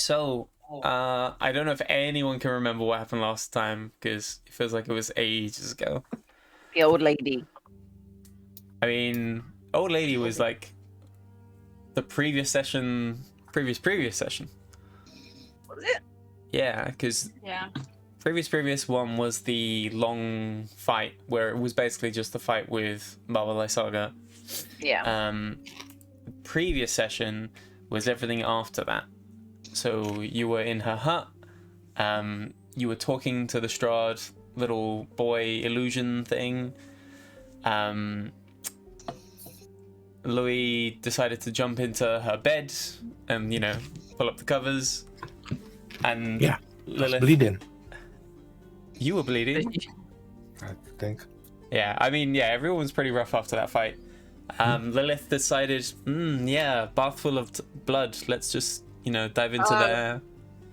So, I don't know if anyone can remember what happened last time because it feels like it was ages ago. The old lady. I mean, old lady was like the previous session. Was it? Yeah, because Yeah. previous one was the long fight where it was basically just the fight with Baba Saga. Yeah. Previous session was everything after that. So you were in her hut. You were talking to the Strahd little boy illusion thing. Louis decided to jump into her bed and, pull up the covers. And Yeah, Lilith, bleeding. you were bleeding. I think. Yeah, I mean, yeah, everyone was pretty rough after that fight. Lilith decided, yeah, bath full of blood. Let's just, dive into there.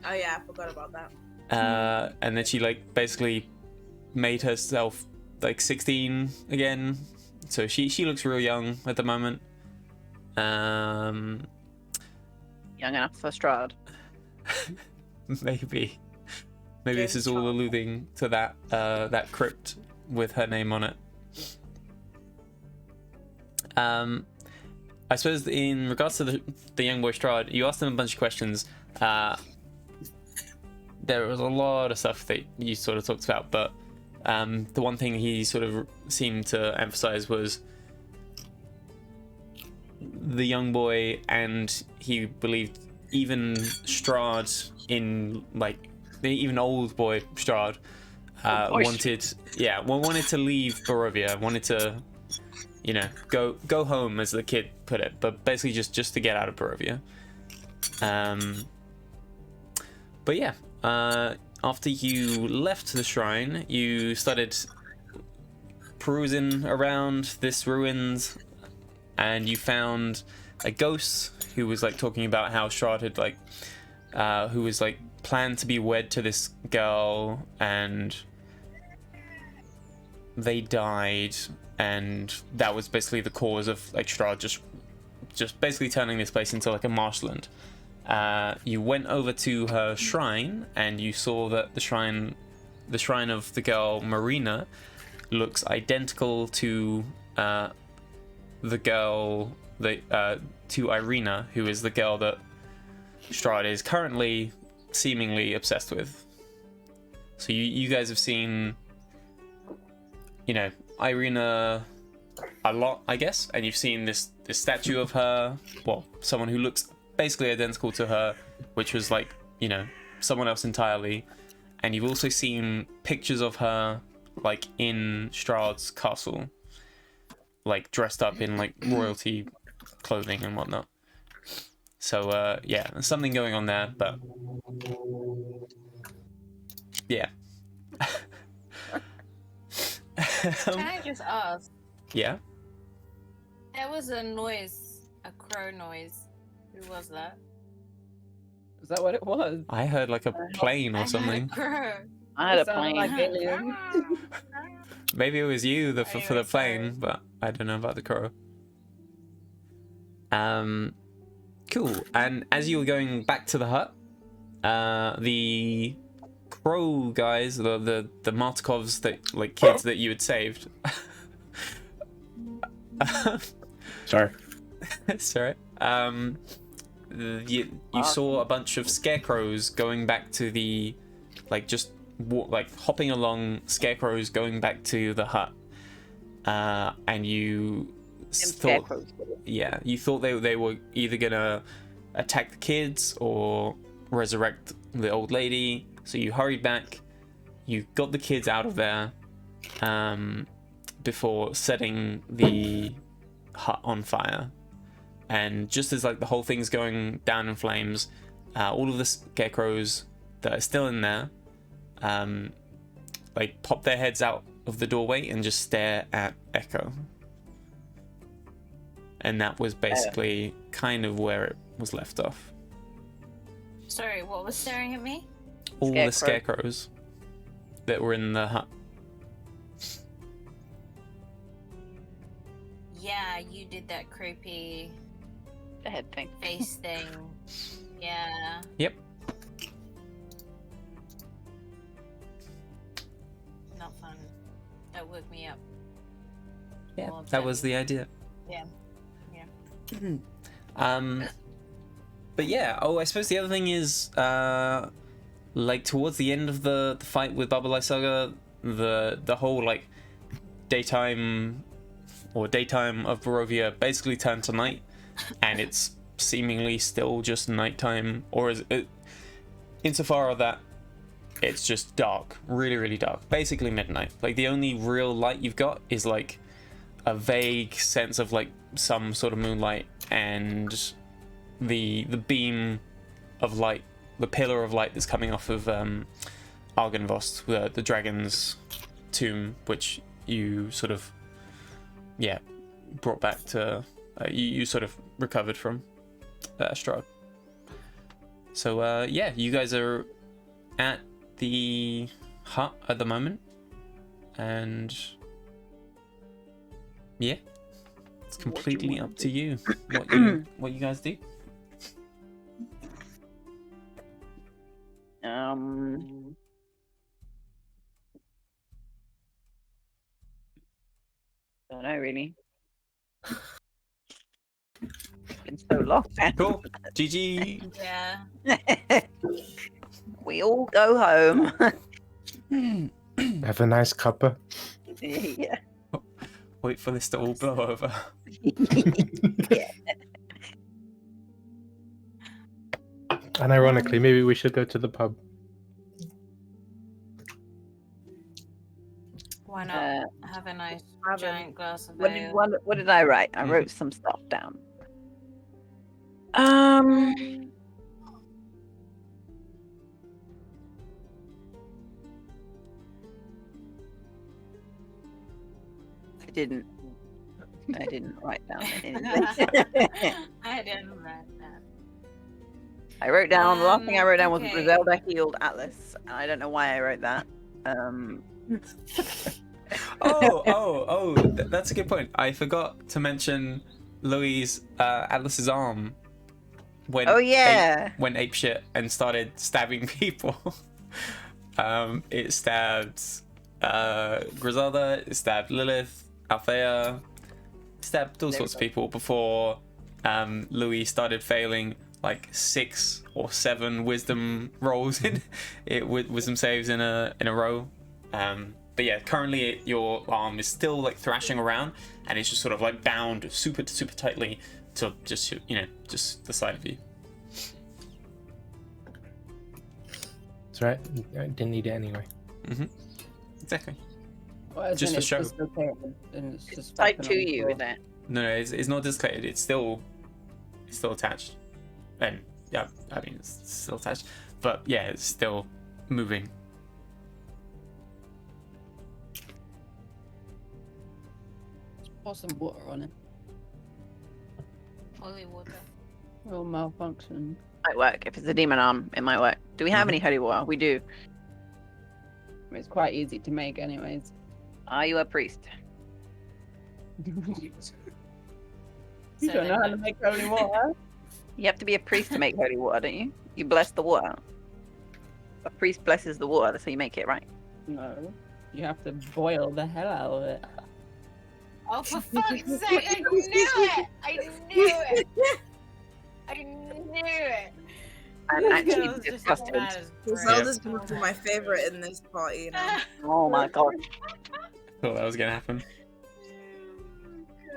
Oh yeah, I forgot about that. And then she basically made herself 16 again. So she looks real young at the moment. Young enough for Strahd. Maybe this is all alluding to that crypt with her name on it. I suppose in regards to the young boy Strahd, you asked him a bunch of questions. There was a lot of stuff that you sort of talked about, but the one thing he sort of seemed to emphasize was the young boy, and he believed even Strahd even old boy Strahd wanted to leave Borovia, wanted to go home, as the kid put it, but basically just to get out of Borovia. But yeah, after you left the shrine, you started perusing around this ruins, and you found a ghost who was talking about how Strahd had who was planned to be wed to this girl, and they died, and that was basically the cause of Strahd just basically turning this place into a marshland. You went over to her shrine, and you saw that the shrine of the girl Marina looks identical to the girl to Irina, who is the girl that Strahd is currently seemingly obsessed with. So you guys have seen, Irina a lot, I guess, and you've seen this statue of her, well, someone who looks basically identical to her, which was someone else entirely, and you've also seen pictures of her in Strahd's castle, dressed up in royalty clothing and whatnot. So yeah, there's something going on there, but yeah. Can I just ask? Yeah. There was a noise, a crow noise. Who was that? Is that what it was? I heard a plane or something. I had a It sounded plane. like alien. Maybe it was you for the plane, but I don't know about the crow. Cool. And as you were going back to the hut, the crow guys, the Martikovs, that kids that you had saved. Sorry. Sorry. You saw a bunch of scarecrows going back to the hopping along, scarecrows going back to the hut, and you thought they were either gonna attack the kids or resurrect the old lady. So you hurried back, you got the kids out of there before setting the hut on fire. And just as the whole thing's going down in flames, all of the scarecrows that are still in there pop their heads out of the doorway and just stare at Echo. And that was basically kind of where it was left off. Sorry, what was staring at me? All the scarecrows that were in the hut. Yeah, you did that creepy The head thing. face thing. Yeah. Yep. woke me up. Yeah, Well, that was then- the idea. Yeah. But yeah, I suppose the other thing is, like towards the end of the fight with Baba Lysaga, the whole like daytime of Borovia basically turned to night, and it's seemingly still just nighttime, or is it, insofar of that, it's just dark, really, really dark, basically midnight. Like the only real light you've got is like a vague sense of like some sort of moonlight and the beam of light, the pillar of light that's coming off of Argynvost, the dragon's tomb, which you sort of brought back to you sort of recovered from Strahd. So you guys are at the hut at the moment, and yeah, it's completely up to you what you guys do. Don't know really. Been so long. Cool. GG. Yeah. We all go home. Have a nice cuppa. Yeah. Wait for this to all blow over. Yeah. And ironically, maybe we should go to the pub. Why not have a nice giant glass of ale? What did I write? I wrote some stuff down. I didn't write down anything. I didn't write that. I wrote down the last thing I wrote down was okay. Griselda healed Atlas. And I don't know why I wrote that. That's a good point. I forgot to mention Louis Atlas's arm when went apeshit and started stabbing people. It stabbed Griselda, it stabbed Lilith, Althea, stabbed all sorts of people before Louis started failing like 6 or 7 wisdom rolls in wisdom saves in a row. But yeah, currently your arm is still like thrashing around, and it's just sort of like bound super tightly to just just the side of you. That's right. I didn't need it anyway. Exactly. Well, Just for show. It's tied to you, isn't it? No, it's not dislocated. It's still attached, and yeah, I mean it's still attached, but yeah, it's still moving. Pour some water on it. Holy water. It'll malfunction. Might work. If it's a demon arm, it might work. Do we have any holy water? We do. It's quite easy to make anyways. Are you a priest? You don't know how to make holy water? You have to be a priest to make holy water, don't you? You bless the water. A priest blesses the water, that's how you make it, right? No. You have to boil the hell out of it. Oh, for fuck's sake! I knew it! I knew it! I knew it! I'm actually That was just disgusted. bad as Griselda's bread. gonna be my favorite in this party now. Oh my god. Thought that was gonna happen.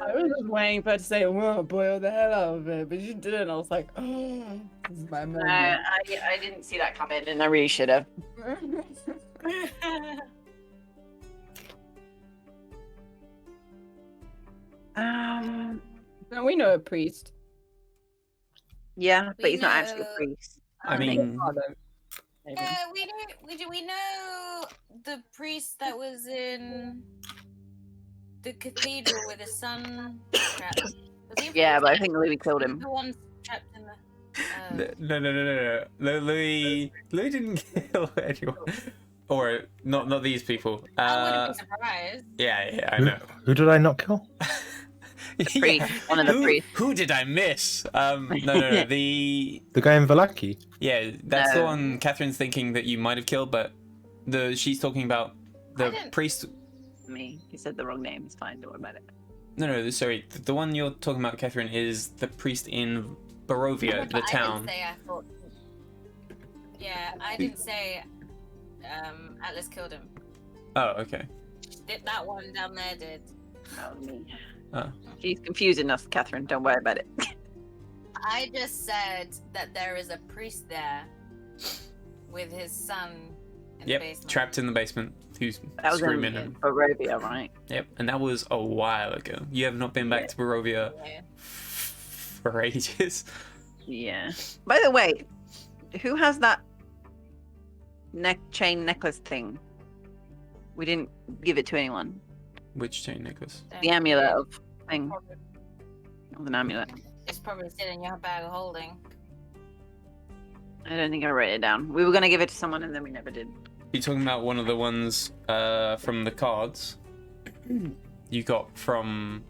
I was just waiting for her to say, "Well, boil the hell out of it," but she didn't. I was like, "Oh, this is my No, moment." I didn't see that coming, and I really should have. No, we know a priest. Yeah, but We he's not actually a know- priest. I mean, Maybe. we know the priest that was in the cathedral with his son trapped. Was he a Yeah, priest? but I think Louis killed him. The one trapped in the. No. Louis didn't kill anyone, or not these people. I wouldn't be surprised. Yeah, I know. Who did I not kill? Priest, one of the priests. Who did I miss? No. The The guy in Valaki. that's the No. one Catherine's thinking that you might have killed, but she's talking about I the didn't- priest Me. He said the wrong name. It's fine. Don't worry about it. No, sorry. The one you're talking about, Catherine, is the priest in Borovia, the I town. didn't say I thought. Yeah, I didn't say Atlas killed him. Oh, okay. That one down there did. That was me. Oh. She's confusing us, Catherine. Don't worry about it. I just said that there is a priest there with his son in the Yep, basement. trapped in the basement. Who's That was screaming in and Borovia, right? yep, and that was a while ago. You have not been back to Borovia Yeah. for ages. Yeah. By the way, who has that chain necklace thing? We didn't give it to anyone. Which chain necklace? The amulet of thing. It was an amulet. It's probably still in your bag of holding. I don't think I wrote it down. We were gonna give it to someone and then we never did. You talking about one of the ones from the cards you got from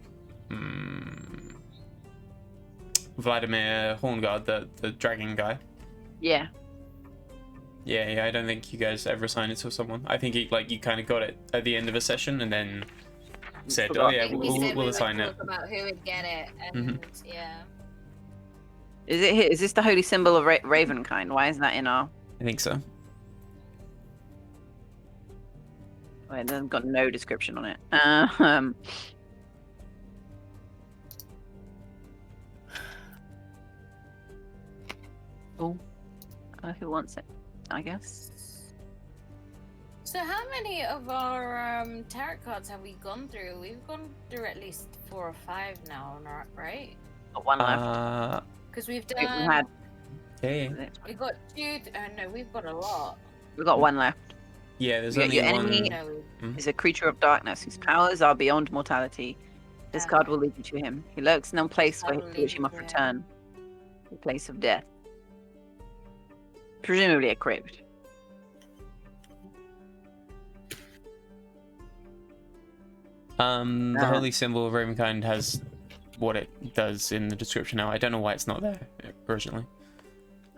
Vladimir Horngard, the dragon guy? Yeah. Yeah, I don't think you guys ever assigned it to someone. I think you kind of got it at the end of a session and then said, Forgot. "Oh yeah, I think we said we'll would assign it." talk about who would get it, and yeah. Is this the holy symbol of Ravenkind? Why is that in our? I think so. Wait, it has got no description on it. Oh, who wants it? I guess. So how many of our tarot cards have we gone through? We've gone through at least 4 or 5 now, right? Got one left. Because we've We done. had. Yeah. We got 2. No, we've got a lot. We got one left. Yeah, there's Yeah, only your one. enemy- No, Is a creature of darkness whose powers are beyond mortality. This card will lead you to him. He lurks in a place I where will which lead he you must to him. return. The place of death. Presumably a crypt. The holy symbol of Ravenkind has what it does in the description now. I don't know why it's not there originally.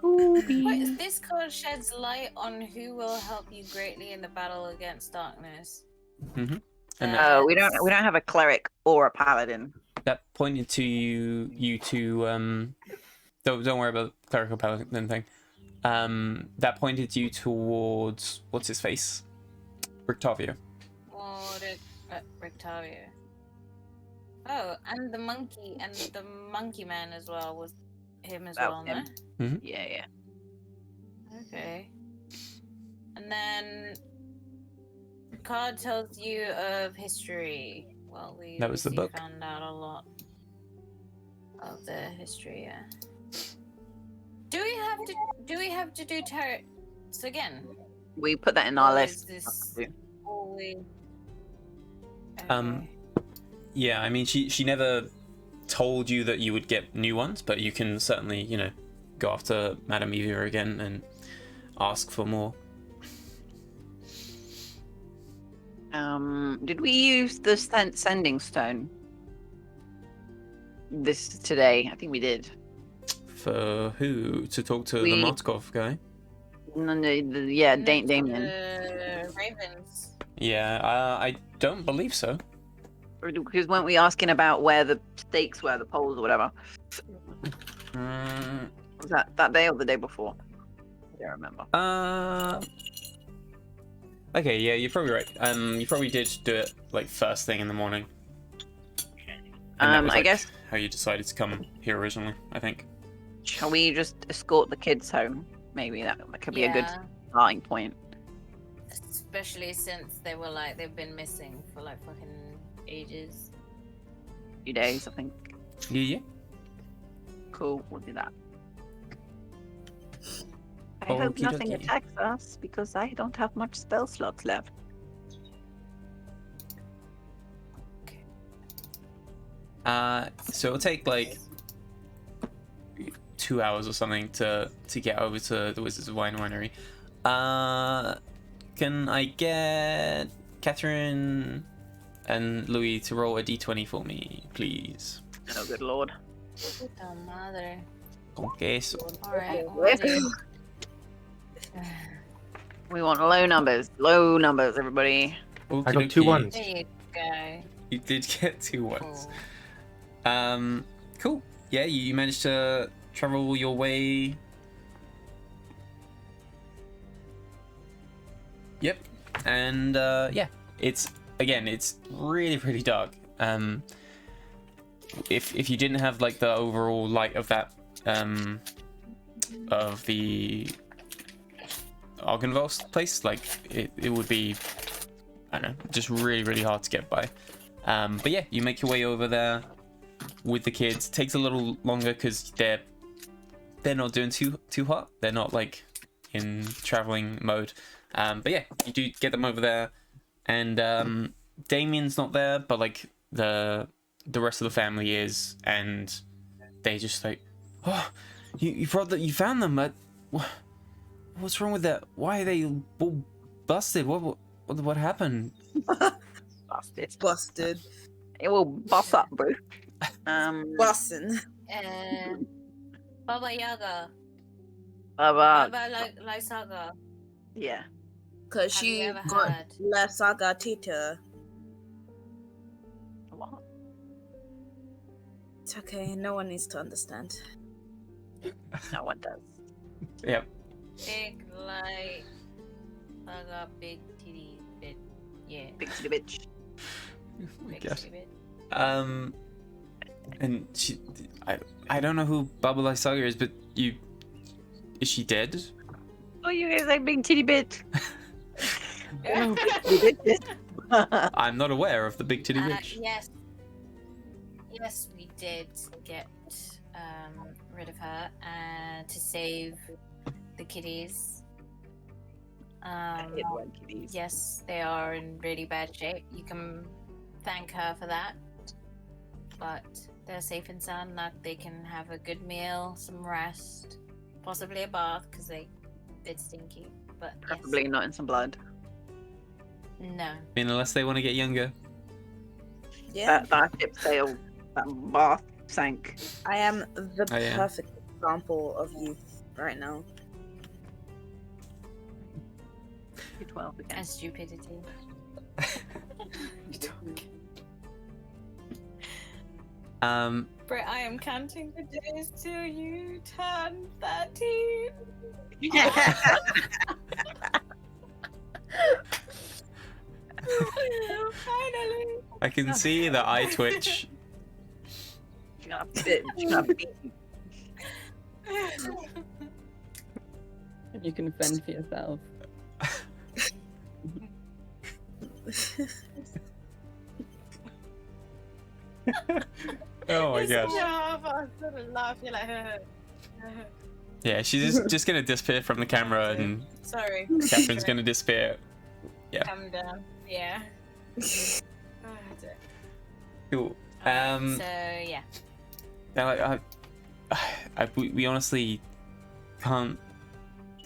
Wait, this card sheds light on who will help you greatly in the battle against darkness. And We don't have a cleric or a paladin. that pointed to you to don't worry about the clerical paladin thing. That pointed you towards what's his face, Rictavio. Rictavio. Oh, and the monkey man as well was him as That well, was no? him. Yeah. Okay. And then card tells you of history. Well, we That was the obviously book. found out a lot of the history, yeah. Do we have to do tarots again? We put that in our Or is list. this all we... Yeah, I mean she never told you that you would get new ones, but you can certainly go after Madame Evia again and ask for more. Did we use the sending stone this today? I think we did. For who? To talk to We- the Martkov guy? Yeah, Damien. The ravens. Yeah, I don't believe so. Because weren't we asking about where the stakes were, the poles or whatever? Was that day or the day before? I don't remember. Okay, yeah, you're probably right. You probably did do it like first thing in the morning. And that was, I like, guess. how you decided to come here originally, I think. Shall we just escort the kids home? Maybe that could be a good starting point. Especially since they've been missing for like fucking ages. A few days, I think. Yeah. Cool, we'll do that. I Okie hope nothing dokie. attacks us because I don't have much spell slots left. So it'll take like 2 hours or something to get over to the Wizards of Wine Winery. Can I get Catherine and Louis to roll a d20 for me, please? Oh, good lord. Puta madre. Con queso. Alright, We want low numbers, everybody. I got 2 ones. There you go. You did get 2 ones. Cool. Cool. Yeah, you managed to travel your way. Yep. And yeah, it's really dark. If you didn't have like the overall light of that of the Argynvost place, like it would be, I don't know, just really hard to get by. But yeah, you make your way over there with the kids. Takes a little longer because they're not doing too hot. They're not like in traveling mode. But yeah, you do get them over there, and Damien's not there, but like the rest of the family is, and they just like, oh, you found them. What's wrong with that? Why are they all busted? What happened? Busted. Busted. It will bust up, bro. Bussin'. Baba Yaga. Baba. Baba Lysaga. Yeah. Cause Have you she ever got heard? La Saga Tita. What? It's okay, no one needs to understand. No one does. Yep. Big like Saga, big titty bit. Yeah. Big city bitch. Big Yes. titty bit. And she, I don't know who Baba Lysaga is, but is she dead? Oh, you guys like big titty bitch. I'm not aware of the big titty bitch. Yes. Yes, we did get rid of her and to save the kitties. Yes, they are in really bad shape. You can thank her for that. But they're safe and sound. Now they can have a good meal, some rest, possibly a bath because they're a bit stinky. But Preferably not in some blood. yes. No. I mean, unless they want to get younger. Yeah, That ship sailed. That bath sank. I am the Oh, yeah. perfect example of youth right now. You're 12 again. And stupidity. Britt, I am counting the days till you turn 13. Finally. I can see the eye twitch. You can fend for yourself. Oh my It's gosh. laugh, I was gonna laugh. You're like, Yeah, she's just gonna disappear from the camera, and sorry. Catherine's gonna disappear. Come down. Yeah. Oh, dear. Cool. So yeah. Now, we honestly can't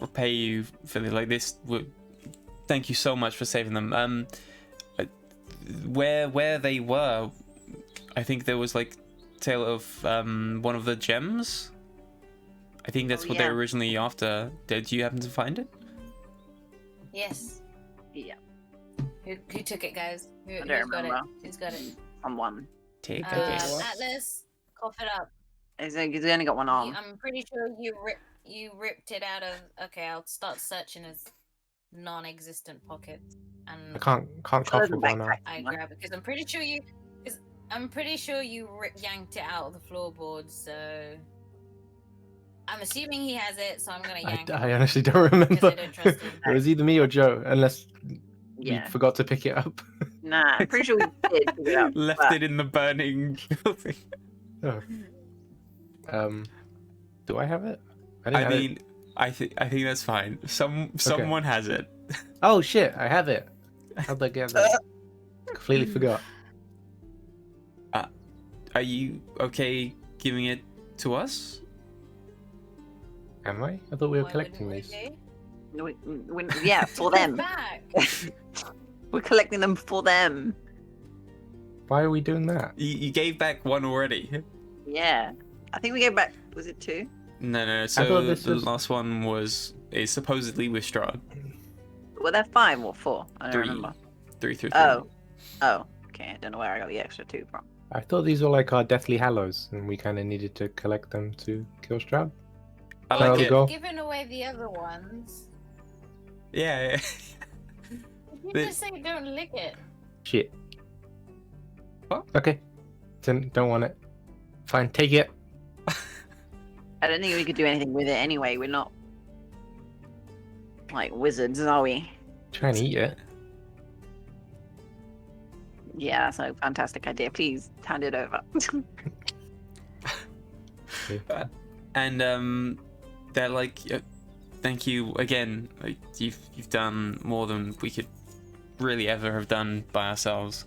repay you for like this. Thank you so much for saving them. Where they were, I think there was like tale of one of the gems. I think that's what they were originally after. Did you happen to find it? Yes. Yeah. Who took it, guys? I don't Who's got it? remember. Who's got it? Someone. Take a Okay. guess. Atlas, cough it up. He's only got one arm. I'm pretty sure you ripped it out of. Okay, I'll start searching his non-existent pockets, and I can't cough with one eye. I grab it because I'm pretty sure you. Because I'm pretty sure you yanked it out of the floorboards. So I'm assuming he has it. So I'm gonna yank it. I honestly don't Because remember. I don't trust him. It was either me or Joe, unless Yeah. we forgot to pick it up. Nah, I'm pretty sure we did pick it up. Left but it in the burning building. Oh. Do I have it? didn't I have it. mean, I think that's fine. Someone has it. Oh shit! I have it. How'd I get that? Completely forgot. Are you okay giving it to us? Am I? I thought we were Why collecting wouldn't these. yeah, for them. Back. We're collecting them for them. Why are we doing that? You gave back one already. Yeah. I think we gave back, was it 2? No. thought So this the was- last one is supposedly with Strahd. Were there 5 or 4? I don't 3. remember. 3 through 3. Oh. Okay, I don't know where I got the extra 2 from. I thought these were like our Deathly Hallows, and we kind of needed to collect them to kill Strahd. I Well, like we it. go. Giving away the other ones. Yeah. You The- just say don't lick it. Shit. What? Okay. Don't want it. Fine, take it. I don't think we could do anything with it anyway. We're not like wizards, are we? Try and eat it. Yeah, that's a fantastic idea. Please hand it over. And they're like, thank you again. Like, you've done more than we could really ever have done by ourselves.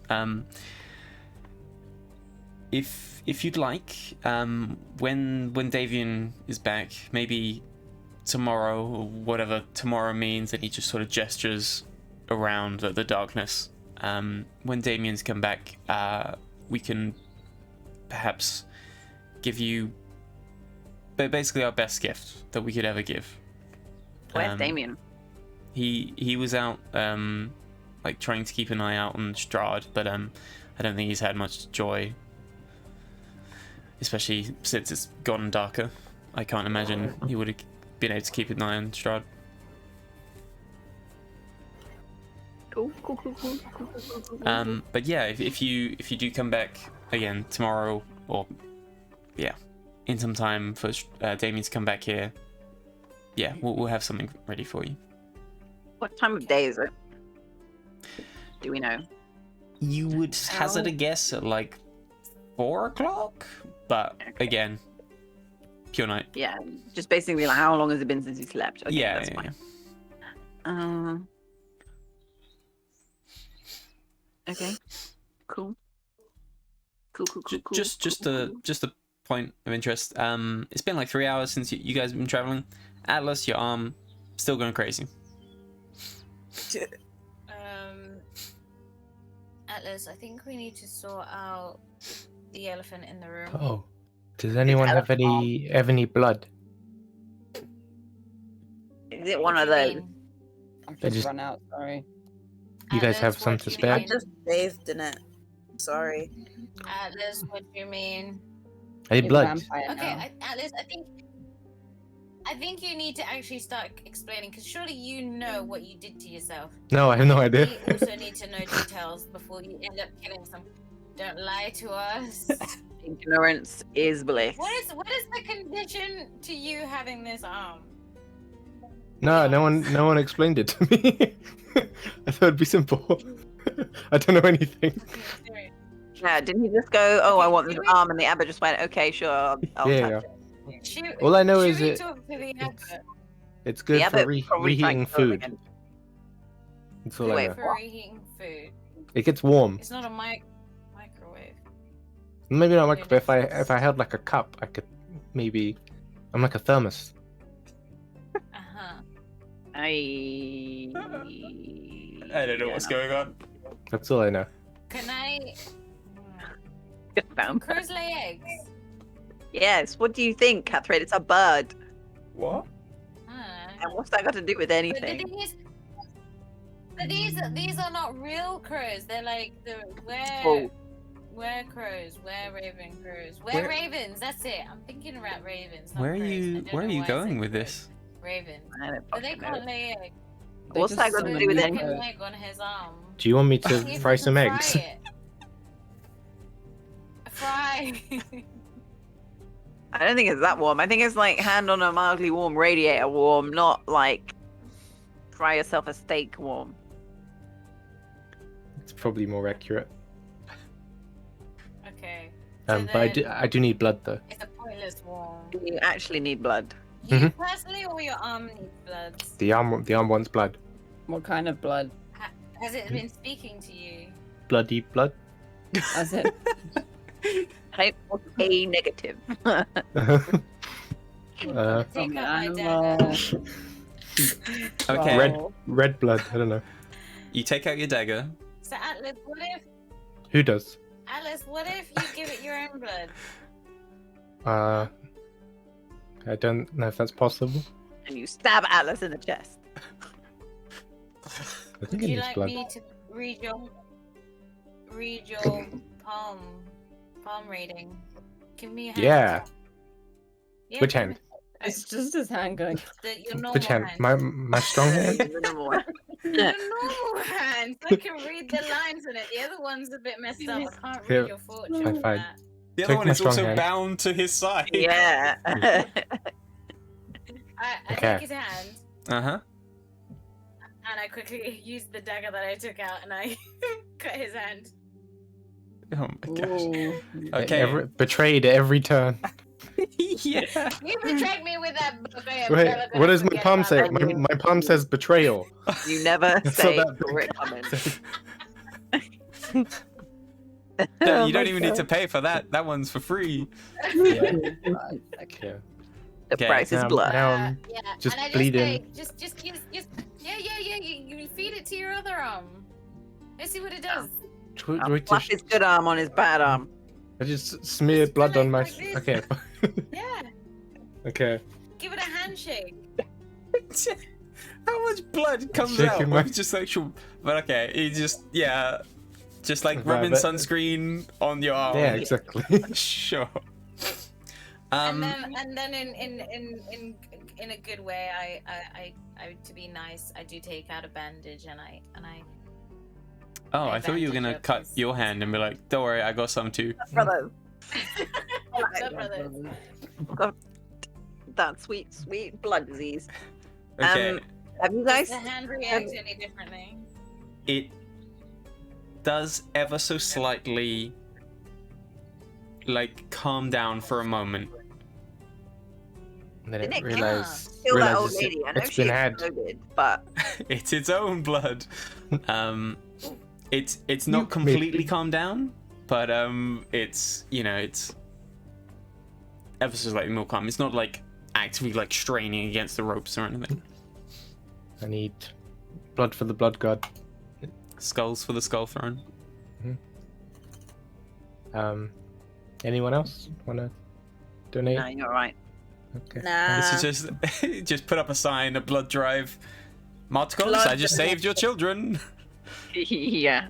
If you'd like, when Davian is back, maybe tomorrow or whatever tomorrow means, and he just sort of gestures around the darkness. When Damien's come back, we can perhaps give you basically our best gift that we could ever give. Where's Damien? He was out like trying to keep an eye out on Strahd, but I don't think he's had much joy, especially since it's gotten darker. I can't imagine he would have been able to keep an eye on Strahd. Cool. But yeah, if you do come back again tomorrow, or in some time for Damien to come back here, we'll have something ready for you. What time of day is it? Do we know? You would hazard a guess at like 4 o'clock, but again, pure night. Yeah, just basically like how long has it been since you slept? Okay, Yeah, that's yeah, fine. Okay. Cool. Just a point of interest. It's been like 3 hours since you guys have been traveling. Atlas, your arm still going crazy. Atlas, I think we need to sort out the elephant in the room. Oh. Does anyone have any blood? Is it one What of do you those? mean? I've I just just- run out. Sorry. You guys have Atlas, some what to do you spare? I mean? just bathed in it. Sorry. Atlas, what do you mean? Any He's a blood? vampire Okay, now. Atlas, I think you need to actually start explaining, because surely you know what you did to yourself. No, I have no idea. We also need to know details before you end up killing some. Don't lie to us. Ignorance is bliss. What is the condition to you having this arm? No, no one explained it to me. I thought it'd be simple. I don't know anything. Okay, sorry. Yeah, didn't he just go, oh, I Okay, want this do we- arm, and the Abbot just went, okay, sure, I'll Yeah, touch yeah. it. Should- All I know should is we it- talk to the it's- Abbot? It's good The for Abbot probably tried reheating to kill him food. again. That's all I Wait, know. For reheating food. It gets warm. It's not a microwave. Maybe not like, Yeah, but if that's- I held like a cup, I could maybe. I'm like a thermos. Uh-huh. I I don't know what's going on. That's all I know. Can I... Found. Crows lay eggs? Yes, what do you think, Catherine? It's a bird. What? And what's that got to do with But the anything? thing is, but these are not real crows. They're like the Oh. where crows, where raven crows, Where- where ravens. That's it. I'm thinking about ravens. Not Where are crows. I you? don't Where are know you why I said going with crows. this? Ravens, I don't but they fucking know. can't lay eggs. They What's just that got to So summon do with they you. anything? can egg on his arm. Do you want me See to if fry we some can eggs? Fry it. Fry. I don't think it's that warm. I think it's like hand on a mildly warm radiator warm, not like fry yourself a steak warm. It's probably more accurate. Okay. So But I then do need blood though. It's a pointless warm. You actually need blood. You Mhm. personally or your arm needs blood? The arm wants blood. What kind of blood? Has it been speaking to you? Bloody blood. As in, Type of A negative. uh, Take from out an my animal. dagger. Okay. Red. Well, red blood. I don't know. You take out your dagger. So Atlas, Who does? what if you give it your own blood? I don't know if that's possible. And you stab Atlas in the chest. I think Would it you needs like blood. me to read your palm reading. Give me a hand. Yeah. Yeah, Which give hand? me- It's just his hand going. your normal Which hand? hand. My strong hand? The normal one. Your normal hand. I can read the lines in it. The other one's a bit messed up. I can't read Here. your fortune Fine, from fine. that. The other Take one my is strong also hand. bound to his side. Yeah. I Okay. take his hand Uh-huh. and I quickly use the dagger that I took out and I cut his hand. Oh my gosh. Ooh. Okay. Betrayed at every turn. Yeah. You betrayed me with that book. I am Wait, never gonna what does my forget palm about say? that. My palm says betrayal. You never So say that- saw it coming. No, you don't even need to pay for that. That one's for free. Yeah. The Okay, price is now- blood. now I'm yeah, just and I bleeding. just yeah. You feed it to your other arm. Let's see what it does. I'll flap his good arm on his bad arm. I just smeared blood on my. Like this. Okay. Yeah, Okay. give it a handshake. How much blood comes Shaking out? my- With just like, but okay, you just just like Right, rubbing but- sunscreen on your arm. Yeah, exactly. Sure. And then in a good way, I to be nice, I do take out a bandage and I Oh, I thought you were gonna bandage up cut his- your hand and be like, "Don't worry, I got some too." Brother, What's up, brother? that sweet blood disease. Okay, Have you Does guys? the hand react any differently? it does ever so slightly, like, calm down for a moment. And then Didn't I it realized Kill that old it's- lady. I know it's she been had. exploded, but It's its own blood. It's not You completely made- calmed down, but it's it's ever so slightly more calm. It's not like actively like straining against the ropes or anything. I need blood for the blood god. Skulls for the skull throne. Anyone else wanna donate? no, you're right. Okay. Nah. This is just put up a sign, a blood drive. Marticles, Blood I just drive. saved your children. Yeah.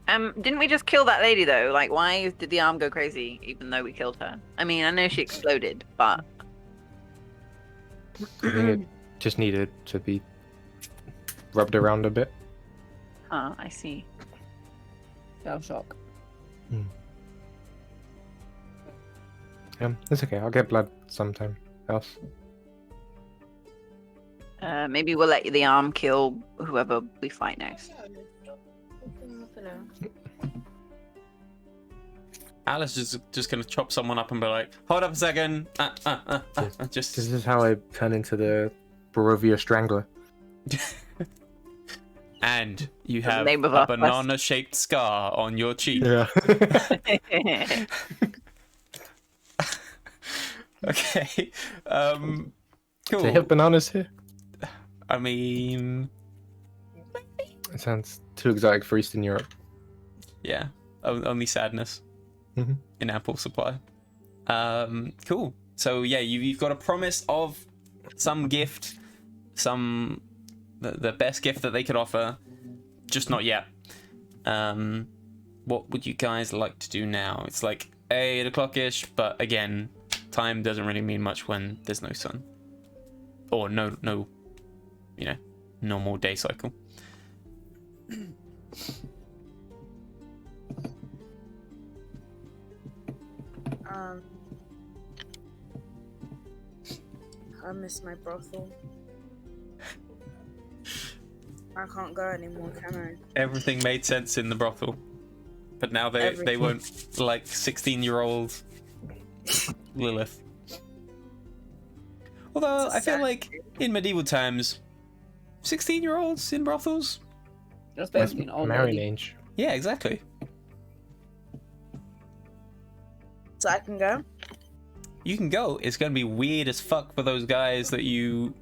Didn't we just kill that lady though? Like, why did the arm go crazy even though we killed her? I mean, I know she exploded, but I think it just needed to be rubbed around a bit. I see. Shell shock. It's okay. I'll get blood sometime else. Maybe we'll let the arm kill whoever we fight next. Alice is just gonna chop someone up and be like, "Hold up a second. Just This is how I turn into the Borovia Strangler. and you The have name of a our quest. banana-shaped scar on your cheek." Yeah. Okay. Do Cool. they have bananas here? I mean, It sounds too exotic for Eastern Europe. yeah. Only sadness Mhm. in ample supply. Cool. So yeah, you've got a promise of some gift, the best gift that they could offer, just not yet. What would you guys like to do now? It's like 8 o'clock-ish, but again, time doesn't really mean much when there's no sun. Or no, normal day cycle. I miss my brothel. I can't go anymore, can I? Everything made sense in the brothel, but now they Everything. won't like 16-year-old Lilith. Although It's a I feel sad like in medieval times, 16-year-olds in brothels. Just That's basically an old marrying lady. age. Yeah, exactly. So I can go? You can go. It's gonna be weird as fuck for those guys that you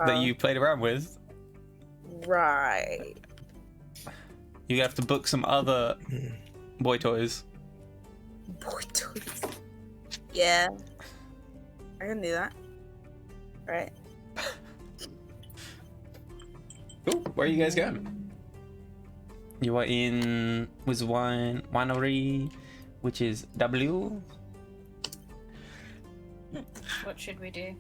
that you played around with. Right. You have to book some other boy toys. Boy toys. Yeah. I can do that. Right. Cool. Where are you guys going? You are in Winery, which is W. What should we do?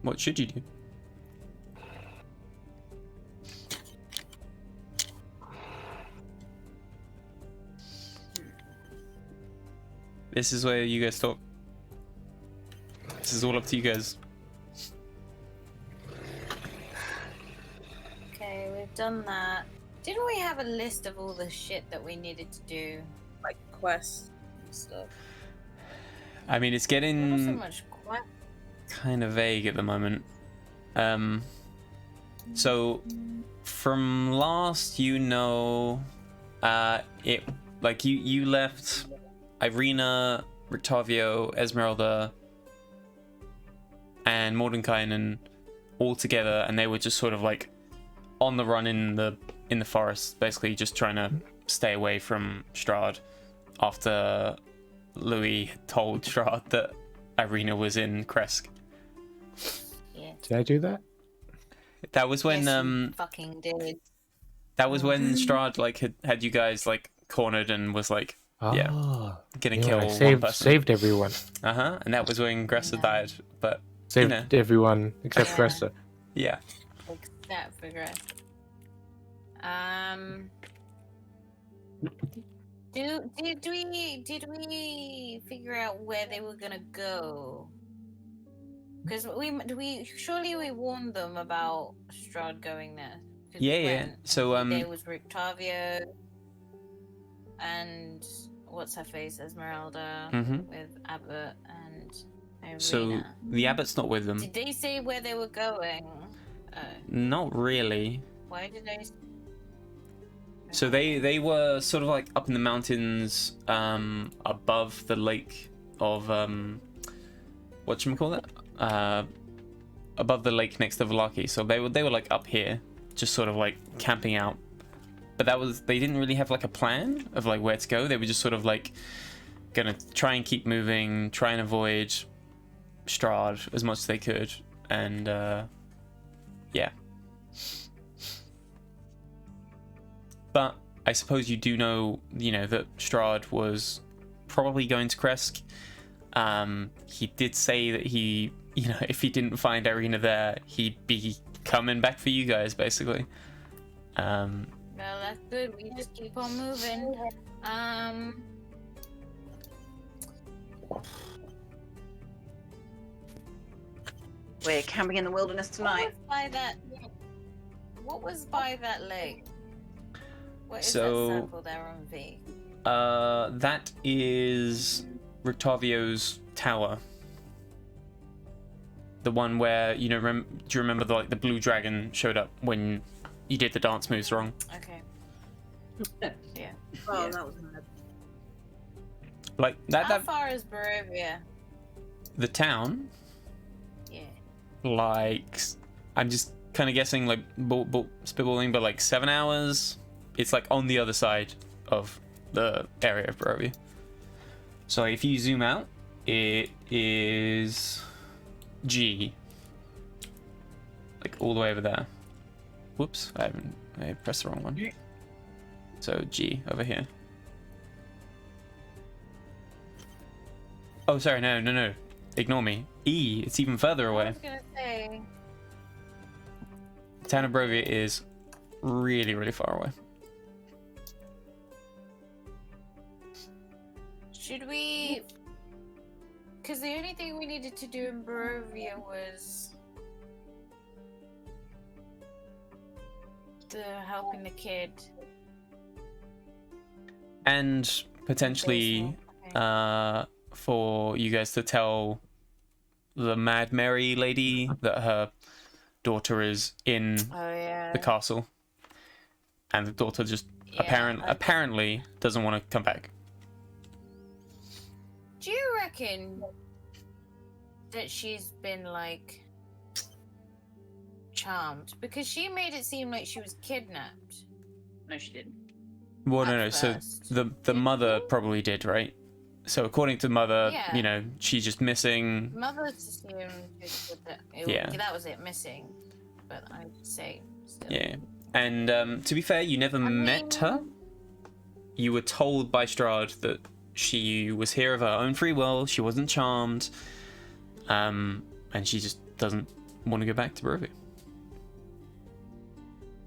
What should you do? This is where you guys talk. This is all up to you guys. Okay, we've done that. Didn't we have a list of all the shit that we needed to do? Like quests and stuff. I mean, it's There wasn't getting much quest. kind of vague at the moment. So from last, you know, it like you left Irina, Rictavio, Esmeralda, and Mordenkainen all together, and they were just sort of like on the run in the forest, basically just trying to stay away from Strahd after Louis had told Strahd that Irina was in Kresk. Yeah. Did I do that? That was when Yes, you fucking did. that was when Strahd like had you guys like cornered and was like Yeah. Ah, gonna yeah, kill I one person. saved everyone. And that was when Gressa Yeah. died. But Saved know. everyone except Yeah. Gressa. yeah, Except for Gress. Did we figure out where they were gonna go? Because we surely we warned them about Strahd going there. 'Cause we Yeah, yeah. went, So, and there was Rictavio and what's her face, Esmeralda Mhm. with Abbott and Irina. So the abbot's not with them. Did they say where they were going? Not really. Why did they? So they were sort of like up in the mountains, above the lake of whatchamacallit? Above the lake next to Valaki. So they were like up here, just sort of like camping out. But they didn't really have like a plan of like where to go. They were just sort of like gonna try and keep moving, try and avoid Strahd as much as they could, and yeah. But I suppose you do know, that Strahd was probably going to Kresk. He did say that he, if he didn't find Irina there, he'd be coming back for you guys, basically. Well, that's good. We just keep on moving. We're camping in the wilderness tonight. What was by that lake? What is So- that circle there on V? That is Rictavio's tower. The one where, do you remember the blue dragon showed up when you did the dance moves wrong? Okay. Yeah. Oh, Yeah. that was mad. Like How that far is Borovia? the town, Yeah. like, I'm just kind of guessing, like, spitballing, but like 7 hours. It's like on the other side of the area of Borovia. So if you zoom out, it is G, like all the way over there. Whoops, I pressed the wrong one. So G over here. Oh, sorry, no. Ignore me. E, it's even further I away. was gonna say. The town of Borovia is really, really far away. Should we? Because the only thing we needed to do in Borovia was the helping the kid. And potentially for you guys to tell the Mad Mary lady that her daughter is in Oh yeah. the castle, and the daughter just Yeah, apparently doesn't want to come back. Do you reckon that she's been like charmed? Because she made it seem like she was kidnapped. No, she didn't. Well, at no. So first. the mother probably did, right? So according to mother, Yeah. you know, she's just missing. Mother assumed Yeah. that was it missing, but I'd say still. Yeah. And to be fair, you never met her. You were told by Strahd that she was here of her own free will. She wasn't charmed, and she just doesn't want to go back to Borovia.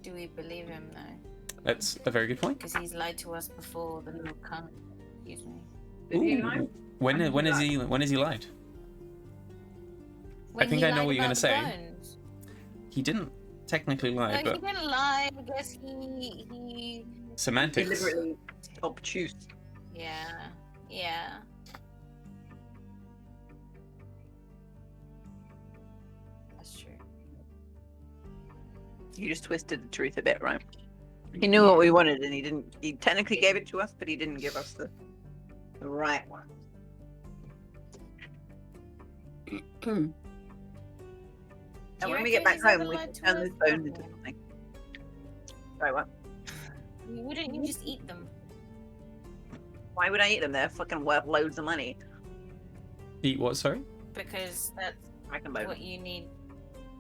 Do we believe him though? That's a very good point. Because he's lied to us before, the little cunt. Excuse me. Did he Ooh. lie? When has he lied? When think he I know lied what you're gonna about the say. bones. He didn't technically lie, No, but he didn't lie. I guess he. semantics. Deliberately obtuse. Yeah. Yeah. That's true. You just twisted the truth a bit, right? He knew what we wanted, and he didn't. He technically gave it to us, but he didn't give us the right one. And you when we get reckon back he's home, ever we lied can to turn us? those bones into something. Right, what? Wouldn't you just eat them? Why would I eat them? They're fucking worth loads of money. Eat what? Sorry. Because that's Dragon bones. what you need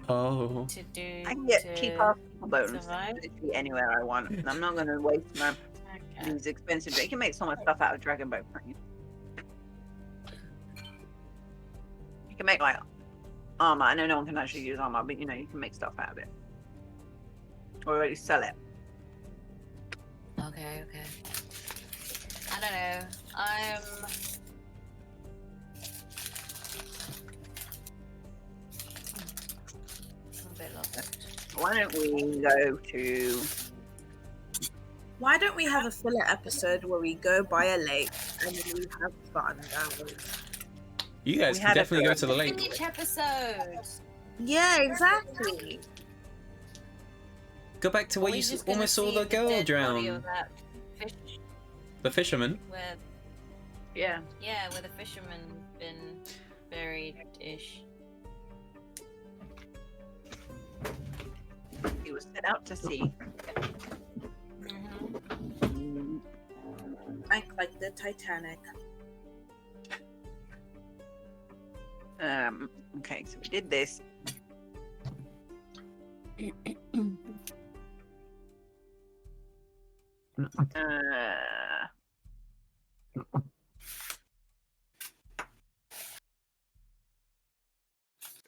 Oh. to do. I can get to cheap ass bones survive. literally anywhere I want, and I'm not going to waste my Okay. these expensive. You can make so much stuff out of dragon bone, can't you? You can make like armor. I know no one can actually use armor, but you know you can make stuff out of it, or already sell it. Okay. I don't know. I'm a bit lost. Why don't we go to? Why don't we have a filler episode where we go by a lake and then we have fun that way? You guys We can had a definitely go to the lake. Each episode. Yeah, exactly. Go back to where you almost saw the girl drown. The fisherman. Where, Yeah. yeah, where the fisherman been buried-ish. He was set out to sea. Like the Titanic. Okay, so we did this.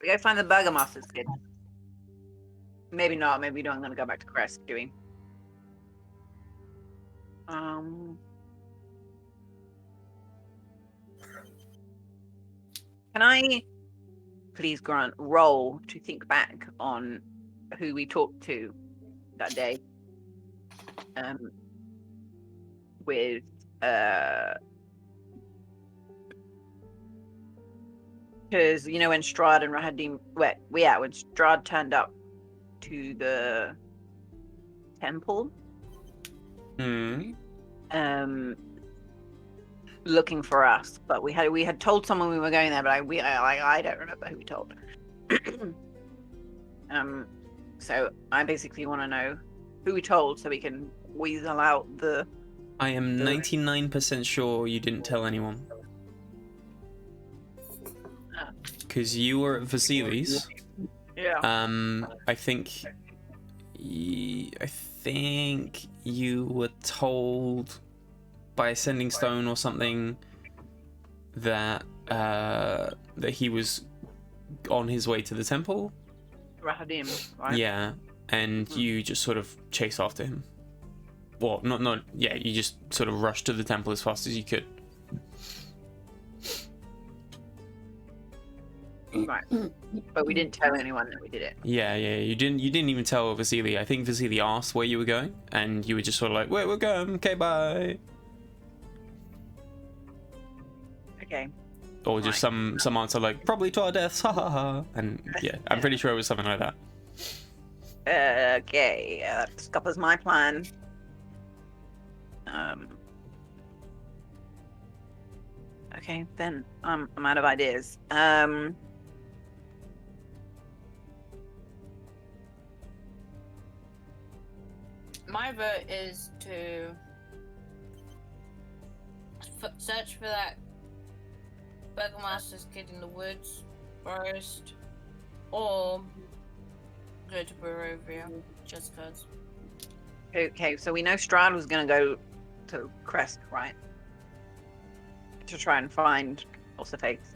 We go find the Burgomaster's kid. Maybe not. Maybe we don't. I'm gonna go back to Crest doing. Can I, please, Grant, roll to think back on who we talked to that day? With because you know when Strahd and Rahadim, when Strahd turned up to the temple, looking for us, but we had told someone we were going there, but I don't remember who we told. So I basically want to know who we told so we can weasel out the. I am 99% sure you didn't tell anyone. Because you were at Vasily's. Yeah. I think you were told by a sending stone or something that that he was on his way to the temple. Rahadim, right? Yeah, and you just sort of chase after him. Well, not. Yeah, you just sort of rushed to the temple as fast as you could. Right. But we didn't tell anyone that we did it. Yeah. You didn't even tell Vasily. I think Vasily asked where you were going, and you were just sort of like, "Where we're going? Okay, bye." Okay. Or just some answer like, "Probably to our deaths." Ha ha ha. And yeah, I'm pretty sure it was something like that. Okay. That scuppers my plan. Okay, then I'm out of ideas. My vote is to search for that Burgomaster's kid in the woods, forest, or go to Borovia, just cause. Okay, so we know Strahd was gonna go to Crest, right? To try and find what's the face.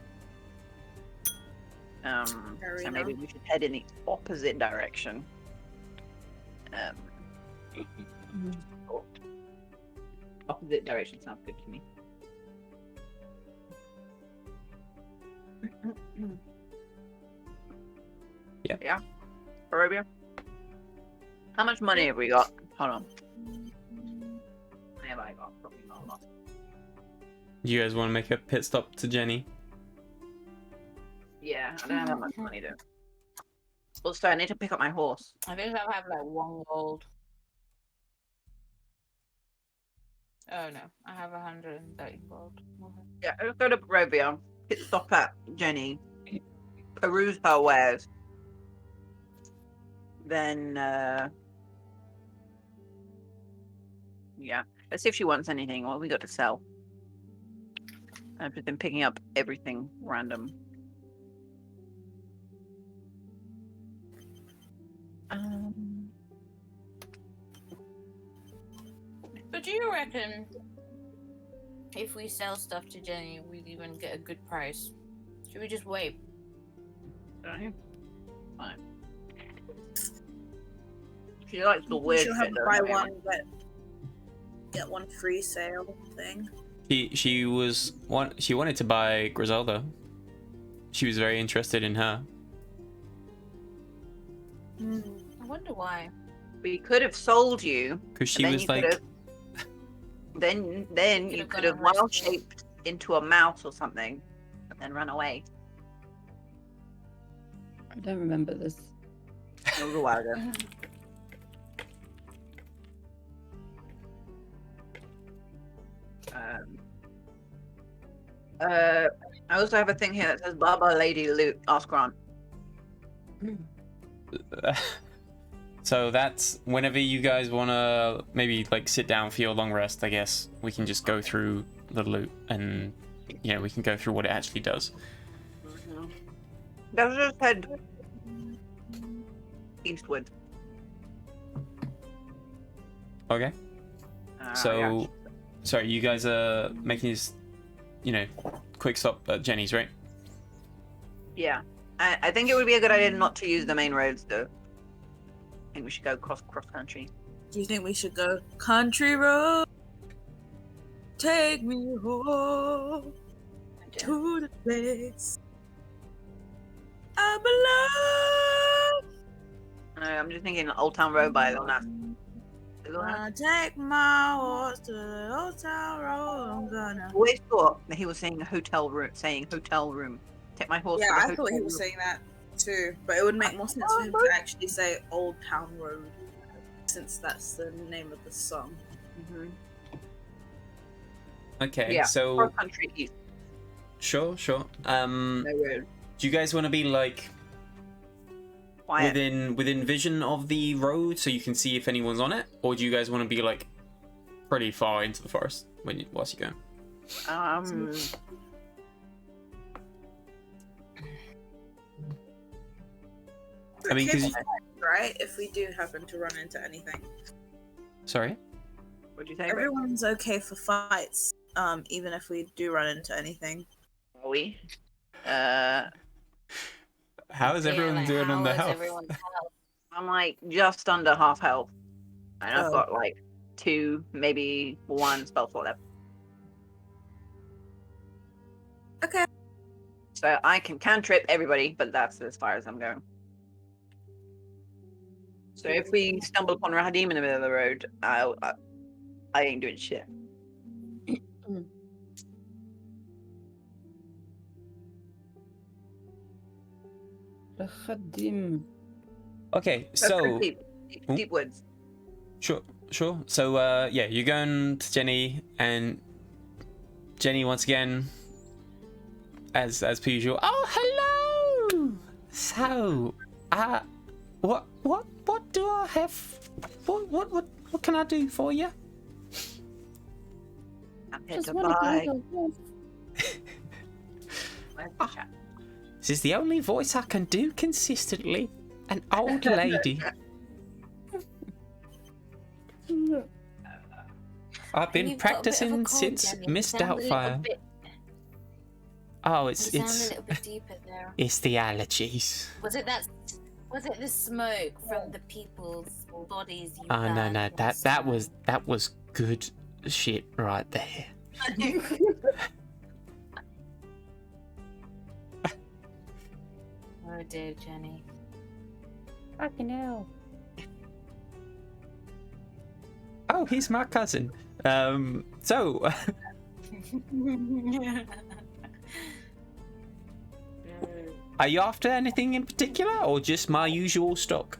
So maybe we should head in the opposite direction. Opposite direction sounds good to me. Yeah. Yeah. Borovia. How much money have we got? Hold on. What have I got? Probably not a lot. You guys want to make a pit stop to Jenny? Yeah, I don't have that much money though. Also, I need to pick up my horse. I think I have like 1 gold. Oh no, I have 130 gold. Yeah, let's go to Borovia. Pit stop at Jenny. Peruse her wares. Then, yeah. Let's see if she wants anything. What have we got to sell? I've just been picking up everything random. But do you reckon if we sell stuff to Jenny, we'd even get a good price? Should we just wait? Fine. She likes the weird She'll shit. have though, buy anyway. one get one free sale thing. She wanted to buy Griselda. She was very interested in her. I wonder why. We could have sold you. Because she and then was you like, could've- Then you Could've could gone have on wild rescue. shaped into a mouse or something, and then run away. I don't remember this. It was a while ago. I also have a thing here that says Baba Lady Loot. Ask Grant. so that's whenever you guys want to maybe like sit down for your long rest, I guess we can just go through the loot and we can go through what it actually does. Let's just head eastward. Okay. So, sorry, you guys are making this, quick stop at Jenny's, right? Yeah. I think it would be a good idea not to use the main roads, though. I think we should go cross country. Do you think we should go country road? Take me home to the place I belong. I'm just thinking Old Town Road by Lil Nas. Lil Nas? Gonna take my horse to the old town road. I'm gonna. Always thought that he was saying hotel room. Take my horse. Yeah, to the I hotel thought he was room. saying that too, but it would make more sense for him to actually say Old Town Road, since that's the name of the song. Mhm. Okay, Yeah, so cross country east. sure. No road. Do you guys want to be like Quiet. within vision of the road so you can see if anyone's on it, or do you guys want to be like pretty far into the forest whilst you're going? I mean, because Right? If we do happen to run into anything, sorry. What'd you say? Rick? everyone's okay for fights. Even if we do run into anything. Are we? How is everyone doing on their health? I'm like just under half health, and I've Oh. got like 2, maybe 1 spell slot left. Okay. So I can cantrip everybody, but that's as far as I'm going. So if we stumble upon Rahadim in the middle of the road, I ain't doing shit. Khadim. Okay, Let's go so deep woods. sure. So yeah, you're going to Jenny, and Jenny once again, as per usual. Oh, hello. So, what do I have? What can I do for you? It's Just a want to bike. go. Where's the chat? This is the only voice I can do consistently. An old lady. I've been You've got a bit of a practicing cold, since Jenny. You Miss sound a little Doubtfire. bit- Oh, You sound a it's little bit deeper there. it's the allergies. Was it the smoke from the people's bodies you Oh no burned no last that time? was good shit right there. Oh dear, Jenny. Fucking hell. Oh, he's my cousin. So are you after anything in particular, or just my usual stock?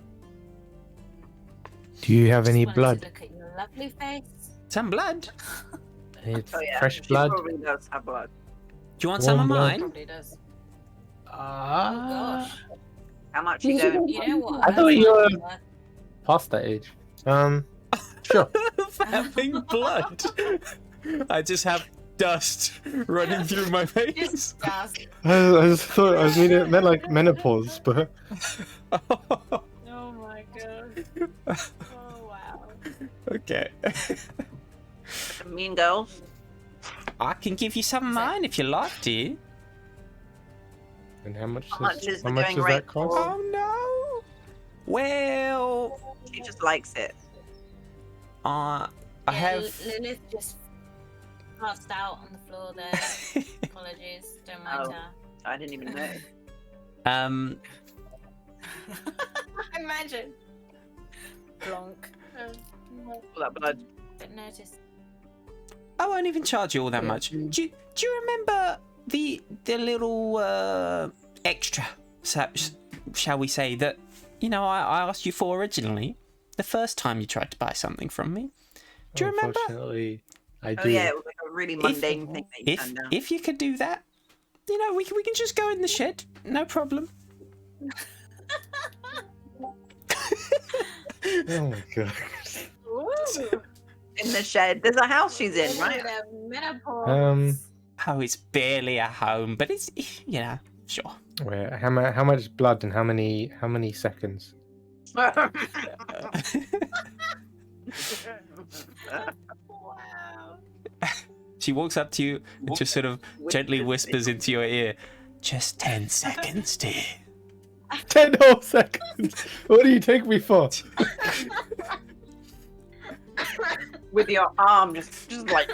Do you have Just any wanted blood? To look at your lovely face. Some blood? It's Oh yeah, fresh she blood. probably does have blood. Do you want some of Warm blood. mine? Probably does. Oh Ah, gosh. How much you going? You know what? I thought you find were- blood. past that age. Sure. Having blood. I just have dust running through my face. Just dust. I just thought I was meant like menopause, but Oh my god. Oh wow. Okay. Some mean girls. I can give you some of mine if you like, dear. and how much How much is the how much going does rate that cost? for- Oh no. Well, She just likes it. I Yeah, have. Lilith just passed out on the floor there. Apologies. Don't mind Oh. her. I didn't even know. Imagine. Blonk. All that blood. Didn't notice. I won't even charge you all that Yeah. much. Do you remember the little extra, shall we say, that I asked you for originally, the first time you tried to buy something from me? Do you remember? Unfortunately, I do. Oh yeah, it was like a really mundane thing that you If turned down. if you could do that, we can just go in the shed, no problem. Oh my god. In the shed. There's a house she's in, right? Menopause. Oh, it's barely a home, but it's sure. Wait, how much blood and how many seconds? Wow. She walks up to you and just sort of gently whispers into your ear, "Just 10 seconds, dear." 10 whole seconds. What do you take me for? With your arm just like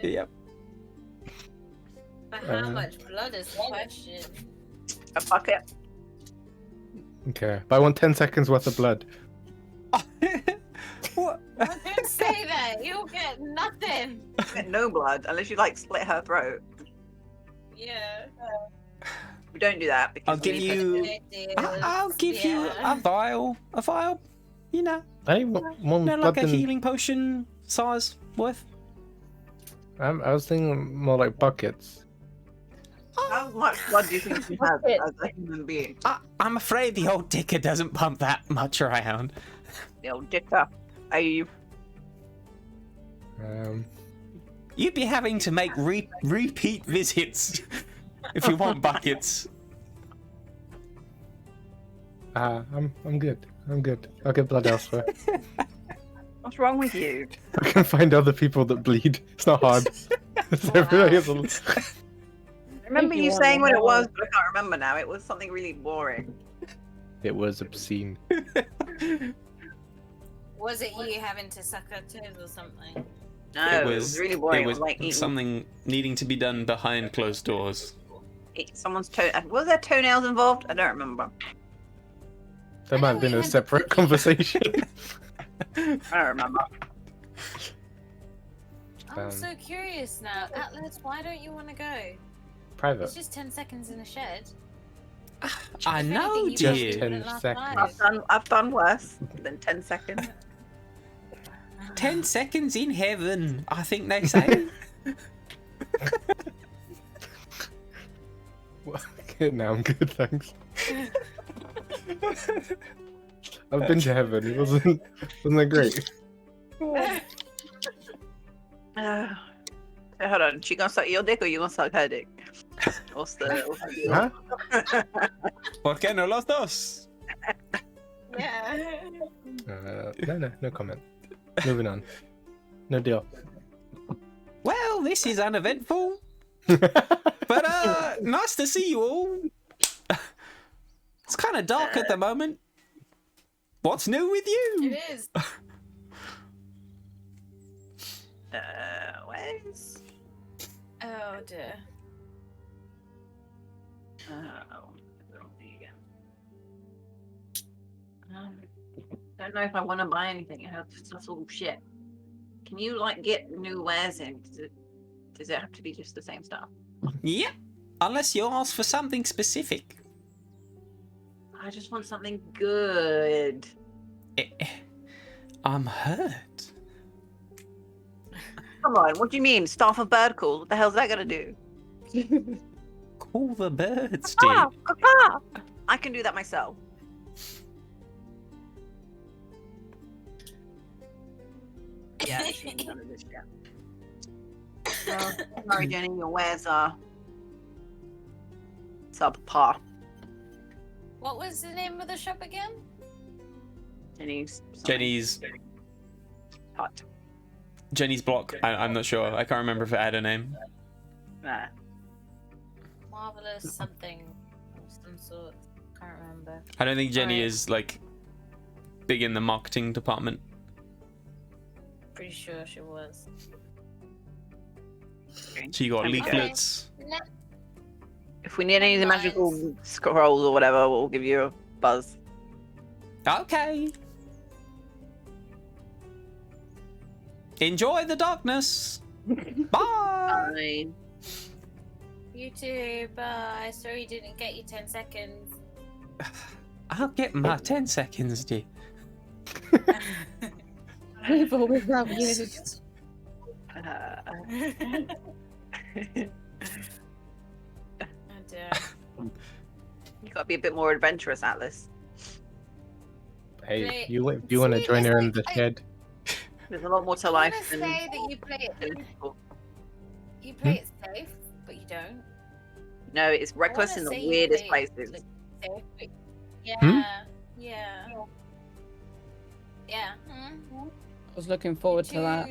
Yep. But how much blood is the question? a bucket. Okay, but I want 10 seconds worth of blood. What? Don't say that. You'll get nothing. Get no blood unless you like split her throat. Yeah. We don't do that because I'll give we- you. I'll give you a vial. I want more No, blood like a than... healing potion size worth. I was thinking more like buckets. How much blood do you think you have as a human being? I'm afraid the old dicker doesn't pump that much around. The old dicker. Are you? You'd be having to make repeat visits if you want buckets. I'm good. I'm good. I'll get blood elsewhere. What's wrong with you? I can find other people that bleed. It's not hard. Everybody has a- I remember you you want saying what it more. was, but I can't remember now. It was something really boring. It was obscene. Was it you having to suck her toes or something? No, it was really boring. It was like eating something needing to be done behind closed doors. someone's toe. Was there toenails involved? I don't remember. That might have been a separate conversation. I don't remember. I'm so curious now. Atlas, why don't you want to go? Private. It's just 10 seconds in a shed. I If know, anything, you Just dear. 10 wouldn't last seconds. life. I've done worse than 10 seconds. 10 seconds in heaven, I think they say. No, I'm good, thanks. I've been to heaven. It wasn't that great? Hold on. She gonna suck your dick or you gonna suck her dick? What's the deal? Huh? ¿Por qué no los dos? Yeah. No comment. Moving on. No deal. Well, this is uneventful, but nice to see you all. It's kind of dark at the moment. What's new with you? It is. Where's? Oh dear. Oh, again. Don't know if I want to buy anything. That's all shit. Can you like get new wares in? Does it have to be just the same stuff? Yeah, unless you ask for something specific. I just want something good. I'm hurt. Come on, what do you mean? Staff of bird call? What the hell's that gonna do? Call the birds, Ah, dude. caw-caw. I can do that myself. Yeah, I shouldn't none of this shit. Sorry, Jenny, your wares are subpar. What was the name of the shop again? Jenny's. Hot. Jenny's block. I'm not sure. I can't remember if it had a name. Nah. Marvelous something of some sort. Can't remember. I don't think Jenny Alright. is like big in the marketing department. Pretty sure she was. She got Okay. leaflets. If we need any of the magical scrolls or whatever, we'll give you a buzz. Okay. Enjoy the darkness. Bye. Fine. You too. Bye. Sorry you didn't get you 10 seconds. I'll get my 10 seconds, dear. We've always loved you. Oh dear. You gotta be a bit more adventurous, Atlas. Hey, Play- you want to See, join it's her in like- the shed? There's a lot more to I want life to than. say that you play it safe, but you don't. No, it's reckless wanna in the say you weirdest play it, places. like, safe, but- Yeah. Hmm? Yeah. Yeah. Hmm? I was looking forward to that.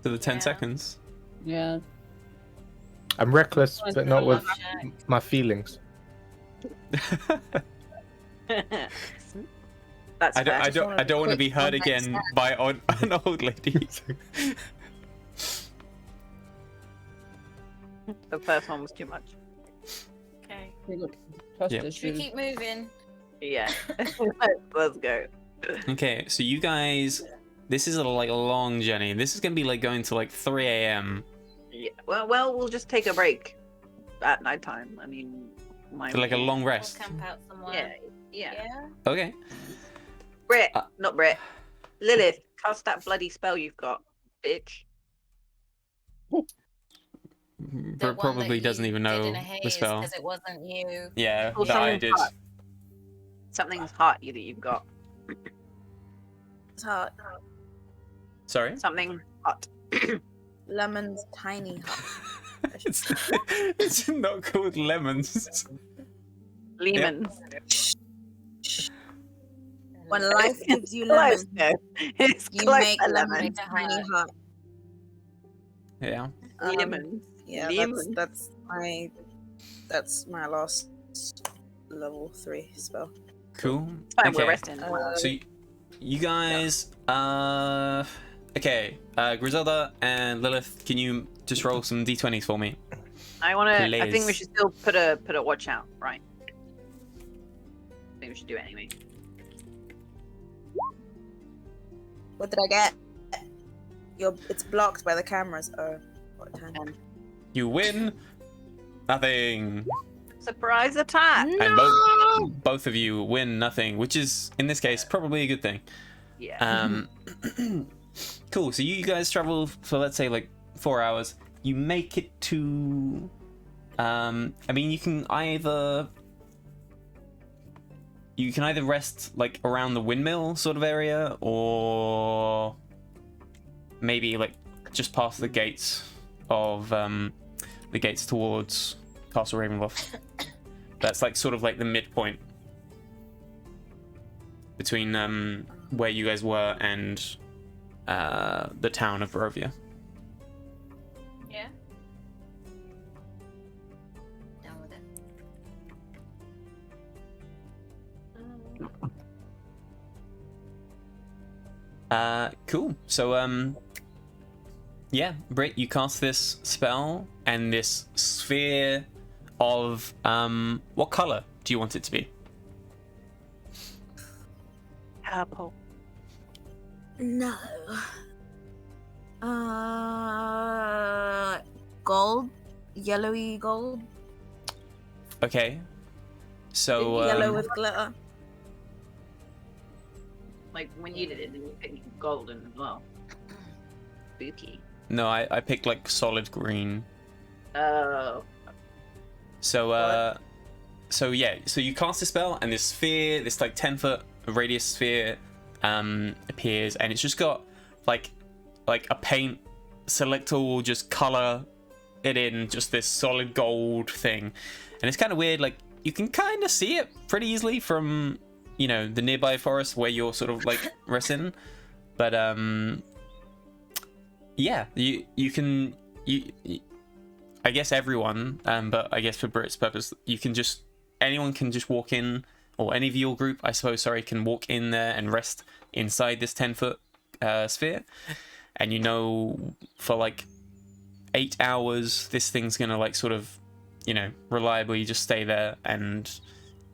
To the 10 Yeah. seconds. Yeah. I'm reckless, Join but the not with love shack. my feelings. That's I don't, fair. I don't, I don't want to be quick hurt one-night again by an old lady. The first one was too much. Okay. Trust Yeah. Should we issues. keep moving? Yeah. Let's go. Okay, so you guys, this is a like long journey. This is gonna be like going to like 3 a.m. Yeah. Well, we'll just take a break at nighttime. I mean, for like a long We'll rest. camp out somewhere. Yeah. Yeah. Okay. Brit, Uh, not Brit. Lilith, cast that bloody spell you've got, bitch. The one Probably that doesn't you even did know in a the haze spell. because it wasn't you. Yeah, Or that I something did. hot. Something's hot that you've got. It's hot. Sorry. Something hot. Lemon's tiny hot. it's not called lemons. Lemons. When life gives you Close, lemon, no. It's you close make to lemon lemon. tiny hot. Yeah. Lemons. Yeah, Lemon. that's my last level 3 spell. Cool. Fine, Okay. we're resting. So you guys, okay, Griselda and Lilith, can you just roll some d20s for me? I think we Liz. should still put a watch out, right? I think we should do it anyway. What did I get? It's blocked by the cameras. Oh, what a 10. You win nothing, Surprise attack! and both of you win nothing, which is in this case probably a good thing. Yeah. Cool. So you guys travel for let's say like 4 hours. You make it to. I mean, you can either rest like around the windmill sort of area, or maybe like just past the gates of the gates towards Castle Ravenloft. That's like sort of like the midpoint between where you guys were and the town of Borovia. Yeah. Down with it. Cool. So yeah, Britt, you cast this spell, and this sphere of what color do you want it to be? Purple. No. Gold, yellowy gold, Okay. So yellow with glitter. Like when you did it, you picked golden as well. Spooky. no, I picked like solid green. Oh. So so yeah, so you cast a spell, and this sphere, this like 10-foot radius sphere appears, and it's just got like a paint selector will just color it in just this solid gold thing, and it's kind of weird. Like you can kind of see it pretty easily from, you know, the nearby forest where you're sort of like resting, but yeah, you can I guess everyone, but I guess for Brit's purpose, anyone can just walk in, or any of your group, I suppose, sorry, can walk in there and rest inside this 10-foot sphere, and you know, for like 8 hours, this thing's gonna like sort of, you know, reliably just stay there, and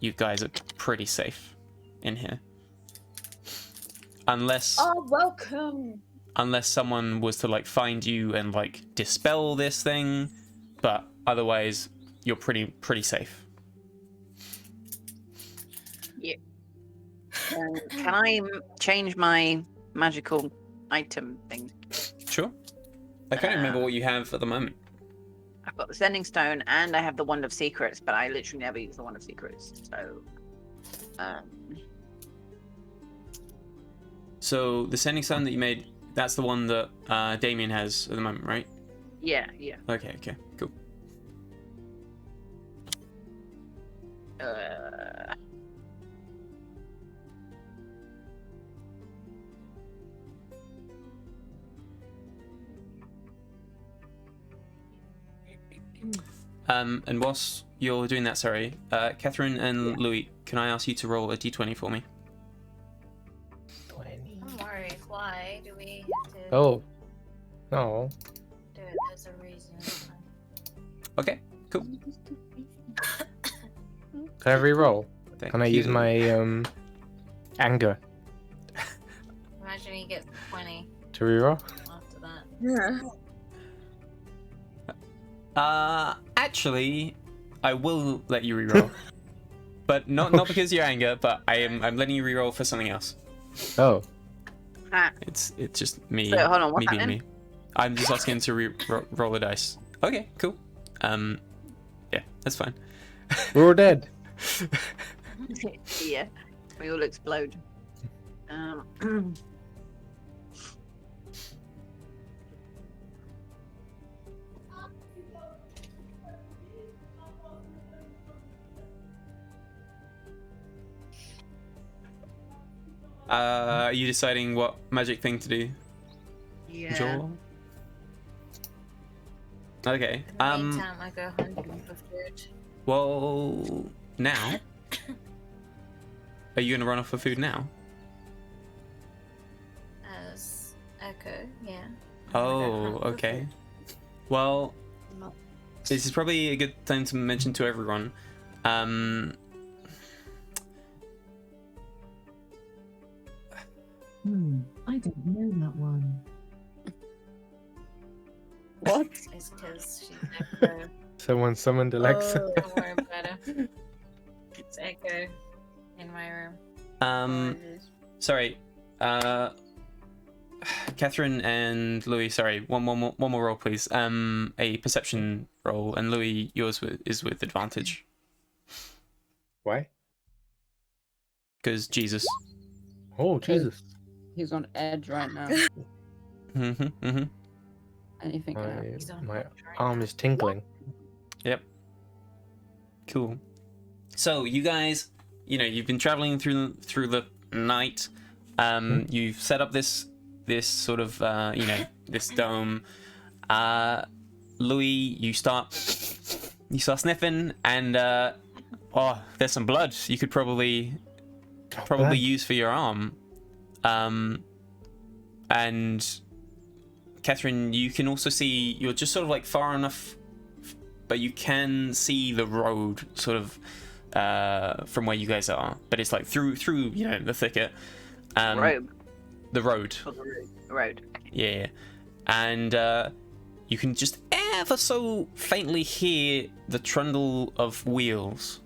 you guys are pretty safe in here, unless Welcome. someone was to like find you and like dispel this thing, but otherwise you're pretty safe. Can I change my magical item thing? Sure. I can't remember what you have at the moment. I've got the Sending Stone and I have the Wand of Secrets, but I literally never use the Wand of Secrets. So the Sending Stone that you made, that's the one that Damien has at the moment, right? yeah. Okay, cool. And whilst you're doing that, sorry, Catherine and Louis, can I ask you to roll a d20 for me? 20. I'm worried. Why do we have to Oh. No. do it? There's a reason. Okay, cool. Can I re-roll? Thank Can I use you. my anger Imagine he gets 20 to re-roll? after that. Yeah. Actually, I will let you reroll, but not because of your anger, but I'm letting you reroll for something else. Oh. It's just me. So, hold on, what's me being happening? me. I'm just asking to roll a dice. Okay, cool. Yeah, that's fine. We're all dead. Yeah. We all explode. Are you deciding what magic thing to do? Yeah. Joel? Okay. In the meantime, I go hunting for food. Well, now. Are you gonna run off for food now? As Echo, yeah. Oh, okay. Well, this is probably a good time to mention to everyone. I don't know that one. What? It's because she's Echo. Someone summoned Alexa. Don't worry about it. It's Echo in my room. Sorry. Catherine and Louis, sorry, one more roll, please. A perception roll, and Louis, yours is with advantage. Why? Because Jesus. Oh, Jesus. He's on edge right now. Anything can happen. He's on My contract. arm is tingling. Yep. Cool. So you guys, you've been traveling through the night. You've set up this sort of this dome. Louis, you start sniffing, and there's some blood you could probably blood. use for your arm. And Catherine, you can also see, you're just sort of like far enough, but you can see the road sort of from where you guys are, but it's like through the thicket. Road. The road. Oh, the road. Yeah. And you can just ever so faintly hear the trundle of wheels.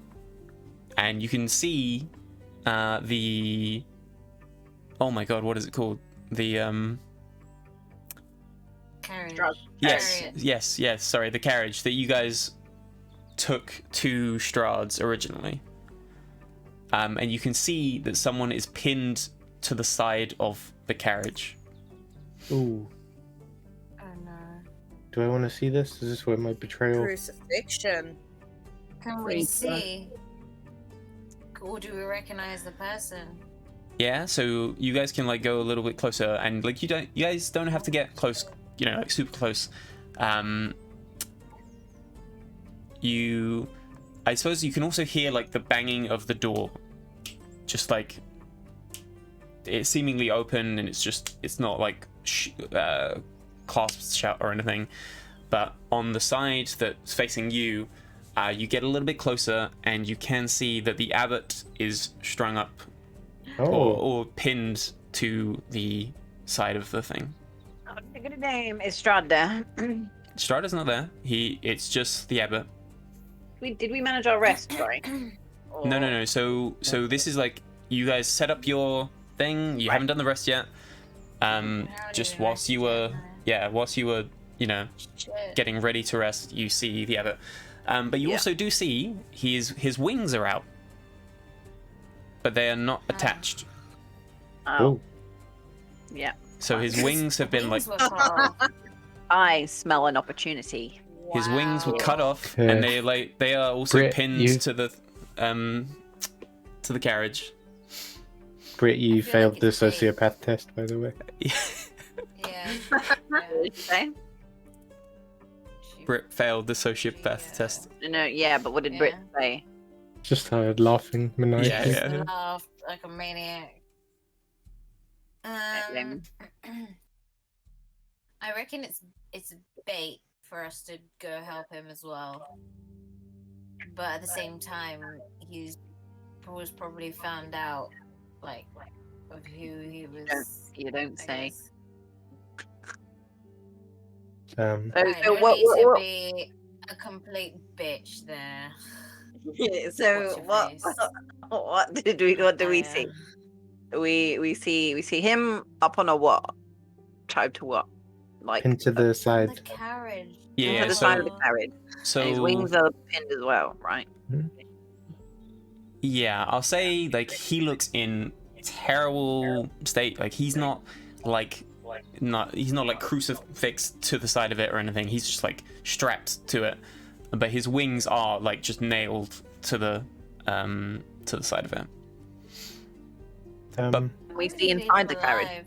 And you can see the... Oh my god, what is it called? The... Carriage. Yes, sorry, the carriage that you guys took to Strahd's originally. And you can see that someone is pinned to the side of the carriage. Ooh. Oh no. Do I want to see this? Is this where my betrayal? Crucifixion. Can we see? Or do we recognize the person? Yeah, so you guys can like go a little bit closer, and like you guys don't have to get close, like super close. I suppose you can also hear like the banging of the door, just like it's seemingly open, and it's not like clasped shut or anything. But on the side that's facing you, you get a little bit closer, and you can see that the abbot is strung up or pinned to the side of the thing. Oh, good name. Is Strahd there? Strahd is not there. It's just the abbot. Did we manage our rest, sorry? No. So this is like you guys set up your thing. You haven't done the rest yet. Just whilst you were getting ready to rest, you see the abbot. But you also do see his wings are out, but they are not attached. Oh. Yeah. So his wings have been like I smell an opportunity. his wings were cut off, Okay. and they are also Brit, pinned to the carriage. Brit, you feel failed like the it's fake. sociopath test, by the way. Yeah. What did you say? Brit failed the sociopath test. No, yeah, but what did Brit say? Just started laughing maniacally. Yeah. Laughed like a maniac. Lame. I reckon it's bait for us to go help him as well. But at the same time, was probably found out like of who he was. You don't I say. guess. So Right, no what? need to be a complete bitch there. Yeah, so What's your face? what do we see? We see him up on a what? Tied to what? Like Pinned to the The side. carriage. Yeah, to the so- side of the carriage. So And his wings are pinned as well, right? yeah, I'll say like he looks in terrible state. Like he's not like crucifixed to the side of it or anything. He's just like strapped to it, but his wings are like just nailed to the side of it. We see inside the carriage.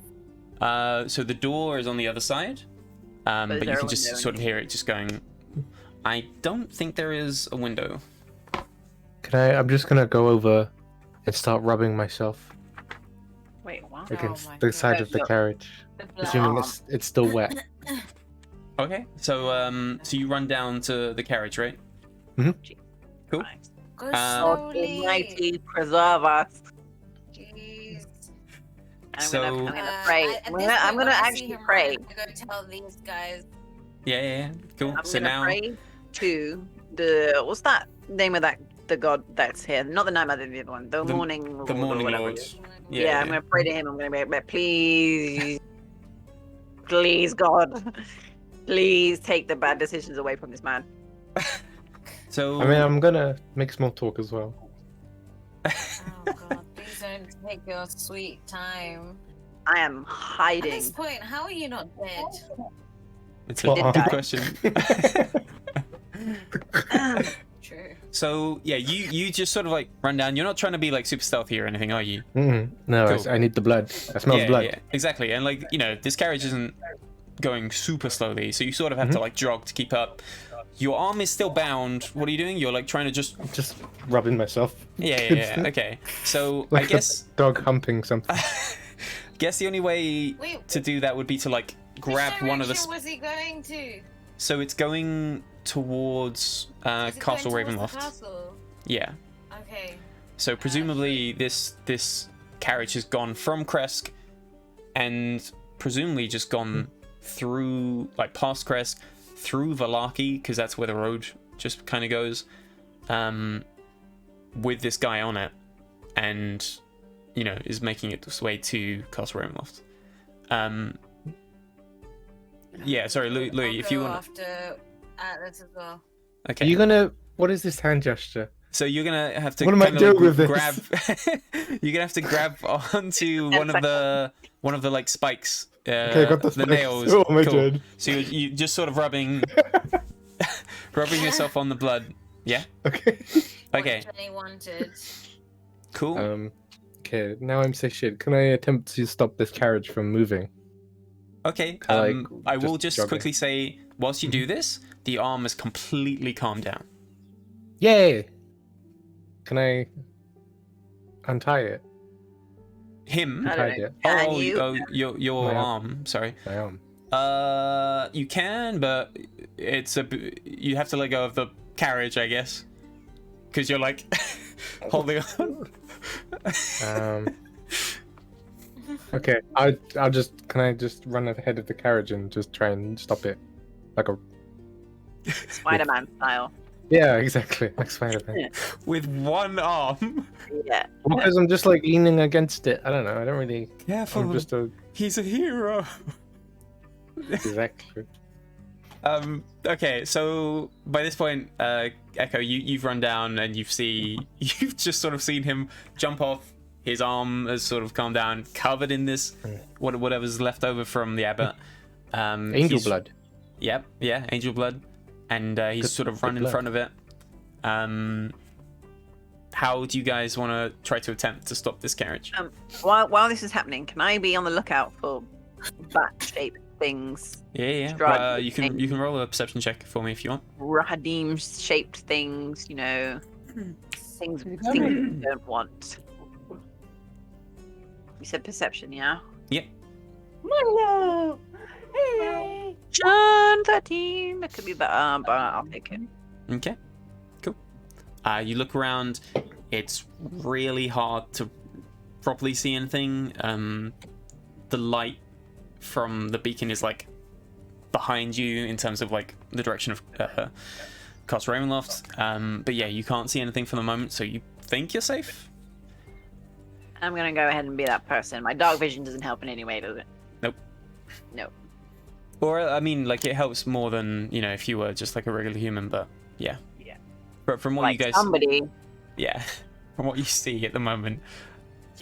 So the door is on the other side, but is you there a can just window sort of hear it just going. I don't think there is a window. I'm just gonna go over and start rubbing myself Wait, what? against my the side God. of the carriage, The blood. assuming it's still wet. Okay, so so you run down to the carriage, right? Cool. Go God slowly. Almighty, preserve us. Jeez. I'm So- gonna pray. At I'm this gonna point, when I see actually him pray. run, I go tell these guys. Yeah. Cool. I'm So gonna now, pray to what's that name of the god that's here? Not the Nightmare, the other one. The morning. the Lord or morning whatever lord. it is. Yeah, Yeah, I'm gonna pray to him. I'm gonna be, please, please, God, please take the bad decisions away from this man. So I mean, I'm gonna make small talk as well. Oh god, please don't take your sweet time. I am At hiding. this point, how are you not dead? It's Well, a good die. question. True. So yeah, you just sort of like run down. You're not trying to be like super stealthy or anything, are you? No, Cool. I need the blood. I smell the blood. Yeah, exactly. And like, you know, this carriage isn't going super slowly, so you sort of have to like jog to keep up. Your arm is still bound. What are you doing? You're like trying to just Just rubbing myself. yeah. Okay. So Like I guess a dog humping something. guess the only way Wait, to do that would be to like grab which one of the. direction was he going to? So it's going towards Is it Castle going towards Ravenloft. the castle? Yeah. Okay. So presumably this carriage has gone from Kresk and presumably just gone through, like past Kresk, through Valaki, because that's where the road just kind of goes, with this guy on it, and, you know, is making its way to Castle Ravenloft. Yeah, sorry, Louis, I'll if you go want. after Atlas as well. Okay. Are you gonna? What is this hand gesture? So you're gonna have to. What am I kinda, doing like, with this? grab. You're gonna have to grab onto one of the like spikes. Okay, I got the spikes. nails. Oh my Cool. God. So you just sort of rubbing yourself on the blood. Yeah. Okay. Okay. What Jenny wanted. Cool. Okay. Now I'm satiated. Can I attempt to stop this carriage from moving? Okay. like, I will just just jogging. quickly say, whilst you do this, the arm is completely calmed down. Yay! Can I untie it? Him. I don't Untied know. it. Can you? Your My arm. Sorry. My arm. You can, but you have to let go of the carriage, I guess, because you're like holding on. Okay. I'll just. Can I just run ahead of the carriage and just try and stop it, like a. Spider-Man style. Yeah, exactly. Like Spider-Man. With one arm. Yeah. Because I'm just like leaning against it. I don't know. I don't really. Careful. I'm just a. He's a hero. Exactly. Okay, so by this point, Echo, you've run down and you've just sort of seen him jump off. His arm has sort of calmed down, covered in this whatever's left over from the abbot. Angel blood. Yep, yeah, angel blood, and he's Good- sort of good run in blood. front of it. How do you guys want to try to attempt to stop this carriage? While this is happening, can I be on the lookout for bat-shaped things, Yeah. Strahd, You can roll a perception check for me if you want. Rahadim-shaped things, you know, things we don't want. You said perception, yeah? Yep. Hello. Hey. John 13. That could be better, but I'll take it. Okay, cool. You look around. It's really hard to properly see anything. The light from the beacon is like behind you in terms of like the direction of Castle Ravenloft. But yeah, you can't see anything for the moment, so you think you're safe? I'm gonna go ahead and be that person. My dark vision doesn't help in any way, does it? Nope. Nope. Or I mean, like it helps more than, you know, if you were just like a regular human. But yeah. Yeah. But from what Like you guys, somebody. yeah, from what you see at the moment,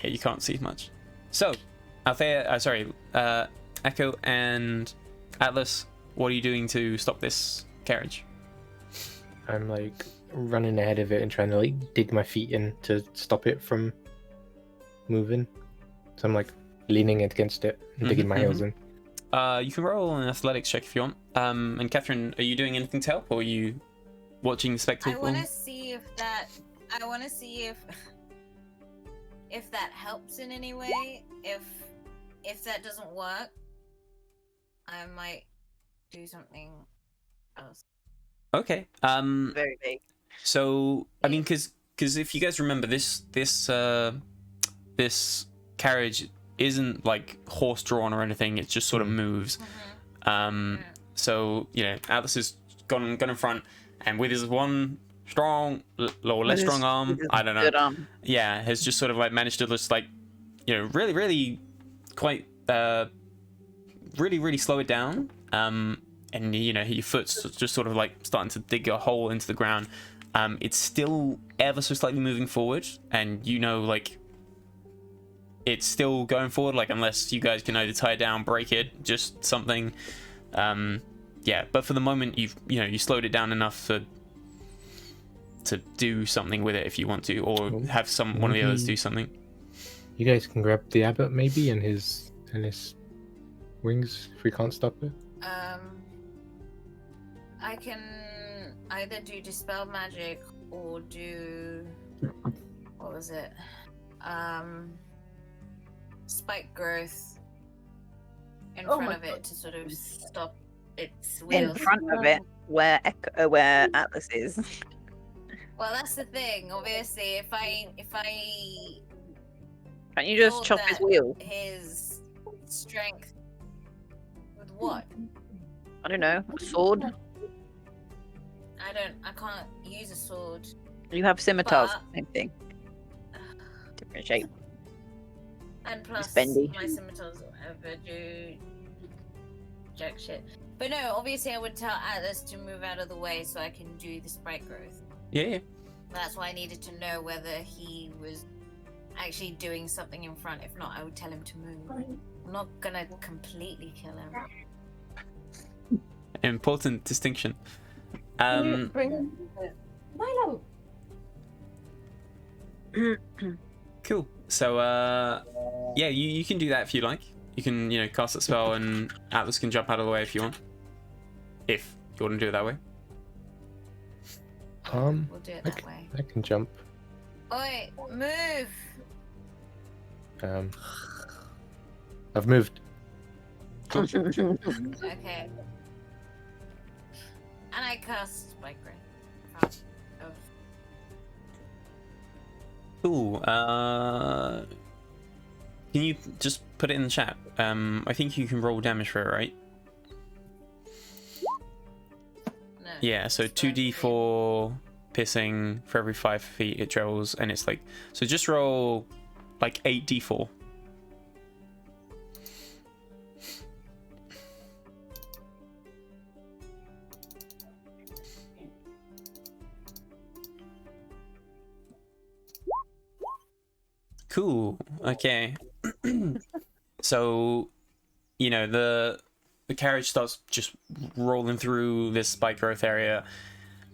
yeah, you can't see much. So, Althea, Echo and Atlas, what are you doing to stop this carriage? I'm like running ahead of it and trying to like dig my feet in to stop it from moving. So I'm like leaning against it and digging my heels in. You can roll an athletics check if you want. And Catherine, are you doing anything to help, or are you watching the spectacle? I want to see if that. I want to see if that helps in any way. If that doesn't work, I might do something else. Okay. Very big. So I mean, because if you guys remember, this carriage isn't like horse drawn or anything. It just sort of moves. So you know, Atlas has gone in front, and with his one strong or less strong arm, I don't know. Good arm. Yeah, has just sort of like managed to just like, you know, really quite really slow it down. And you know, your foot's just sort of like starting to dig a hole into the ground. It's still ever so slightly moving forward, and you know, like it's still going forward, like unless you guys can either tie it down, break it, just something. yeah, but for the moment you slowed it down enough to do something with it if you want to, or have one of the others do something. You guys can grab the abbot maybe and his wings if we can't stop it. I can either do Dispel Magic or do... What was it? Spike Growth in front of it to sort of stop its In wheels. front of it, where Atlas is. Well, that's the thing. Obviously, if I Can't you just told chop his that wheel? his strength with what? I don't know. A sword? I can't use a sword. You have scimitars. But- Same thing. Different shape. And plus, bendy. my scimitars ever do jack shit. But no, obviously, I would tell Atlas to move out of the way so I can do the sprite growth. Yeah. That's why I needed to know whether he was actually doing something in front. If not, I would tell him to move. I'm not gonna completely kill him. Important distinction. Milo. Cool. So, yeah, you can do that if you like. You can, cast a spell and Atlas can jump out of the way if you want. If you want to do it that way. We'll do it that way. I can jump. Oi, move! I've moved. Okay. And I cast Spike Growth. Cool. Can you just put it in the chat? I think you can roll damage for it, right? No. Yeah, so it's 2d4 piercing for every 5 feet it travels, and it's like, so just roll like 8d4. Cool. Okay. So, the carriage starts just rolling through this spike growth area.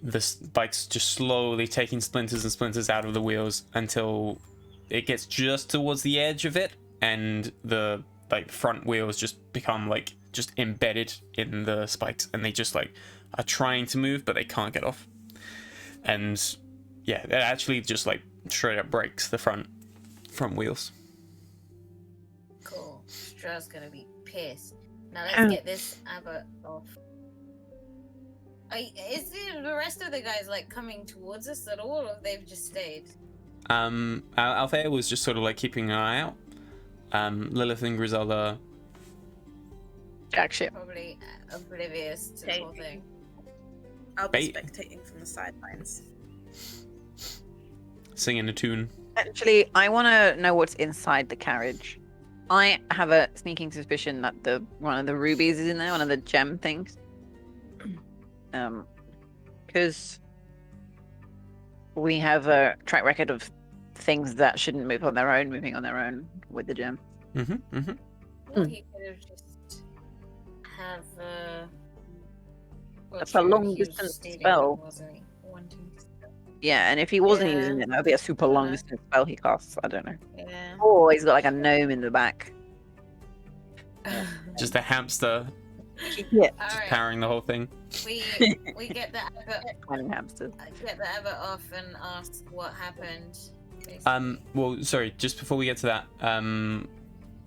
The spike's just slowly taking splinters and splinters out of the wheels until it gets just towards the edge of it, and the front wheels just become just embedded in the spikes, and they just are trying to move, but they can't get off. And yeah, it actually just straight up breaks the front wheels. Cool. Strahd's gonna be pissed. Now let's get this abbot off. Is the rest of the guys coming towards us at all, or they've just stayed? Althea was just sort of keeping an eye out. Lilith and Griselda. Jack shit. Probably oblivious to the whole thing. I'll be Bait. spectating from the sidelines. Singing a tune. Actually, I want to know what's inside the carriage. I have a sneaking suspicion that one of the rubies is in there, one of the gem things. Because we have a track record of things that shouldn't move on their own, moving on their own with the gem. Well, he could have just have That's a long distance spell. Wasn't he? Wanting to spell. Yeah, and if he wasn't Yeah. using it, that would be a super long distance spell he casts. I don't know. Yeah. Oh, he's got a gnome in the back. Just a hamster Yeah, Alright, powering the whole thing. we get the abbot tiny hamsters. off and ask what happened. Basically. Well, sorry, just before we get to that,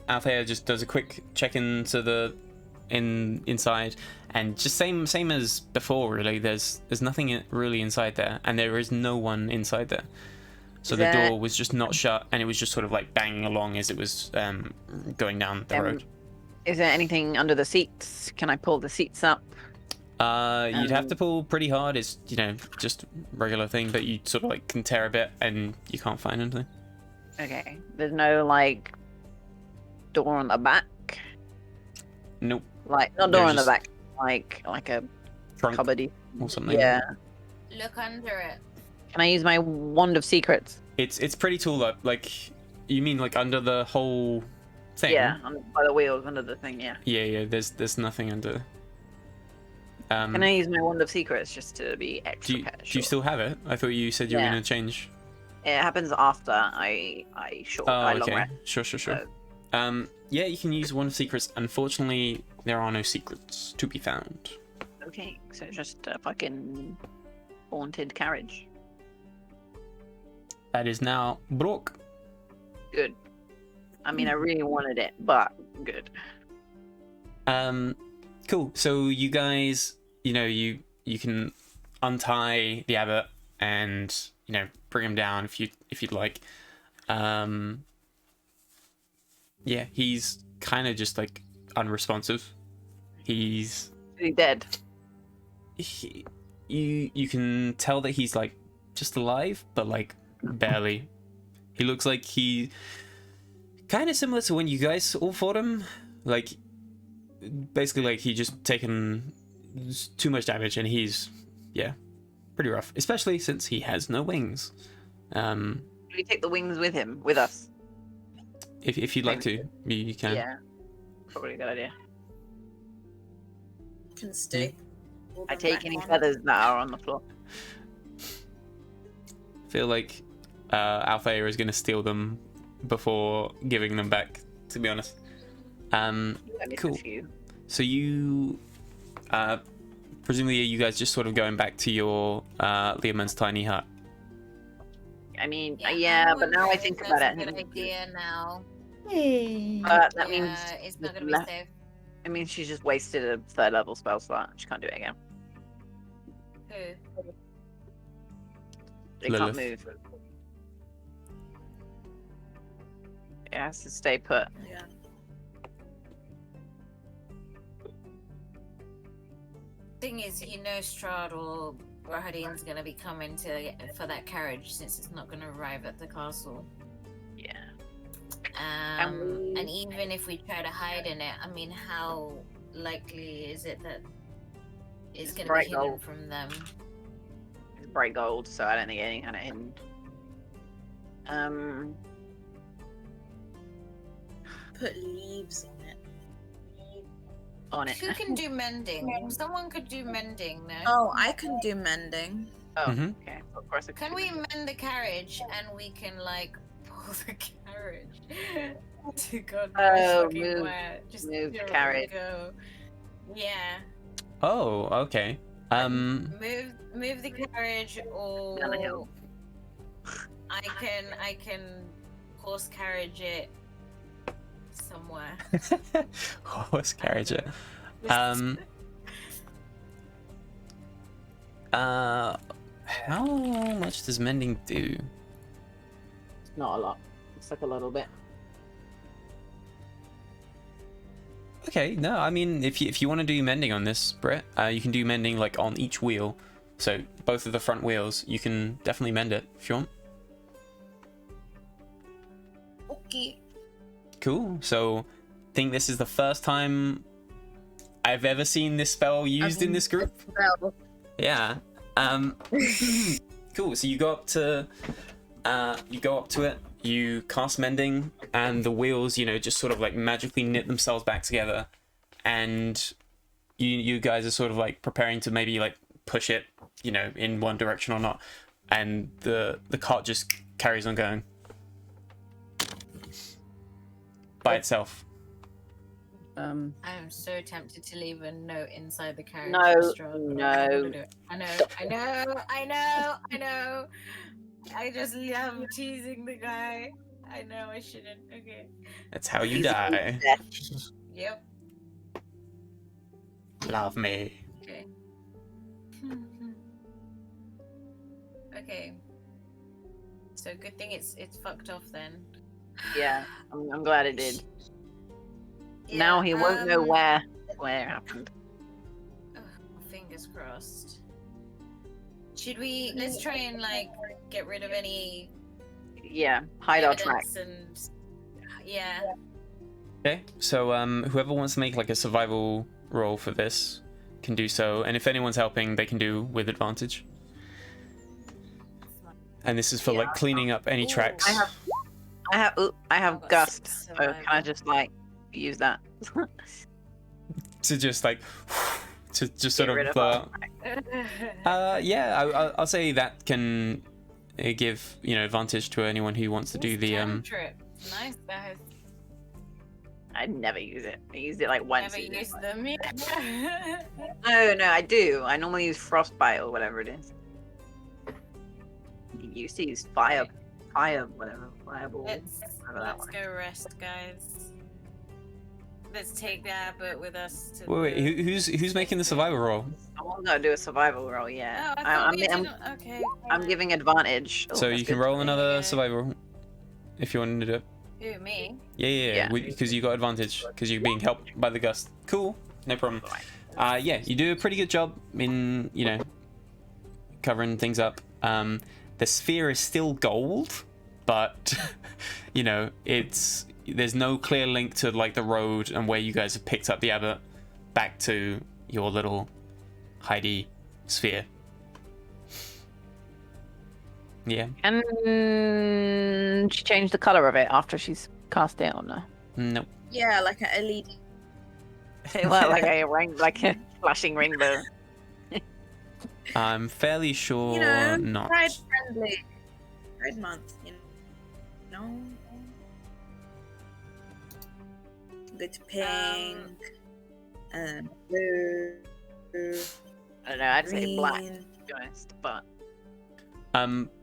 Althea just does a quick check into the inside, and just same as before, really. There's nothing really inside there, and there is no one inside there. So Is the there- door was just not shut, and it was just sort of banging along as it was going down the road. Is there anything under the seats? Can I pull the seats up? You'd have to pull pretty hard. It's just regular thing, but you sort of can tear a bit, and you can't find anything. Okay. There's no door on the back. Nope. Not door on the There's back. Like a Trunk cupboardy. or something. Yeah. Look under it. Can I use my wand of secrets? It's pretty tall up. You mean under the whole thing? Yeah, by the wheels under the thing. Yeah. Yeah. There's nothing under. Can I use my Wand of Secrets just to be do extra you, casual? do you still have it? I thought you said you were Yeah. going to change. It happens after I Oh, long okay. rest. Sure. So, Yeah, you can use Wand of Secrets. Unfortunately, there are no secrets to be found. okay, so just a fucking haunted carriage. That is now broke. Good. I mean, I really wanted it, but good. Cool. So you guys, you can untie the abbot and bring him down if you'd like. Yeah, he's kind of just like unresponsive. He's Dead. you can tell that he's like just alive, but like barely. He looks like he kind of similar to when you guys all fought him, like basically like he just taken too much damage, and he's pretty rough, especially since he has no wings. Do we take the wings with us? If you'd like to, you can. Yeah, probably a good idea. Can stay. I take any feathers that are on the floor. Feel like Althea is going to steal them before giving them back, to be honest. I missed a Cool. few. So you presumably you guys just sort of going back to your Leomund's tiny hut. I mean, I yeah, but wonder now I if think that's about a it. good idea now. But that means It's not gonna left- be safe. I mean, she's just wasted a 3rd level spell slot. She can't do it again. Who? They can't Lilith. move. It has to stay put. Yeah. Thing is, Strahd or Rahadin's gonna be coming for that carriage since it's not gonna arrive at the castle. Yeah. And even if we try to hide in it, I mean, how likely is it that it's gonna be bright hidden gold. from them? It's bright gold, so I don't think any kind of hidden. Put leaves on it. Who can do mending? Someone could do mending, no? Oh, I can do mending. Oh, Mhm. okay. Of course. Can we mend the carriage and we can like pull the carriage to God knows Oh, fucking move- where? Just move the here we carriage. Go. Yeah. Oh, okay. Move the carriage, or Down the hill. I can horse carriage it somewhere. Horse carriage it. How much does mending do? Not a lot. It's like a little bit. Okay, no, I mean, if you want to do mending on this, Brett, you can do mending like on each wheel. So both of the front wheels, you can definitely mend it if you want. Okay. Cool. So, I think this is the first time I've ever seen this spell used in this group. Well, Yeah. Cool. So you go up to it. You cast mending, and the wheels, just sort of like magically knit themselves back together, and you guys are sort of like preparing to maybe like push it, in one direction or not, and the cart just carries on going by itself. I'm so tempted to leave a note inside the carriage. No, for Strahd, but I don't wanna no. do it. I know. I just love teasing the guy. I know I shouldn't. Okay. That's how you die. Yep. Love me. Okay. Okay. So good thing it's fucked off then. Yeah, I'm glad it did. Now he won't know where it happened. Fingers crossed. Should we? Let's try and like get rid of any Yeah, hide our track. evidence and yeah. Okay, so whoever wants to make like a survival roll for this can do so, and if anyone's helping, they can do with advantage. And this is for like cleaning up any Ooh, tracks. I have got gust. six So can I survival. just like use that? To just like to just sort Get rid of of blow our out. Yeah, I'll say that can give advantage to anyone who wants to do the Cantrip. Nice guys. I never use it. I used it like once. Never even. used them. Yeah. No, I do. I normally use frostbite or whatever it is. You used to use fire, whatever, fireball. Let's whatever that one. go rest, guys. Let's take the abbot with us. To Wait, the... who's making the survival roll? I'm gonna do a survival roll. Yeah. Oh, I thought we I'm, didn't... Okay. I'm giving advantage. Oh, So that's you can good. roll another Yeah. survival roll if you wanted to do it. Who, me? Yeah, Yeah. because you got advantage because you're being helped by the gust. Cool, no problem. Yeah, you do a pretty good job in covering things up. The sphere is still gold, but there's no clear link to like the road and where you guys have picked up the abbot back to your little Heidi sphere. Yeah. And she changed the color of it after she's cast it or no? Nope. Yeah, like an LED. like a flashing rainbow. I'm fairly sure You know, not. Pride friendly. Pride month, No. Go to pink. Blue. I don't know. I'd say black, green. to be honest. But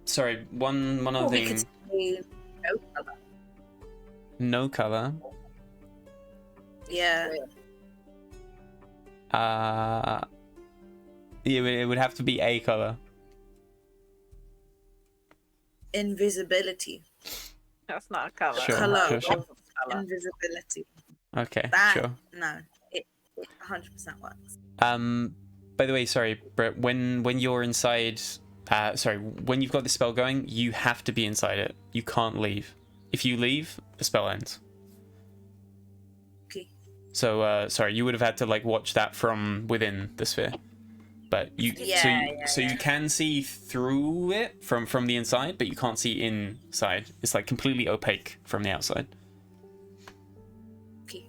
Sorry, one other Or we thing. could say no color. No color. Yeah. It would have to be a color. Invisibility. that's not a color. Sure, Color. sure. Color. Invisibility. Okay, That sure. no. It 100% works. By the way, sorry, Brett. When you're inside, when you've got the spell going, you have to be inside it. You can't leave. If you leave, the spell ends. Okay. So, sorry, you would have had to like watch that from within the sphere. But you, so you can see through it from the inside, but you can't see inside. It's like completely opaque from the outside. Okay.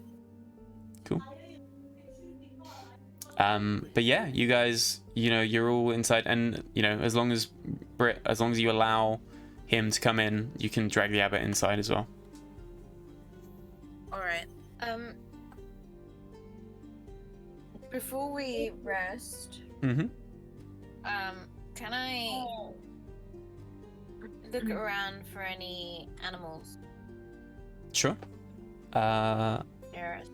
Cool. But yeah, you guys, you're all inside, and as long as you allow him to come in, you can drag the abbot inside as well. All right. Before we rest, Mm-hmm. can I look around for any animals? Sure. Nearest?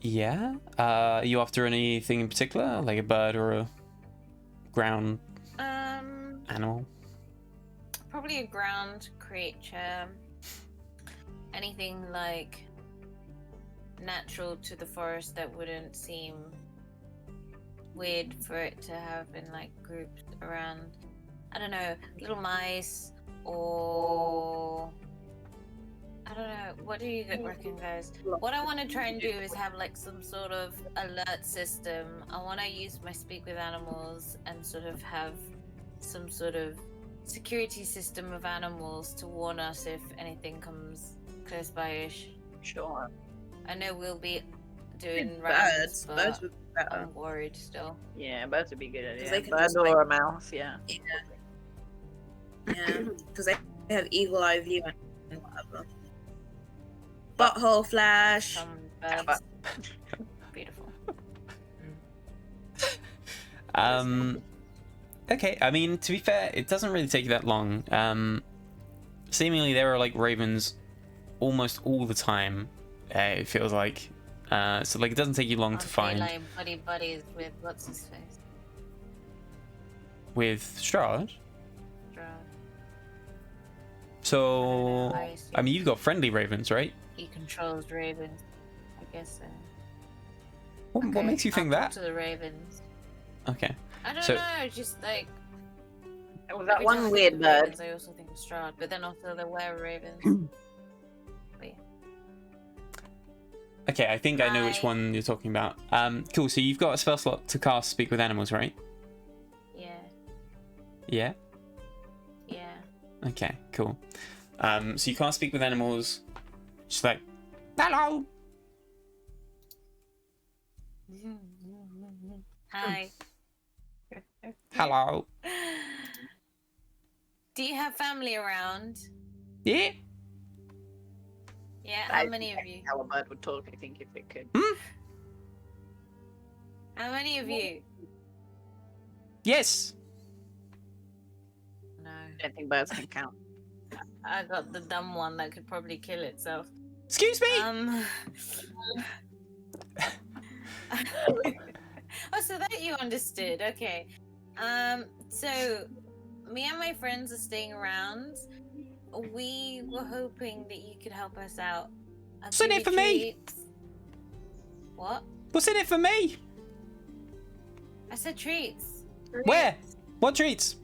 Yeah. Are you after anything in particular, like a bird or a ground animal? Probably a ground creature. Anything like natural to the forest that wouldn't seem weird for it to have in like groups around. I don't know, little mice or I don't know. What do you reckon, guys? What I want to try and do is have like some sort of alert system. I want to use my speak with animals and sort of have some sort of security system of animals to warn us if anything comes close by-ish. Sure. I know we'll be doing Birds. rounds, but Birds would be better. I'm worried still. Yeah, birds would be good at 'Cause it. they can Bird just, or like- a mouse. Yeah. Yeah, because they have eagle eye view and whatever. Butthole flash. Some birds. Beautiful. Okay, I mean, to be fair, it doesn't really take you that long. Seemingly there are like ravens almost all the time, it feels like. So like it doesn't take you long to Aren't find. they, like buddies with what's his face? With Strahd. Strahd. So, I assume I mean, you've got friendly ravens, right? he controls ravens. I guess so. What Okay, makes you think I'll talk that? to the ravens. Okay. I don't So- know, just like It was that every time I one think weird of bird. ravens, I also think of Strahd, but then also there were ravens. Okay, I think I know which Hi. one you're talking about. Cool. So you've got a spell slot to cast Speak with Animals, right? Yeah, Yeah. yeah. Okay. Cool. So you can't speak with animals. Just like, hello. Hi. Hello. Do you have family around? Yeah. Yeah, how many of you? How a bird would talk, I think, if it could. How many of you? Yes. No. I don't think birds can count. I got the dumb one that could probably kill itself. Excuse me. Oh, so that you understood. Okay. So me and my friends are staying around. We were hoping that you could help us out. What's in it for me? What? What's in it for me? I said treats. Where? What treats?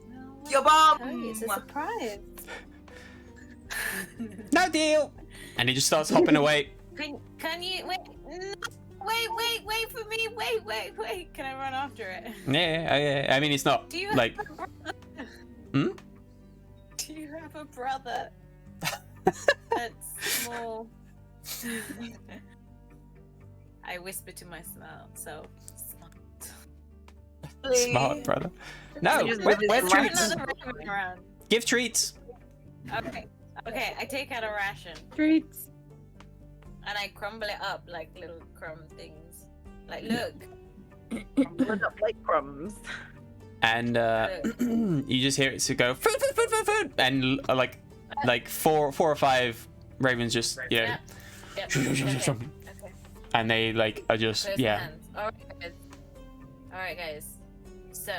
No, Your I'll mom! tell you, it's a surprise. No deal. And he just starts hopping away. Can you wait? No, wait for me! Wait! Can I run after it? Yeah. I mean, it's not Do you have like. a brother? Hmm? Do you have a brother that's small? I whisper to myself. Smart brother. No, Just where visit treats? Another raven around. Give treats. Okay, I take out a ration Treats. and I crumble it up like little crumb things. Like, look. Put up like crumbs. And you just hear it to go food, and like four or five ravens just Yep. Okay. and they like are just Close yeah. hands. Alright, guys. So,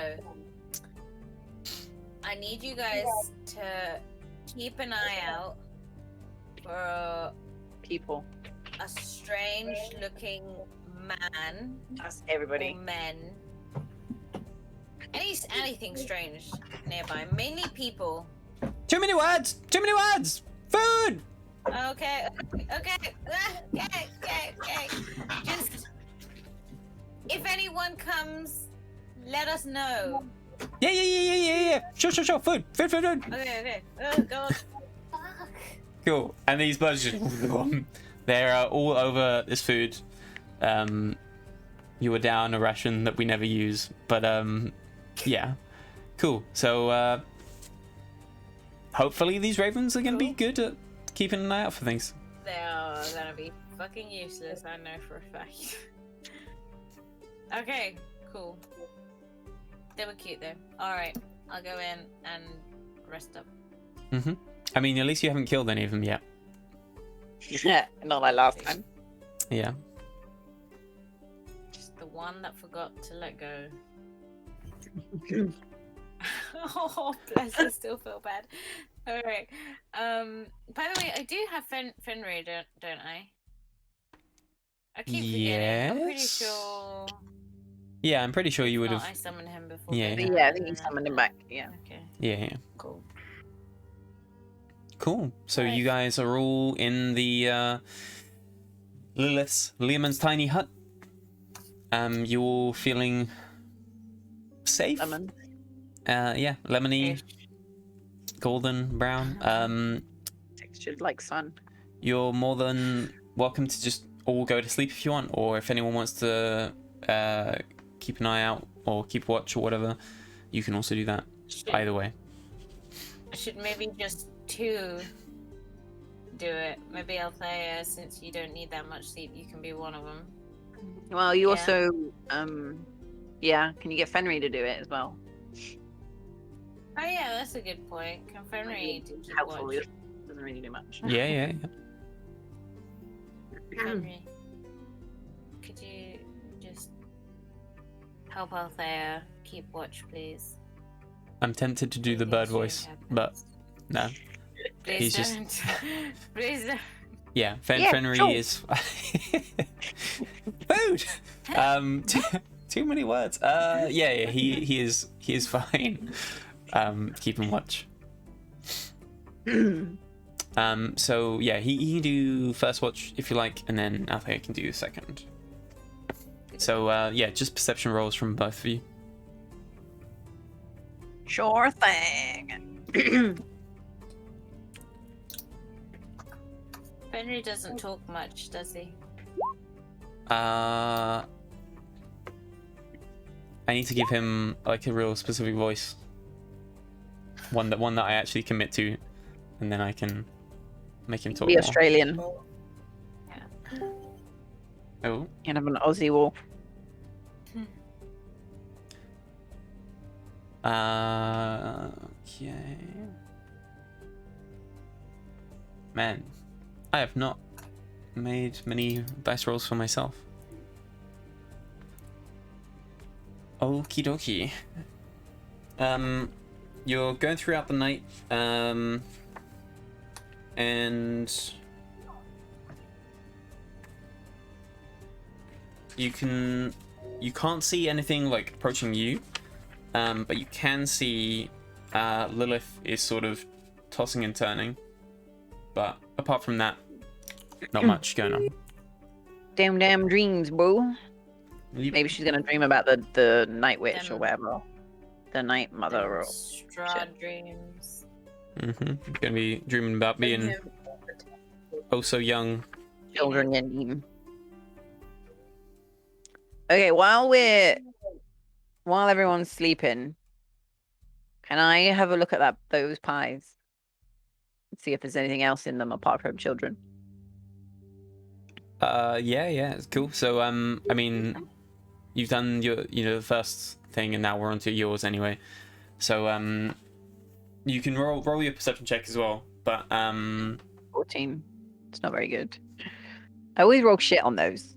I need you guys to keep an eye out for People. a strange-looking man That's or everybody. men. Anything strange nearby. Mainly people. Too many words. Food. Okay. Just if anyone comes, let us know. Yeah. Sure. Food. Okay. Oh god. Fuck. Cool. And these birds just they're all over this food. You were down a ration that we never use, but yeah. Cool. So hopefully these ravens are gonna be good at keeping an eye out for things. They are gonna be fucking useless, I know for a fact. Okay, cool. They were cute though. Alright, I'll go in and rest up. I mean, at least you haven't killed any of them yet. Not like last time. Yeah. Just the one that forgot to let go. Oh, bless, I still feel bad. Alright. By the way, I do have Fenrir, don't I? I keep forgetting. I'm pretty Yes. sure. Yeah, I'm pretty sure you would No, have. I summoned him before. Yeah. going But out. yeah, I think you summoned him back. Yeah. Okay, Yeah. cool. Cool. So you Nice. guys are all in the Leomund's tiny hut. You all feeling safe? Lemon. Yeah, lemony, golden brown. Textured like sun. You're more than welcome to just all go to sleep if you want, or if anyone wants to keep an eye out or keep watch or whatever, you can also do that. Either way. Should maybe just two do it. Maybe Althea, since you don't need that much sleep, you can be one of them. Well, you Yeah. also, yeah, can you get Fenrir to do it as well? Oh yeah, that's a good point. Can Fenrir keep Helpful. watch? It doesn't really do much. Yeah. Fenrir, could you just help Althea keep watch, please? I'm tempted to do the Anything bird strange voice, but happens. no. Please he's just- don't. Please don't. Yeah, Yeah, Fenrir sure. is food. Too many words. Yeah, he is fine. Keeping watch. So yeah, he can do first watch if you like, and then Althea can do second. So yeah, just perception rolls from both of you. Sure thing. Fenrir doesn't talk much, does he? I need to give him like a real specific voice. One that I actually commit to, and then I can make him talk Be more. Australian. Oh. Kind of an Aussie wolf. Okay. Man, I have not made many dice rolls for myself. Okie dokie. You're going throughout the night, and you can't see anything like approaching you, but you can see Lilith is sort of tossing and turning, but apart from that, not much going on. Damn dreams, bro. Yep. Maybe she's gonna dream about the night witch or Them- whatever. The night mother or Strahd dreams. Gonna be dreaming about being oh so young. children and Okay, while everyone's sleeping, can I have a look at those pies? See if there's anything else in them apart from children. Yeah, it's cool. So I mean, you've done your the first thing, and now we're onto yours anyway. So you can roll your perception check as well, but 14. It's not very good. I always roll shit on those.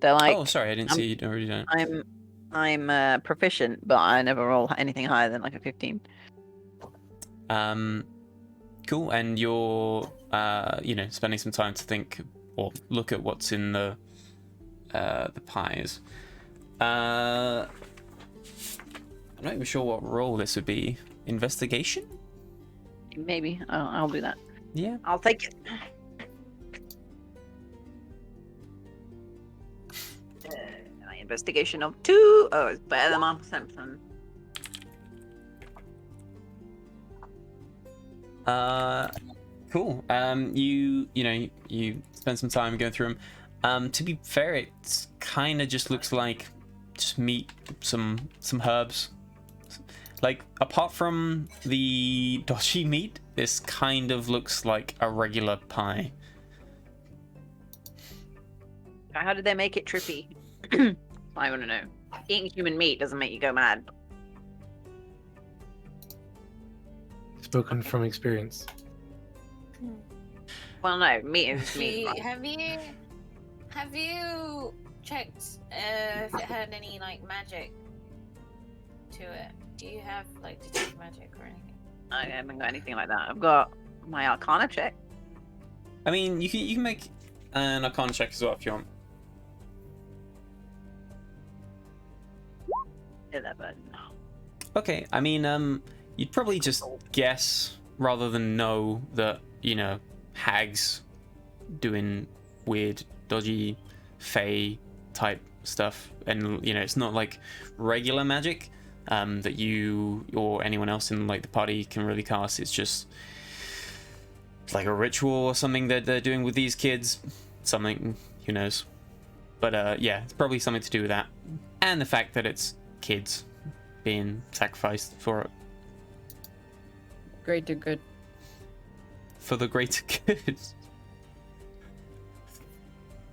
They're like, oh, sorry, I didn't see you already done it. I'm proficient, but I never roll anything higher than like a 15. Cool, and you're spending some time to think or look at what's in the pies. I'm not even sure what role this would be. Investigation? Maybe I'll do that. Yeah. I'll take it. My investigation of 2. Oh, it's better than my perception. Cool. You spend some time going through them. To be fair, it kind of just looks like just meat, some herbs. Like, apart from the dodgy meat, this kind of looks like a regular pie. How did they make it trippy? I want to know. Eating human meat doesn't make you go mad. Spoken from experience. Well, no, meat is meat. Have you checked if it had any like magic to it? Do you have like detect magic or anything? I haven't got anything like that. I've got my Arcana check. I mean, you can make an Arcana check as well if you want. 11. Okay, I mean, you'd probably just guess rather than know that, hags doing weird, dodgy, fey type stuff. And, it's not like regular magic that you or anyone else in like the party can really cast. It's just like a ritual or something that they're doing with these kids. Something, who knows. But yeah, it's probably something to do with that. And the fact that it's kids being sacrificed for it. Greater good. For the greater good.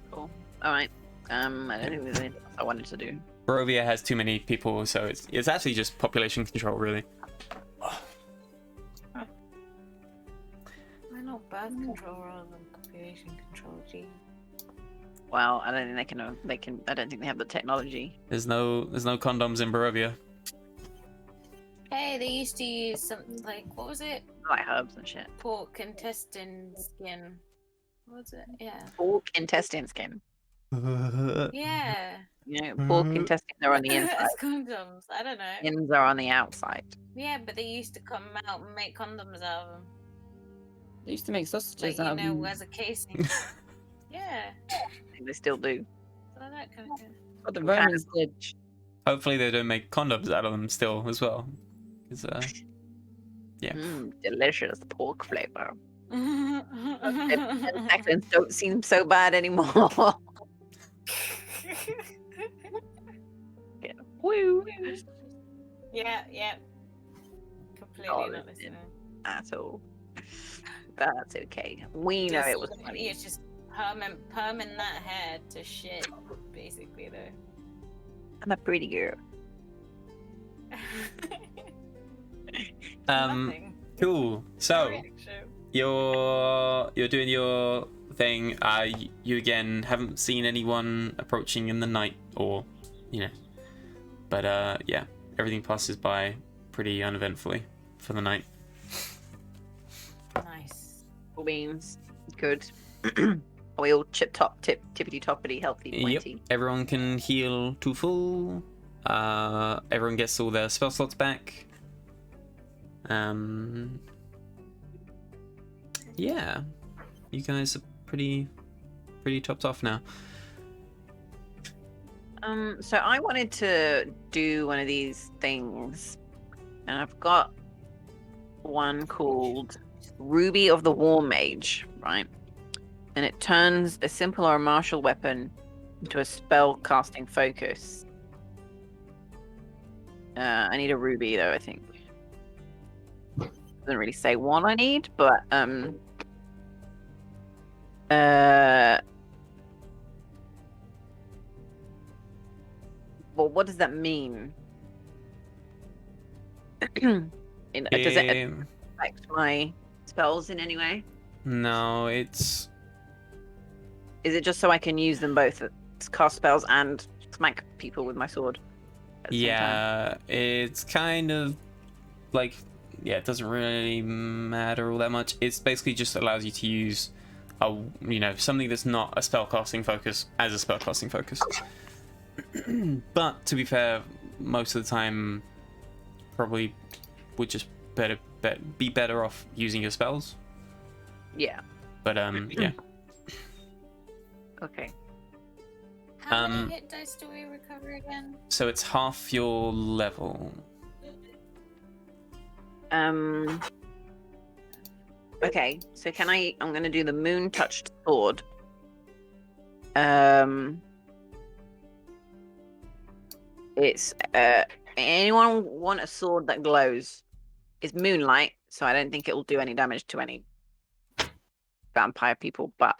Cool. Alright. I don't think there's anything else I wanted to do. Borovia has too many people, so it's actually just population control, really. Why not birth control rather than population control? Gee. Well, I don't think they can. I don't think they have the technology. There's no condoms in Borovia. Hey, they used to use something like, what was it? Like herbs and shit. Pork intestine skin. What was it? Yeah. Pork intestine skin. Yeah. Pork intestines are on the inside. As condoms. I don't know. Skins are on the outside. Yeah, but they used to come out and make condoms out of them. They used to make sausages Like, out of them. as a casing. Yeah. I think they still do. So that kind of. What the Romans did. Hopefully they don't make condoms out of them still as well. 'Cause, yeah. Delicious pork flavor. Intestines don't seem so bad anymore. Woo! Yeah, yeah. Completely Oh, not listening. At all. That's okay. We know Just it was literally, funny. it's just perming that hair to shit, basically, though. I'm a pretty girl. Nothing. Cool. So Alright, sure. you're doing your thing. You again haven't seen anyone approaching in the night, or but yeah, everything passes by pretty uneventfully for the night. Nice. Cool beans. Good. Are we all tippity toppity, healthy, Yep. pointy? Everyone can heal to full. Everyone gets all their spell slots back. Yeah, you guys are pretty topped off now. So I wanted to do one of these things, and I've got one called Ruby of the War Mage, right? And it turns a simple or a martial weapon into a spell casting focus. I need a ruby though, I think. Doesn't really say what I need, but well, what does that mean? Does it affect my spells in any way? No, it's Is it just so I can use them both to cast spells and smack people with my sword? At the same time? yeah, it's kind of like, yeah, it doesn't really matter all that much. It's basically just allows you to use something that's not a spellcasting focus as a spellcasting focus. But to be fair, most of the time probably would just be better off using your spells. Yeah. But yeah. Okay. How many hit dice do we recover again? So it's half your level. Okay, so I'm gonna do the moon touched sword. It's anyone want a sword that glows? It's moonlight, so I don't think it will do any damage to any vampire people, but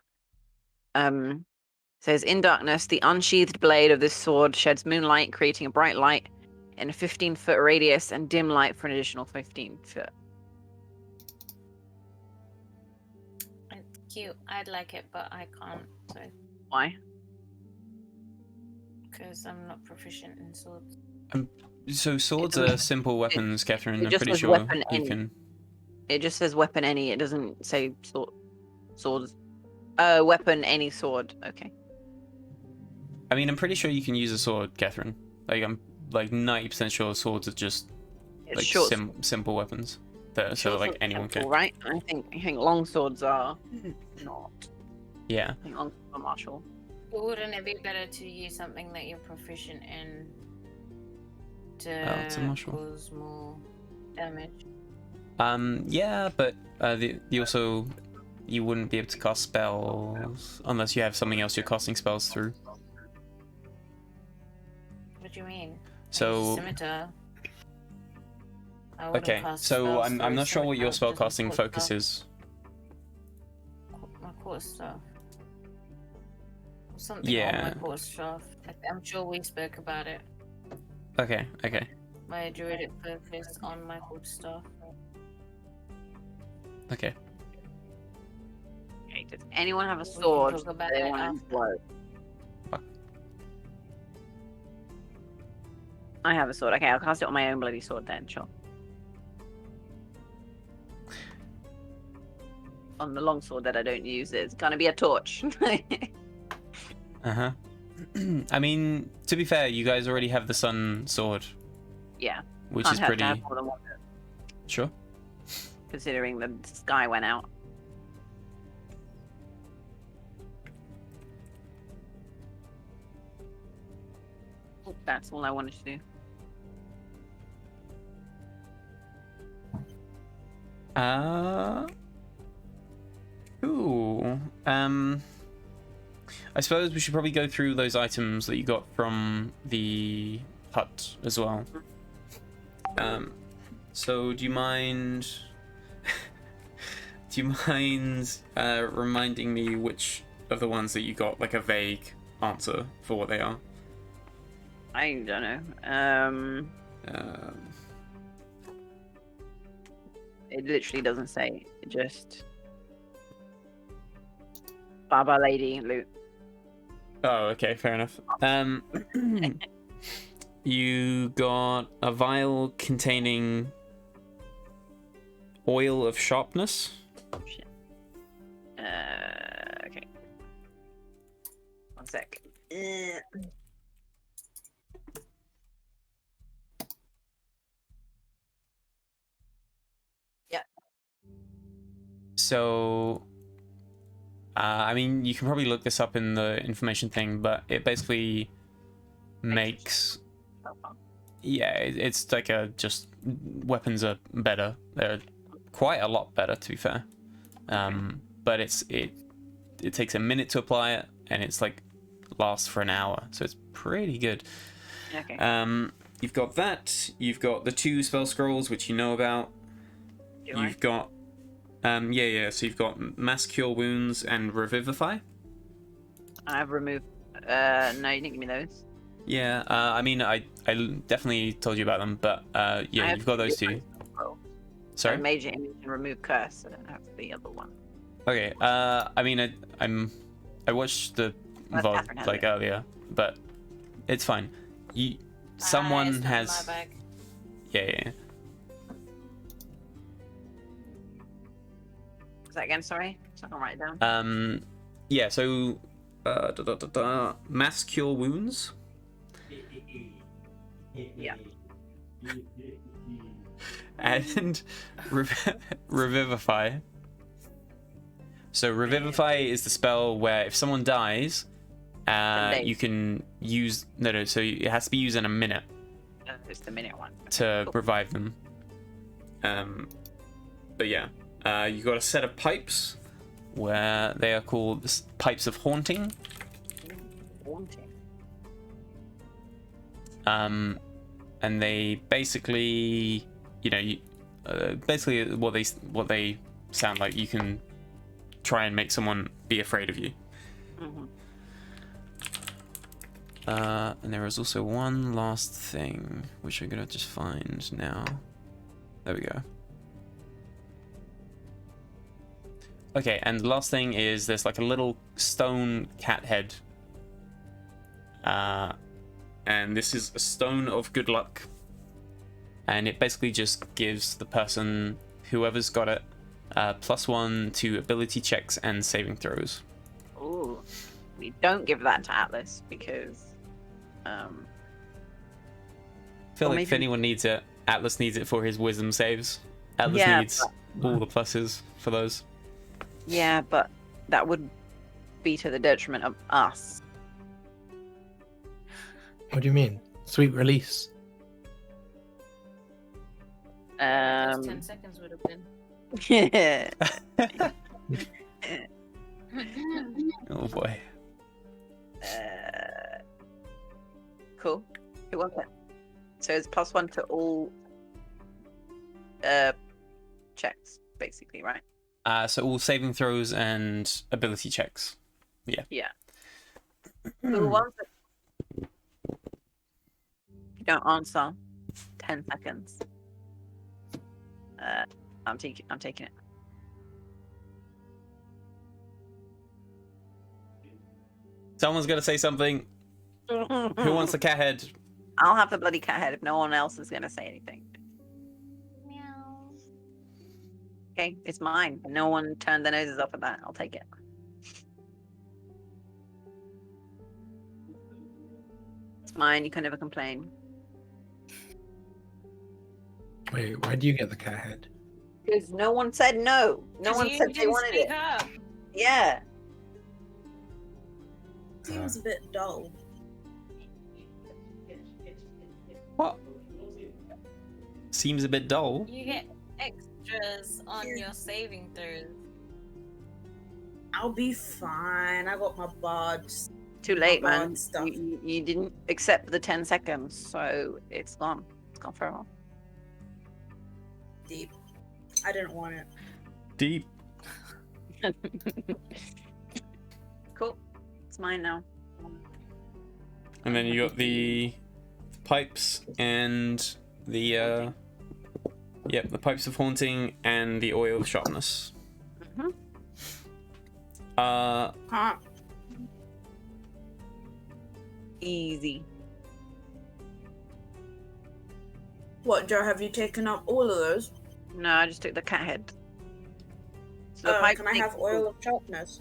says in darkness, the unsheathed blade of this sword sheds moonlight, creating a bright light in a 15-foot radius and dim light for an additional 15 foot. It's cute. I'd like it, but I can't. So Why? because I'm not proficient in swords. So swords doesn't- are simple weapons, Catherine. it I'm just pretty says sure weapon you any. can. It just says weapon any. It doesn't say swords. Weapon any sword. Okay. I mean, I'm pretty sure you can use a sword, Catherine. Like, I'm like 90% sure swords are just It's like short. simple weapons. So short like swords anyone simple, can. right? I think long swords are not. Yeah. I think long swords are martial. But wouldn't it be better to use something that you're proficient in it's a to martial. cause more damage? Yeah, but you wouldn't be able to cast spells unless you have something else you're casting spells through. What do you mean? So Scimitar. I wouldn't okay, cast so spells I'm through not sure what your scimitar, just spellcasting my focus quarter is. staff. My quarter staff. Something Yeah. on my quarter staff. I'm sure we spoke about it. Okay. My druidic focus on my quarter staff. Okay. Okay. Does anyone have a can sword talk about they it want to after. blow? I have a sword. Okay, I'll cast it on my own bloody sword then. Sure. On the long sword that I don't use, it's gonna be a torch. Uh-huh. I mean, to be fair, you guys already have the sun sword, Yeah. which Can't is have pretty to have more than one, sure. considering the sky went out. Oh, that's all I wanted to do. Ooh. I suppose we should probably go through those items that you got from the hut as well. So do you mind? Do you mind reminding me which of the ones that you got like a vague answer for what they are? I don't know. It literally doesn't say. It just Baba Lady loot. Oh, okay, fair enough. You got a vial containing oil of sharpness. Oh, shit. Okay. One sec. Yeah. So, I mean, you can probably look this up in the information thing, but it basically makes, yeah, it's like just weapons are better. They're quite a lot better, to be fair. But it takes a minute to apply it, and it's like lasts for an hour, so it's pretty good. Okay. You've got that. You've got the 2 spell scrolls, which you know about. You've got, yeah. So you've got Mass Cure Wounds and Revivify. I've removed. No, you didn't give me those. Yeah. I mean, I definitely told you about them, but yeah, you've got those 2. Sorry. Major image and remove curse. I don't have the other one. Okay. I mean, I watched the VOD Catherine has like it. earlier, but it's fine. Someone It's not in has. my bag. Yeah. Is that again? Sorry, so I can write it down. Yeah. So, Mass Cure Wounds. Yeah. And Revivify. So Revivify is the spell where if someone dies, you can use no. So it has to be used in a minute It's the minute one. to Cool. revive them. But yeah, you got a set of pipes where they are called pipes of haunting. Haunting. And they basically, basically what they sound like. You can try and make someone be afraid of you. Mm-hmm. And there is also one last thing, which I'm gonna just find now. There we go. Okay, and the last thing is there's like a little stone cat head. And this is a stone of good luck. And it basically just gives the person, whoever's got it, +1 to ability checks and saving throws. Ooh, we don't give that to Atlas because, I feel Or like if maybe- anyone needs it, Atlas needs it for his wisdom saves. Atlas Yeah, needs all the pluses for those. yeah, but that would be to the detriment of us. What do you mean? Sweet release. Those 10 seconds would have been. Yeah. Oh boy. Cool. Who wants it? So it's +1 to all checks, basically, right? So all saving throws and ability checks. Yeah. Who wants it? If you don't answer, 10 seconds. I'm taking it. Someone's gonna say something. Who wants the cat head? I'll have the bloody cat head if no one else is gonna say anything. Meow. Okay, it's mine. No one turned their noses up at that. I'll take it. It's mine. You can never complain. Wait, why do you get the cat head? Because no one said no. No one said they wanted it. Yeah. Seems a bit dull. What? Seems a bit dull. You get extras on your saving throws. I'll be fine. I got my buds. Too late, God, man. stuff. You didn't accept the 10 seconds, so it's gone. It's gone forever. Deep. I didn't want it. Deep. Cool. It's mine now. And then you got the pipes and the the pipes of haunting and the oil of sharpness. Mhm. Huh? Easy. What, Joe? Have you taken up all of those? No, I just took the cat head. So the Oh, pipe can I thing- have oil of sharpness?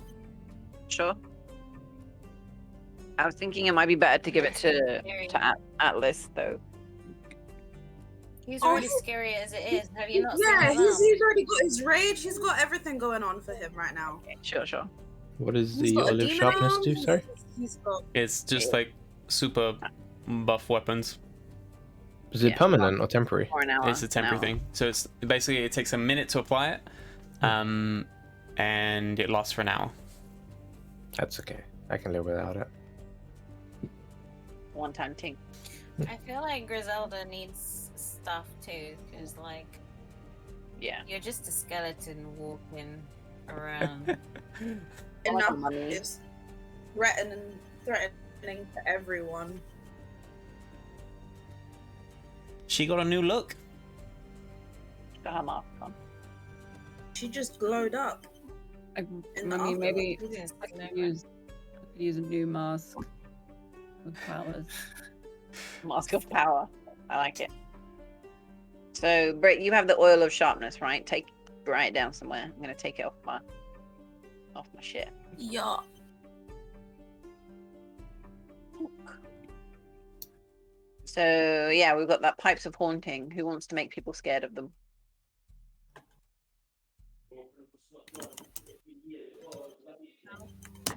Sure. I was thinking it might be better to give it to Atlas, though. He's Oh, already he- scary as it is. Have you not Yeah, seen his arm? he's already got his rage. He's got everything going on for him right now. Okay, sure. What does He's the got a olive demon sharpness arm, do? Sorry. He's got. It's just like super buff weapons. Is it Yeah. permanent or temporary? For an hour. It's a temporary now. thing. So it's basically it takes a minute to apply it, and it lasts for an hour. That's okay. I can live without it. One-time thing. I feel like Griselda needs stuff too, because like Yeah. you're just a skeleton walking around. Enough money. is threatening to everyone. She got a new look. Got her mask on. She just glowed up. I In the mean, maybe Yes, I could use a new mask with powers. Mask of power. I like it. So, Brett, you have the oil of sharpness, right? Write it down somewhere. I'm gonna take it off my shit. Yeah. So yeah, we've got that pipes of haunting. Who wants to make people scared of them?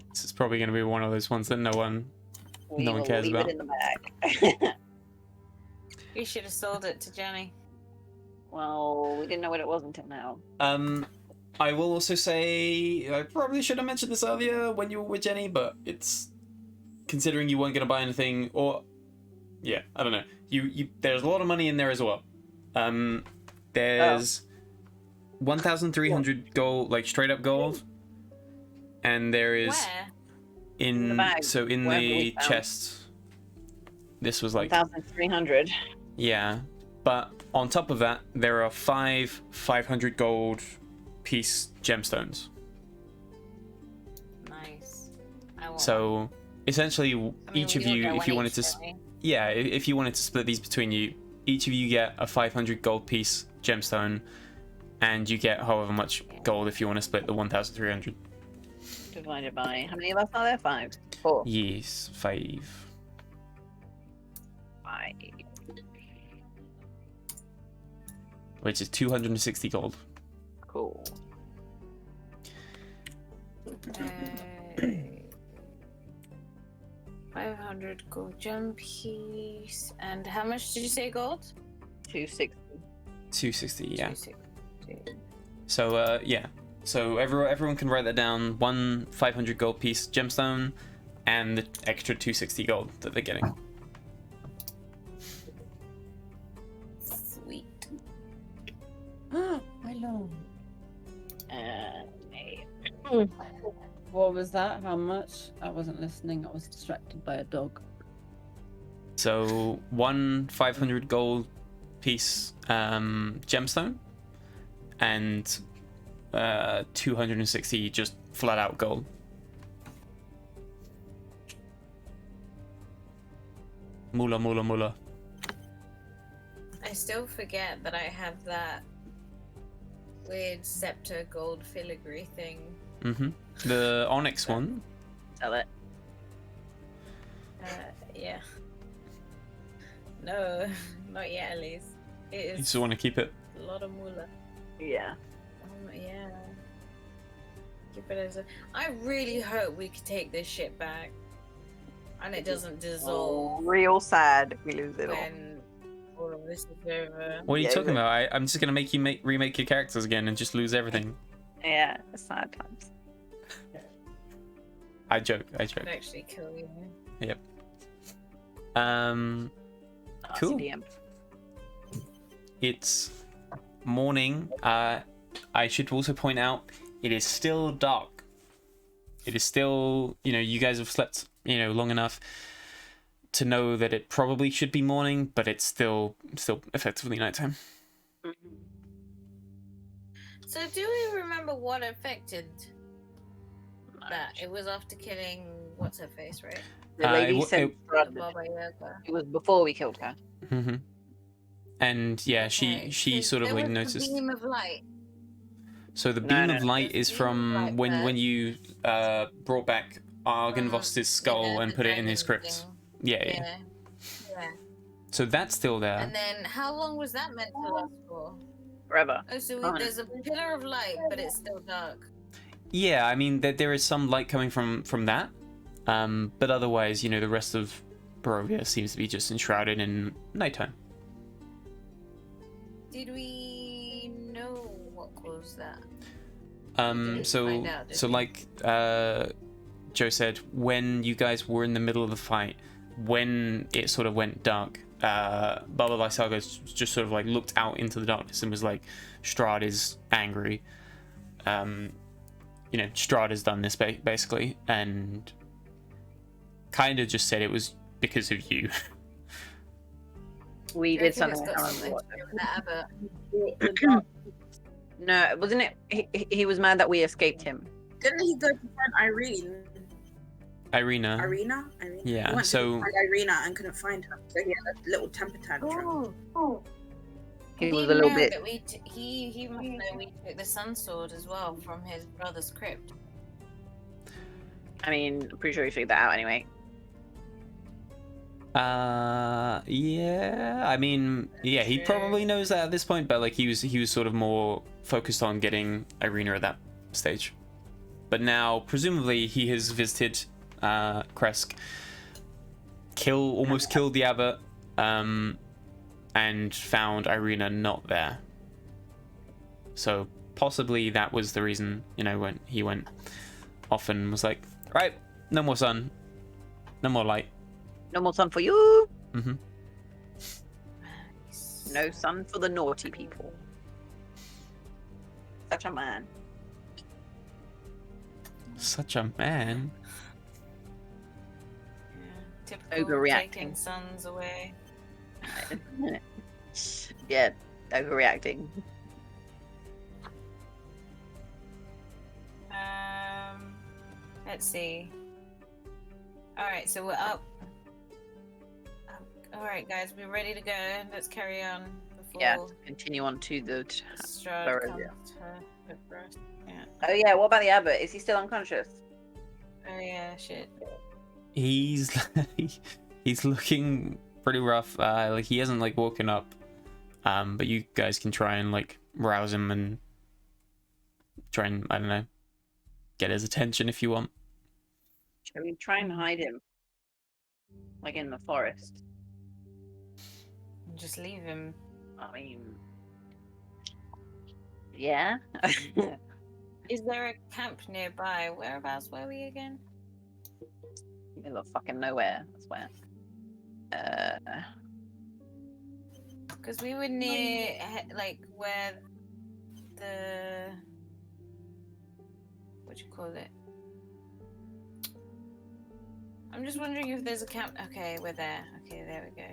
This is probably going to be one of those ones that no one We No one will cares leave about. it in the bag. You should have sold it to Jenny. Well, we didn't know what it was until now. I will also say I probably should have mentioned this earlier when you were with Jenny, but it's considering you weren't going to buy anything, or yeah, I don't know. You there's a lot of money in there as well. There's 1,300 gold, like straight up gold, and there is Where? In the bag, in wherever the we found. chest. This was like 1,300. yeah, but on top of that, there are 500 gold piece gemstones. Nice. I want one. So essentially, I mean, each we of all you, get if one you wanted each, to, don't we? yeah, if you wanted to split these between you, each of you get a 500 gold piece gemstone, and you get however much gold if you want to split the 1,300. Divided by how many of us are there? 5. 4. Yes, 5. 5. Which is 260 gold. Cool. Uh, 500 gold gem piece. And how much did you say gold? 260. 260, yeah. 260. So yeah. So everyone can write that down. 1 500 gold piece gemstone, and the extra 260 gold that they're getting. Sweet. I know. Hey. What was that? How much? I wasn't listening. I was distracted by a dog. So 1 500 gold piece gemstone, and 260 just flat out gold. Mula mula mula. I still forget that I have that weird scepter gold filigree thing. The onyx one. Sell it. Yeah. No, not yet, at least. It You is just want to keep it. a lot of moolah. Yeah. Yeah. Keep it as a. I really hope we could take this shit back, and it doesn't dissolve Real sad if we lose it all. when all of this is over. What are you Yeah, talking about? I'm just gonna make you remake your characters again and just lose everything. Yeah, it's sad times. I joke. Could actually kill you. Cool. CDM. It's morning. I should also point out it is still dark. It is still, you guys have slept, long enough to know that it probably should be morning, but it's still effectively nighttime. Mm-hmm. So do we remember what affected that? It was after killing what's her face, right? The lady said The Baba Yaga. it was before we killed her. Mm-hmm. And yeah, Okay, she so sort of there like was noticed. The beam of light. So the No, beam no, of no. light is Beam of from light when first. you brought back Argynvost's skull Yeah, and the put it in his dragon crypt. thing. Yeah. Yeah. So that's still there. And then how long was that meant to last for? Forever. Oh, so Fine. there's a pillar of light, but it's still dark. Yeah, I mean there is some light coming from that, but otherwise, the rest of Borovia seems to be just enshrouded in nighttime. Did we know what caused that? So find out, did so we? like Joe said, when you guys were in the middle of the fight, when it sort of went dark, Baba Lysaga just sort of like looked out into the darkness and was like, Strahd is angry. Strahd has done this basically, and kind of just said it was because of you. We Do you did reckon something. it's I got can't something remember to do with that abbot? No, wasn't it? He was mad that we escaped him. Didn't he go to find Irene? Irina. Irina? Yeah, He went so- to find Irina and couldn't find her, so he had a little temper tantrum. He was a little bit. That he must know we took the sun sword as well from his brother's crypt. I mean, I'm pretty sure he figured that out anyway. Yeah, I mean, yeah, he probably knows that at this point, but like he was sort of more focused on getting Irina at that stage. But now, presumably, he has visited Kresk, almost killed the abbot, and found Irina not there. So possibly that was the reason, when he went off and was like, right, no more sun, no more light. No more sun for you. Mm-hmm. No sun for the naughty people. Such a man. Such a man. Yeah, typical Overreacting. taking suns away. Yeah, overreacting. Let's see. All right, so we're up. All right, guys, we're ready to go. Let's carry on before Yeah, continue on to the. Strahd Borovia. comes to look for us. Yeah. Oh yeah, what about the abbot? Is he still unconscious? Oh yeah, shit. He's he's looking pretty rough. Like he hasn't like woken up. But you guys can try and like rouse him and try and, I don't know, get his attention if you want. Shall we try and hide him? Like in the forest? Just leave him. I mean, yeah. Is there a camp nearby? Whereabouts were we again? Middle of fucking nowhere, I swear. Because we were near, like, where the... What do you call it? I'm just wondering if there's a camp... Okay, we're there. Okay, there we go.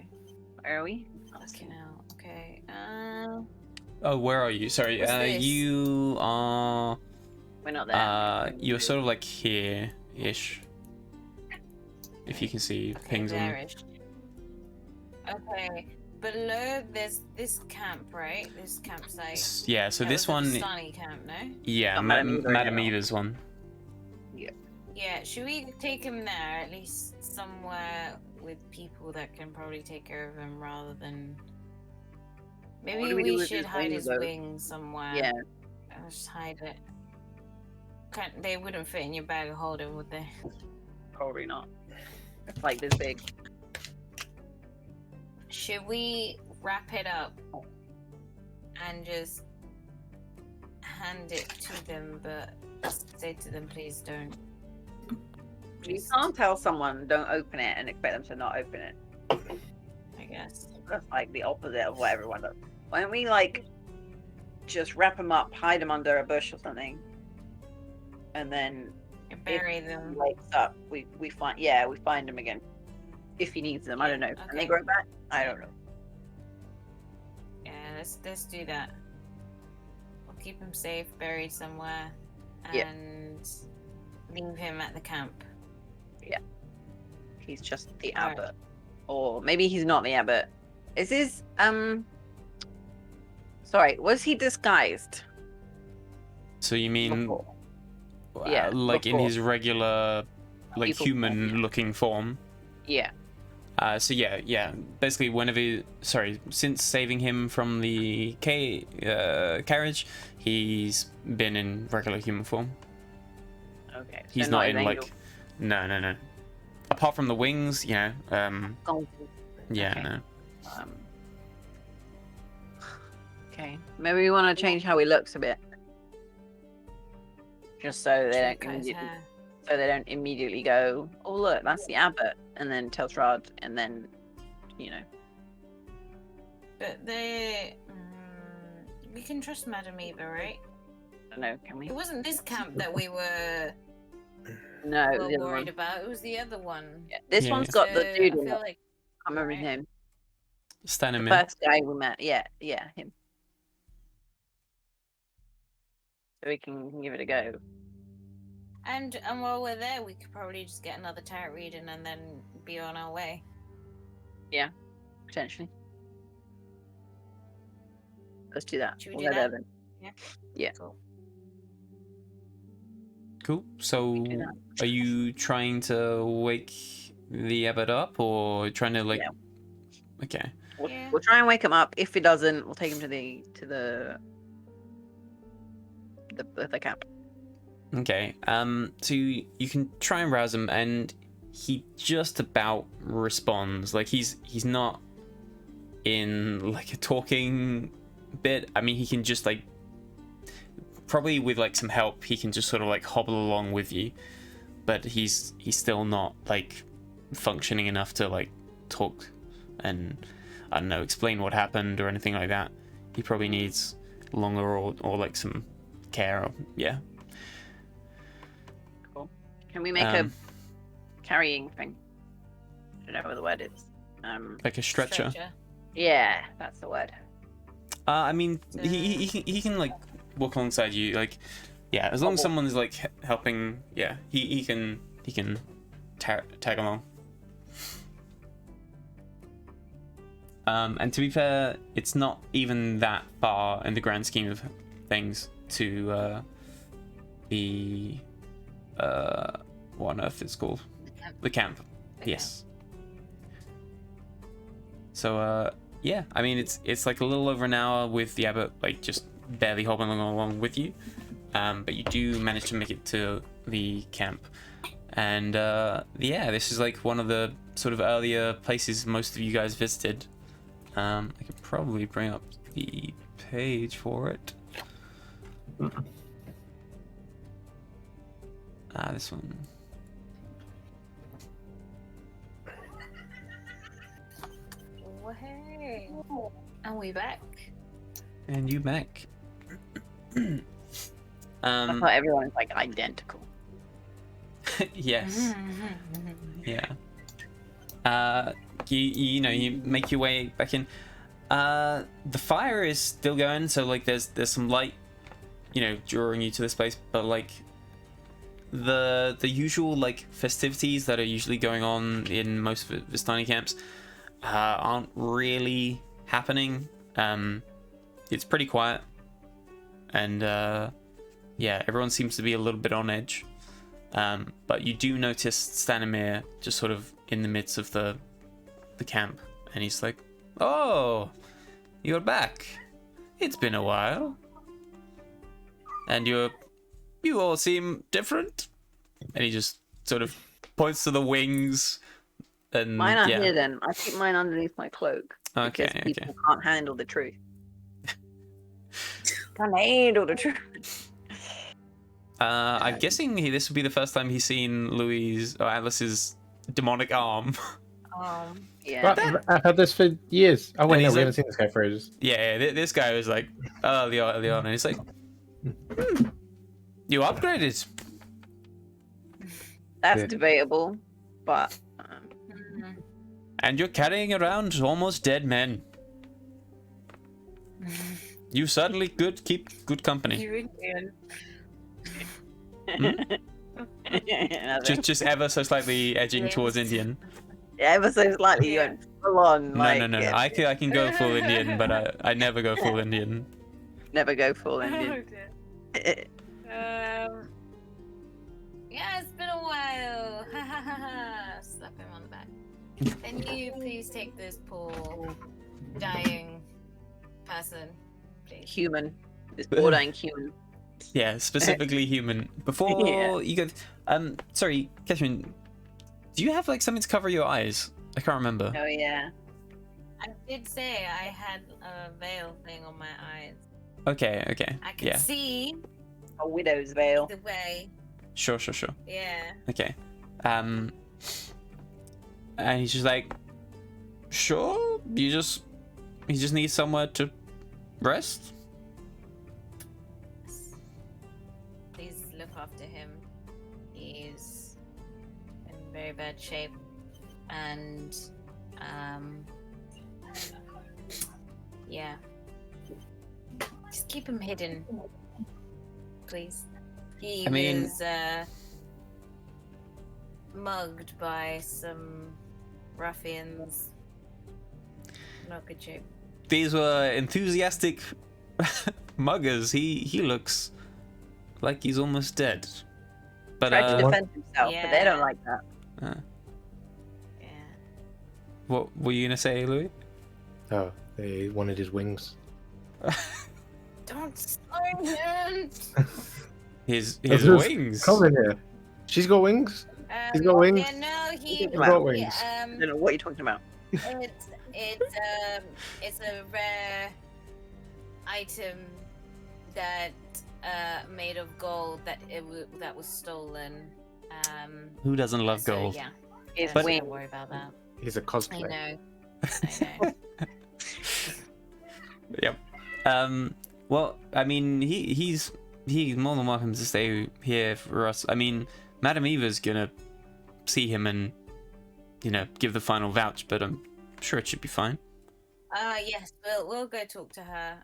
Where are we? Fucking hell. Okay, Oh, where are you? Sorry, What's this? you are... We're not there. You're sort of like here-ish. If you can see okay, pings on. there-ish. Okay, below there's this camp, right? This campsite. Yeah, so That this was one... a Sunny camp, no? Yeah, Oh, Madame Eva, Madame yeah. Eva's one. Yeah, should we take him there? At least somewhere with people that can probably take care of him rather than... What Maybe do we do we with should his hide wings, his though? wings somewhere. Yeah. I'll just hide it. They wouldn't fit in your bag of holding, would they? Probably not. It's like this big. Should we wrap it up and just hand it to them, but say to them, please don't You just, can't tell someone don't open it and expect them to not open it. I guess. That's like the opposite of what everyone does. Why don't we like just wrap them up, hide them under a bush or something, and then And bury if them. he wakes up, we find them again if he needs them. I don't know. Can they okay. grow back? I don't know. Yeah, let's do that. We'll keep him safe, buried somewhere, and leave him at the camp. He's just the Alright. abbot, or maybe he's not the abbot. Is his Sorry, was he disguised? So you mean, Before? Yeah, like in before. his regular, like People form, human-looking form? Yeah. So yeah. Basically, since saving him from the carriage, he's been in regular human form. Okay. so He's not his in angel. like, no. Apart from the wings, Golden. yeah, Okay. no. Okay. Maybe we want to change how he looks a bit, just so they Cut his hair. don't immediately go, "Oh look, that's the abbot," and then tell Strahd, and then, But we can trust Madam Eva, right? I don't know. Can we? It wasn't this camp that we were No, the other worried one. about. It was the other one. Yeah, this Yeah, one's yeah. got the So, dude I in it. feel I like can't remember his Alright. name. The Stanimir. first guy we met. Yeah, him. So we can give it a go. and while we're there, we could probably just get another tarot reading and then be on our way. Potentially. Let's do that. Should we We'll do go that? there then. Yeah. Cool. Cool. So, do that. are you trying to wake the abbot up, or trying to like? Yeah. Okay. Yeah. We'll try and wake him up. If he doesn't, we'll take him to the camp. Okay. So you can try and rouse him, and he just about responds. Like he's not in like a talking bit. I mean, he can just like, probably with like some help, he can just sort of like hobble along with you, but he's still not like functioning enough to like talk and, I don't know, explain what happened or anything like that. He probably needs longer or like some care. Or, yeah. Cool. Can we make a carrying thing? I don't know what the word is. Like a stretcher. Yeah, that's the word. I mean, he can like walk alongside you. Like, yeah, as long as someone is like helping. Yeah, he can tag along. And to be fair, it's not even that far in the grand scheme of things to the what on earth it's called? The camp. Yes. So yeah, I mean it's like a little over an hour with the abbot like just barely hobbling along with you, but you do manage to make it to the camp, and yeah, this is like one of the sort of earlier places most of you guys visited. I could probably bring up the page for it. This one. Oh, hey. And we back. And you back. I thought everyone is like identical. Yes. Yeah. You know, you make your way back in. The fire is still going, so like there's some light, you know, drawing you to this place, but like the usual like festivities that are usually going on in most of Vistani camps aren't really happening. It's pretty quiet, and yeah, everyone seems to be a little bit on edge. But you do notice Stanimir just sort of in the midst of the camp, and he's like, "Oh, you're back. It's been a while, and you all seem different." And he just sort of points to the wings, and Mine are yeah. hidden. I keep mine underneath my cloak. Okay, Because people okay. can't handle the truth. Can't handle the truth. I'm guessing this would be the first time he's seen Louis or Alice's demonic arm. Yeah. But I've had this for years. Oh wait, And no, he's we like- haven't seen this guy for ages. Yeah, this guy was like early on, and he's like, you upgraded. That's Yeah. debatable, but And you're carrying around almost dead men. You certainly keep good company. You're Indian. Just ever so slightly edging Yes. towards Indian. yeah, ever so slightly you Yeah. went full on. No, Like, no. I can go full Indian, but I never go full Indian. never go full Indian. Yeah, it's been a while. Ha ha ha ha. Slap him on the back. Can you please take this poor dying person, please? Human. This borderline human. Yeah, specifically human. Before Yeah. you go, sorry, Catherine, do you have like something to cover your eyes? I can't remember. Oh yeah. I did say I had a veil thing on my eyes. Okay. I can Yeah. see A widow's veil. the way. Sure. Yeah. Okay. And he's just like, sure. You just need somewhere to rest. Please look after him. He's in very bad shape, and yeah. Just keep him hidden, please. He I mean- was mugged by some ruffians. Not good shape. These were enthusiastic muggers. He looks like he's almost dead. But Tried to defend himself, but they don't Yeah. like that. Yeah. what were you gonna say, Louis? Oh, they wanted his wings. Don't sign him. His This wings. Come in here. She's got wings. He's got wings. Yeah, no, he. He's got wings. I don't know what you're talking about. It's a rare item that made of gold that was stolen. Who doesn't love so, gold? Yeah, His don't wing. worry about that. He's a I cosplay. know. I know. Yep. Well, I mean, he's more than welcome to stay here for us. I mean, Madame Eva's gonna see him and, give the final vouch, but I'm sure it should be fine. Yes, we'll go talk to her.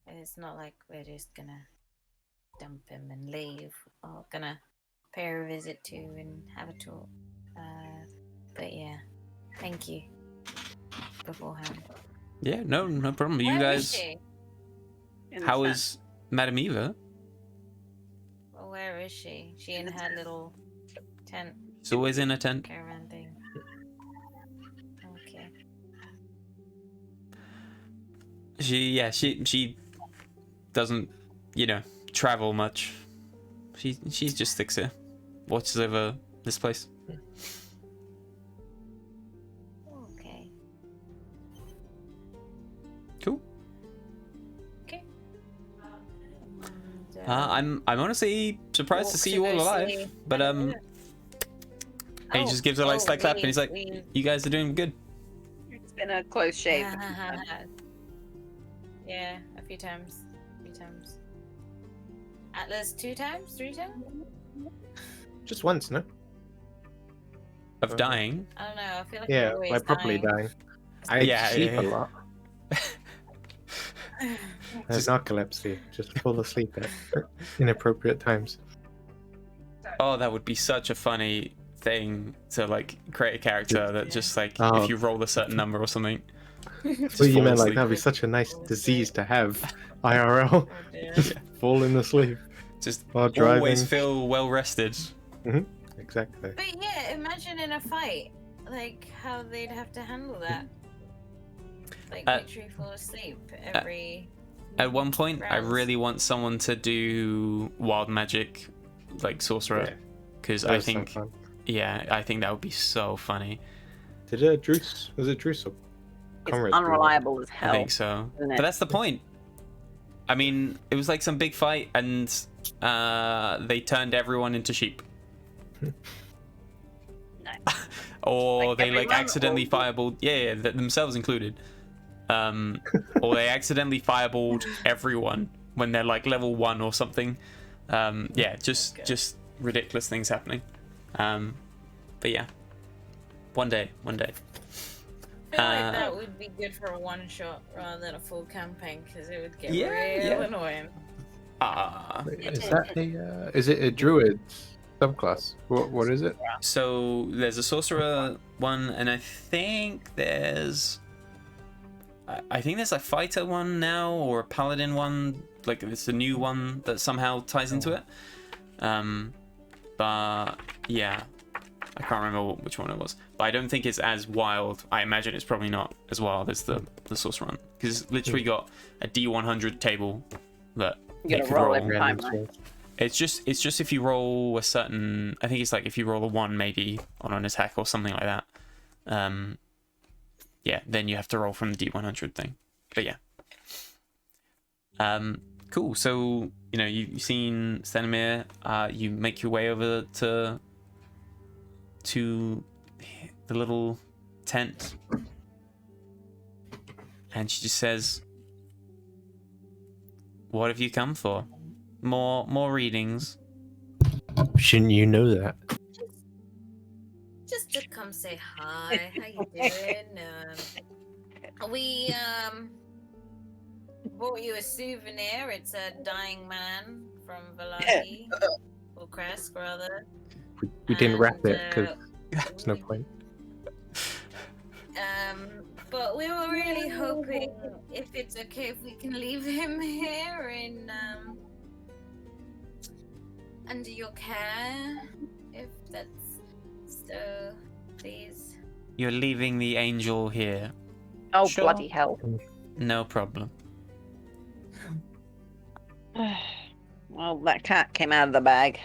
It's not like we're just gonna dump him and leave. We're gonna pay her a visit too and have a talk. But yeah, thank you beforehand. Yeah, no problem. You Where is guys, she? In the how sun. is Madame Eva? Well, where is she? She in her little tent She's always in a tent. caravan thing. Okay. She doesn't, travel much. She just sticks here, watches over this place. Okay. Cool. Okay. I'm honestly surprised to see you all alive, but and he just gives her like slight clap, and he's like, "You guys are doing good." It's been a close shave. Yeah, a few times. Atlas 2 times? 3 times? Just once, no? Of dying. I don't know. I feel like Yeah, you're always like properly dying. I Yeah, sleep yeah. a lot. There's narcolepsy. Just fall asleep at inappropriate times. Oh, that would be such a funny thing to like create a character that just like Oh. if you roll a certain number or something. just Well, you fall meant like asleep. that'd be such a nice disease to have. IRL. Oh, dear. Just falling asleep Just while driving. always feel well rested. Exactly. But yeah, imagine in a fight, like how they'd have to handle that. Like literally fall asleep every. At one point, I Rounds. really want someone to do wild magic, like sorcerer, Yeah, because that I was so think, fun. I think that would be so funny. Did Druce? Was it Druce or It's Comrade? unreliable as I hell. think so, isn't but it? that's the point. I mean, it was like some big fight, and they turned everyone into sheep. Or Like they like everyone, accidentally or- fireballed, yeah, themselves included. Or they accidentally fireballed everyone when they're like level 1 or something. Yeah, just ridiculous things happening. But yeah, one day. I feel like that would be good for a one shot rather than a full campaign because it would get real annoying. Is it a druid subclass? What is it? So there's a sorcerer one, and I think there's a fighter one now, or a paladin one. Like it's a new one that somehow ties into it. But yeah, I can't remember which one it was. But I don't think it's as wild. I imagine it's probably not as wild as the sorcerer one, because it's literally got a D100 table that You it gotta could roll roll. every time, right? It's just if you roll a certain, I think it's like if you roll a 1 maybe on an attack or something like that. Yeah, then you have to roll from the D100 thing. But yeah. Cool. So, you know, you've seen Stenimir. You make your way over to the little tent, and she just says, "What have you come for? More readings?" Shouldn't you know that? Just to come say hi. How you doing? We bought you a souvenir. It's a dying man from Valaki, or Kresk rather. We didn't wrap it And, because there's no point. But we were really hoping, if it's okay, if we can leave him here in under your care, if that's so, please. You're leaving the angel here. Oh, Sure. bloody hell. No problem. Well, that cat came out of the bag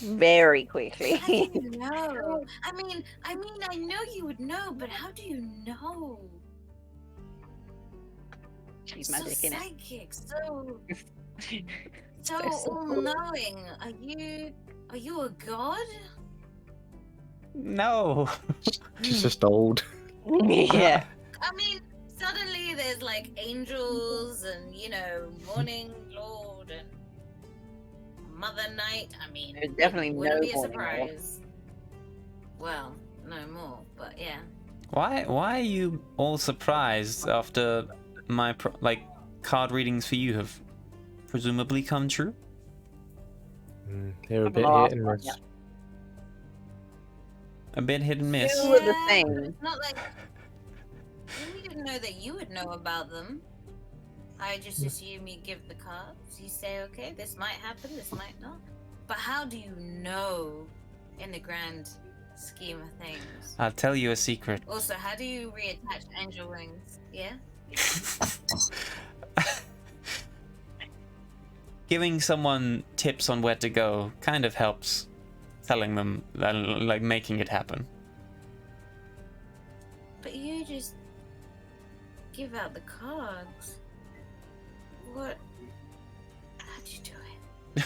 very quickly. How do you know? I mean, I know you would know, but how do you know? She's So magic in it. psychic, so So all-knowing. Are you a god? No. She's just old. Yeah. I mean, suddenly there's like angels and, you know, Morning Lord and Mother Night. I mean, There's definitely it wouldn't no be a Morning Lord. surprise. Well, no more, but yeah. Why are you all surprised after my card readings for you have presumably come true? They're a I'm bit lost hit and on miss. ya. A bit hit and miss. Two of the Yeah, things. It's not like we didn't know that you would know about them. I just assume you give the cards. You say, okay, this might happen, this might not. But how do you know in the grand scheme of things? I'll tell you a secret. Also, how do you reattach angel wings? Yeah? Giving someone tips on where to go kind of helps telling them, like making it happen. But you just give out the cards. What? How'd you do it?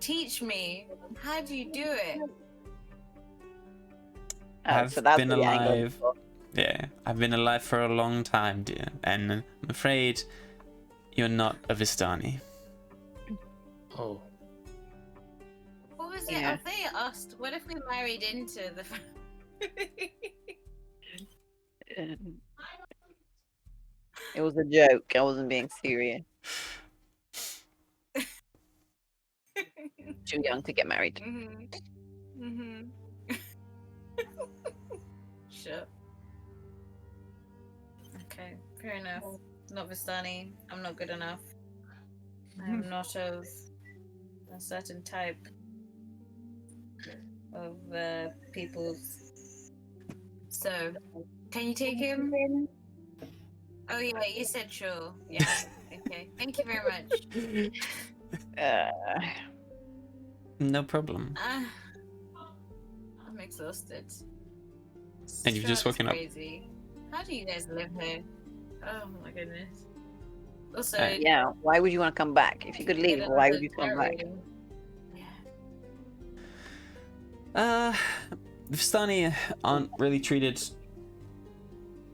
Teach me. How do you do it? I've so that's been the angle. alive. Yeah, I've been alive for a long time, dear, and I'm afraid you're not a Vistani. Oh. What was Yeah. it? They asked, what if we married into the It was a joke. I wasn't being serious. Too young to get married. Sure. Okay, fair enough. Not Vistani. I'm not good enough. I'm not of a certain type of peoples. So, can you take him? Oh yeah, you said sure. Yeah. Okay. Thank you very much. No problem. I'm exhausted. And you've just Strahd is woken up. crazy. How do you guys live here? Oh my goodness. Also, Yeah, why would you want to come back? If you could leave, get why another would you come tarot back? reading. Yeah. The Vistani aren't really treated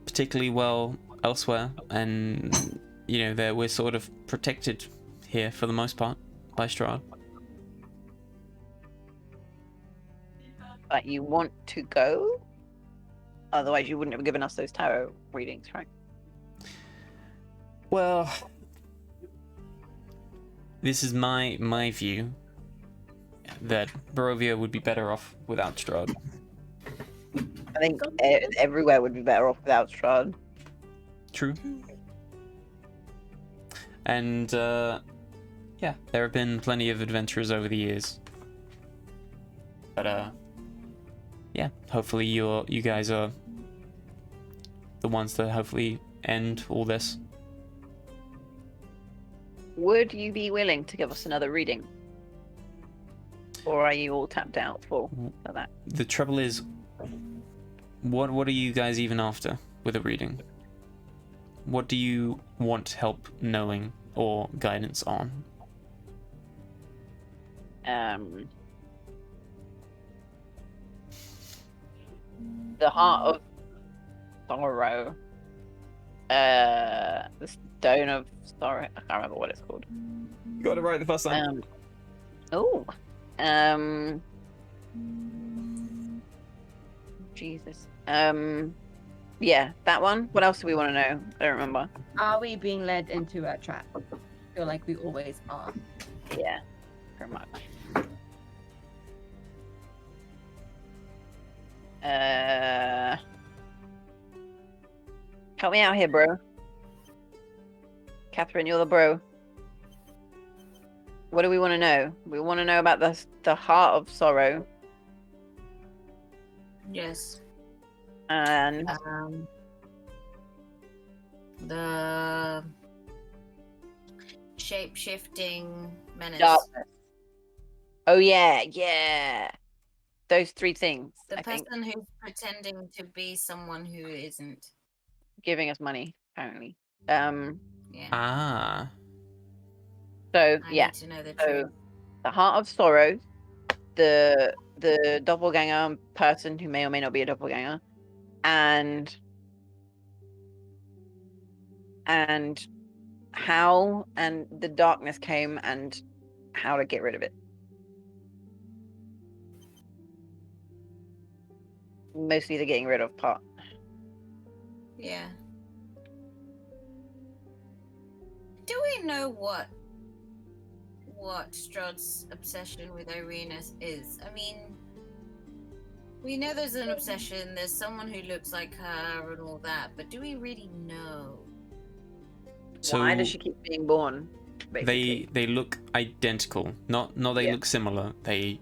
particularly well elsewhere, and we're sort of protected here for the most part by Strahd. But you want to go? Otherwise, you wouldn't have given us those tarot readings, right? Well, this is my view that Borovia would be better off without Strahd. I think everywhere would be better off without Strahd. True. And yeah, there have been plenty of adventurers over the years. But yeah, hopefully you guys are the ones that hopefully end all this. Would you be willing to give us another reading? Or are you all tapped out for that? The trouble is, what are you guys even after with a reading? What do you want help knowing or guidance on? The Heart of Sorrow. The Stone of Sorrow. I can't remember what it's called. You got it right the first time. Jesus. Yeah, that one. What else do we want to know? I don't remember. Are we being led into a trap? I feel like we always are. Yeah, pretty much. Help me out here, bro. Catherine, you're the bro. What do we want to know? We want to know about the Heart of Sorrow. Yes. And The shape-shifting menace. darkness. Oh yeah. Those three things. The I think person who's pretending to be someone who isn't. giving us money, apparently. Yeah. Ah. So I yeah. need to know the So truth. the Heart of Sorrow, the doppelganger person who may or may not be a doppelganger, and how and the darkness came and how to get rid of it. Mostly the getting rid of part. Yeah. Do we know what Strahd's obsession with Irina is? I mean, we know there's an obsession, there's someone who looks like her and all that, but do we really know? So Why does she keep being born? Basically? they look identical. Not they Yeah. look similar. They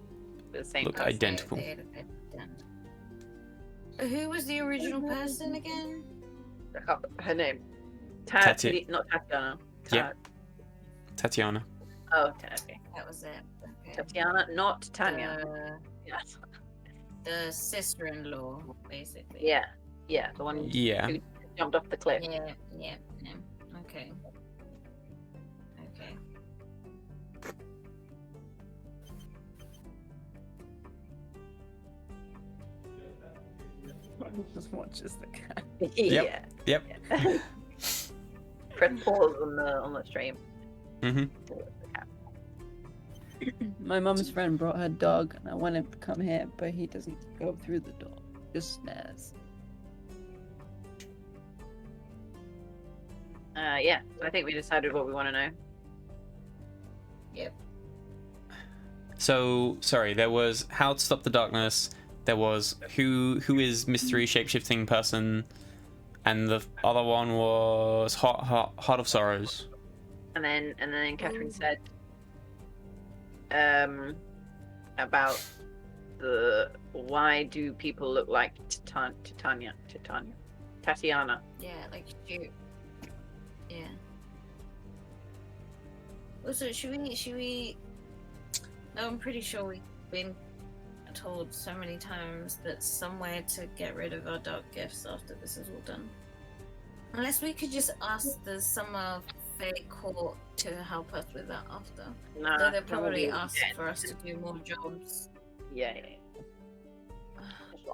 The same look person. identical. Who was the original person again? Her name. Tati- Not Tatiana. Yeah. Tatiana. Oh, okay. That was it. Okay. Tatiana, not Tanya. Yes. The sister-in-law, basically. Yeah. The one Yeah. who jumped off the cliff. Yeah. Okay. Just watches the cat. Yeah. Yep. Press pause on the stream. Mhm. My mum's friend brought her dog, and I want him to come here, but he doesn't go through the door. Just stares. Yeah. So I think we decided what we want to know. Yep. So sorry, there was how to stop the darkness. There was who is mystery shapeshifting person, and the other one was Heart of Sorrows. And then Catherine said about the why do people look like Tatiana? Yeah, like shoot. Yeah. Also, should we? No, I'm pretty sure we've been told so many times that somewhere to get rid of our dark gifts after this is all done. Unless we could just ask the Summer Fae Court to help us with that after. Nah, Though they'll probably nobody- ask for us to do more jobs. Yeah.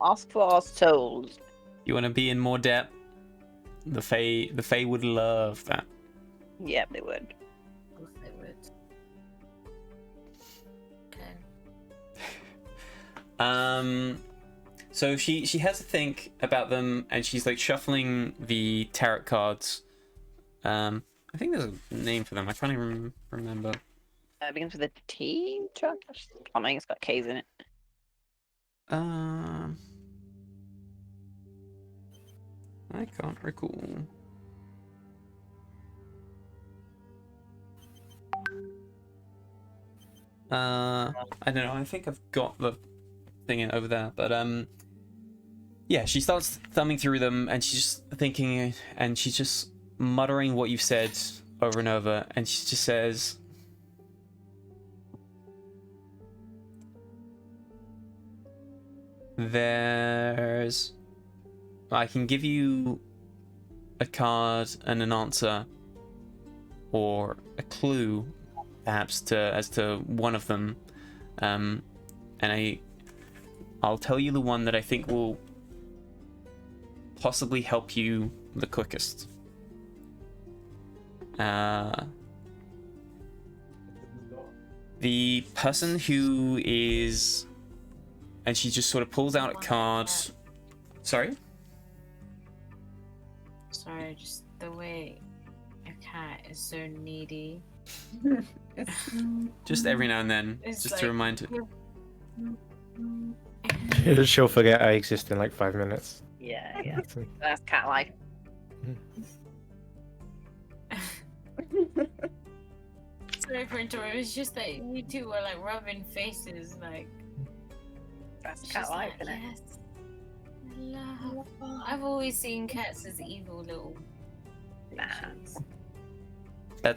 Ask for our souls. You want to be in more debt? The Fae would love that. Yeah, they would. Of course they would. Okay. So she has to think about them, and she's like shuffling the tarot cards. I think there's a name for them. I can't even remember. It begins with a T. Something. It's got K's in it. I can't recall. I don't know. I think I've got the thing over there, but yeah. She starts thumbing through them, and she's just thinking, and she's just muttering what you've said over and over, and she just says, I can give you a card and an answer, or a clue, perhaps, as to one of them, and I'll tell you the one that I think will possibly help you the quickest. The person who is, and she just sort of pulls out a card. Sorry? Sorry, just the way a cat is so needy. Just every now and then, It's just like- to remind her. She'll forget I exist in like 5 minutes. Yeah, yeah. That's cat life. Sorry for interrupting. It's just that you two were like rubbing faces, like. That's It's cat just life, like, isn't it? yes, love. I've always seen cats as evil little. Nah. creatures.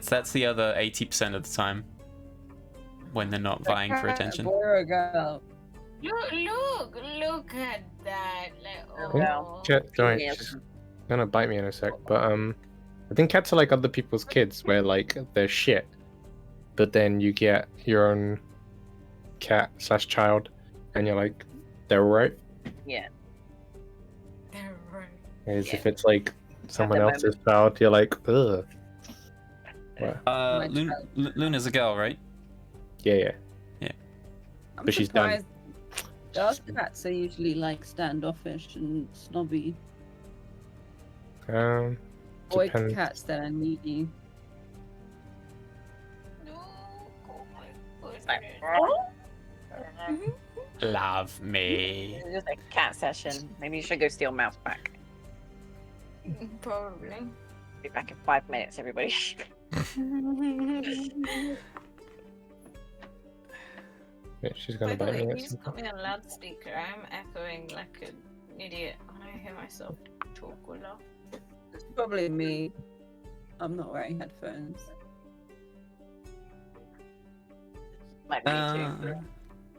That's the other 80% of the time when they're not vying for attention. Boy or a girl. Look at that. Like, Oh, oh. well. Sorry, Yeah. she's gonna bite me in a sec, but I think cats are like other people's kids, where like they're shit, but then you get your own cat/child, and you're like, they're right. Yeah. They're right. As Yeah. if it's like someone their else's child, you're like, ugh. What? My Luna's a girl, right? Yeah. I'm But she's done. surprised. Girls' cats are usually like standoffish and snobby. Boy Depends. cats that are needy. No, oh my It's like, goodness. Love me. it's just a cat session. Maybe you should go steal Mouse back. Probably. Be back in 5 minutes, everybody. Yeah, she's By gonna the bite way, me. you at just some got point. me on loudspeaker. I'm echoing like an idiot when I hear myself talk or laugh. It's probably me. I'm not wearing headphones. Might be Uh, too.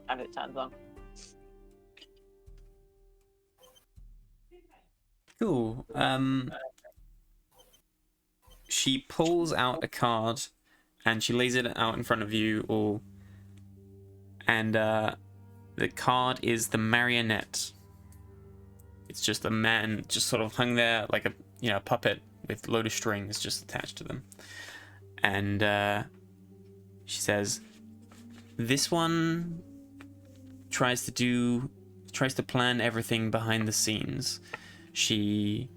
Have it turned on. Cool. She pulls out a card and she lays it out in front of you all. And the card is the marionette. It's just a man just sort of hung there like a puppet with a load of strings just attached to them. And she says, this one tries to plan everything behind the scenes. She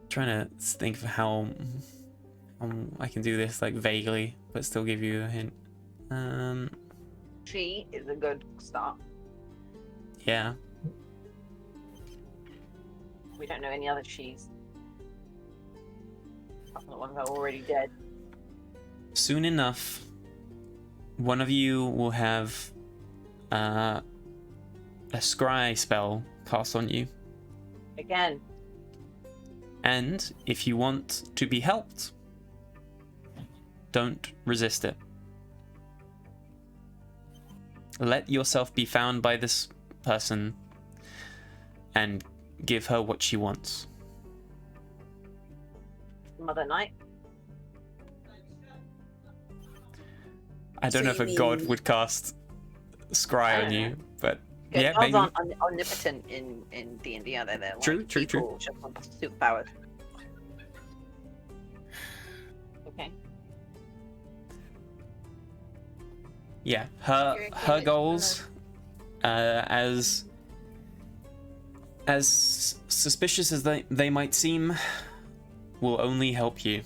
trying to think of how I can do this like vaguely but still give you a hint. She is a good start. Yeah. We don't know any other she's. Apart from the ones that are already dead. Soon enough, one of you will have a scry spell cast on you. Again. And if you want to be helped, don't resist it. let yourself be found by this person and give her what she wants. Mother Night. I don't know if So a you god mean- would cast Scry on you, but yeah, Gods maybe. aren't omnipotent in D&D, are they? They're like True. people just with superpowers. Okay. Yeah, You're her okay, goals, as suspicious as they might seem, will only help you.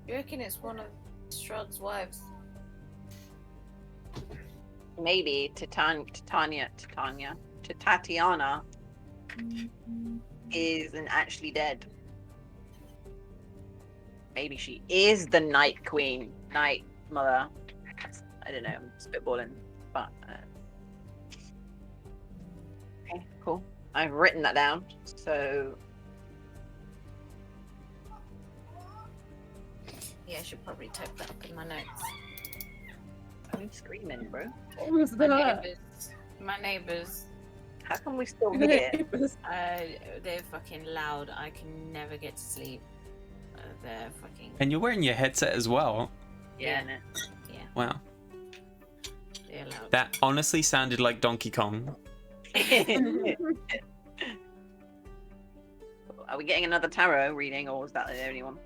You reckon it's one of Strahd's wives? Maybe Tatiana isn't actually dead. Maybe she is the Night Queen, Night Mother. I don't know, I'm spitballing, but okay, cool. I've written that down. So Yeah, I should probably type that up in my notes. I'm screaming, bro. What was My that? neighbors, How can we still hear? they're fucking loud. I can never get to sleep. They're fucking, And you're wearing your headset as well. Yeah. Wow, they're loud. that honestly sounded like Donkey Kong. Are we getting another tarot reading, or was that the only one?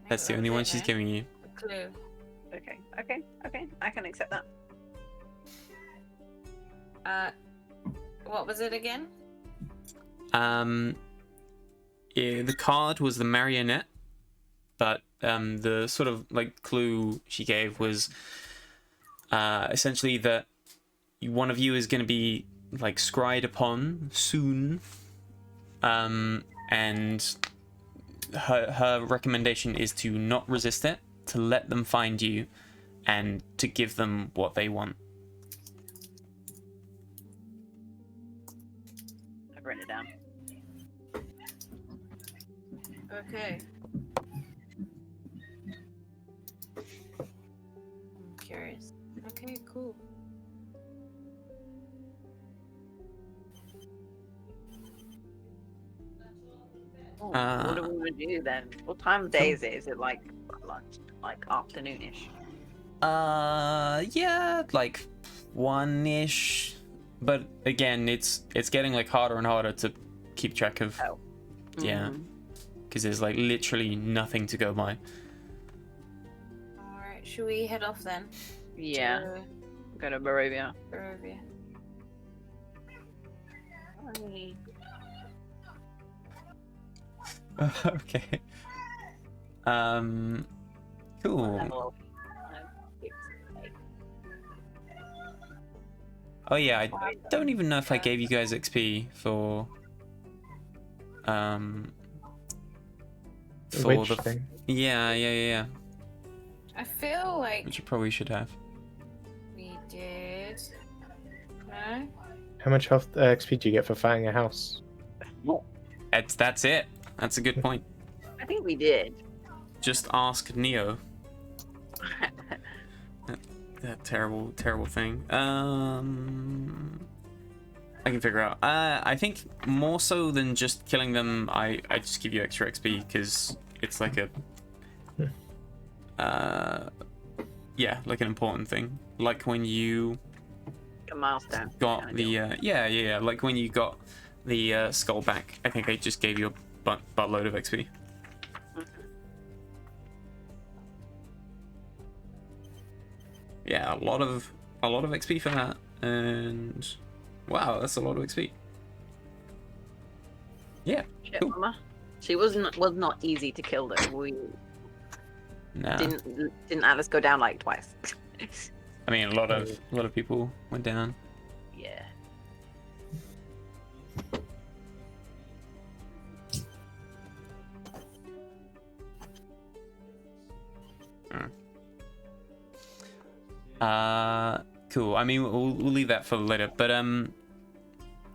That's the only one she's giving you. A clue. Okay. I can accept that. What was it again? Yeah, the card was the marionette, but the sort of like clue she gave was essentially that one of you is going to be like scryed upon soon, and her recommendation is to not resist it, to let them find you, and to give them what they want. I've written it down. Okay. I'm curious. Okay, cool. Oh, what do we want to do then? What time of day is it? Is it like lunch, like afternoonish? Yeah, like 1-ish, but again, it's getting like harder and harder to keep track of. Oh. Yeah, Mhm. because there's like literally nothing to go by. Alright, should we head off then? Yeah. To Go to Borovia. Borovia. Okay. Cool. Oh yeah, I don't even know if I gave you guys XP for Which the thing? yeah, I feel like which you probably should have. we did. No? How much health XP do you get for fighting a house? That's it. That's a good point. I think we did. Just ask Neo. That terrible thing. I can figure out. I think more so than just killing them, I just give you extra XP because it's like a yeah, like an important thing. Like when you A milestone. got the yeah, like when you got the skull back. I think I just gave you a buttload of XP. Yeah, a lot of XP for that, and wow, that's a lot of XP. Yeah, Shit, cool. Mama. She was not easy to kill though. We Nah. didn't Alice go down like twice? I mean, a lot of people went down. Yeah. Cool. I mean, we'll leave that for later. But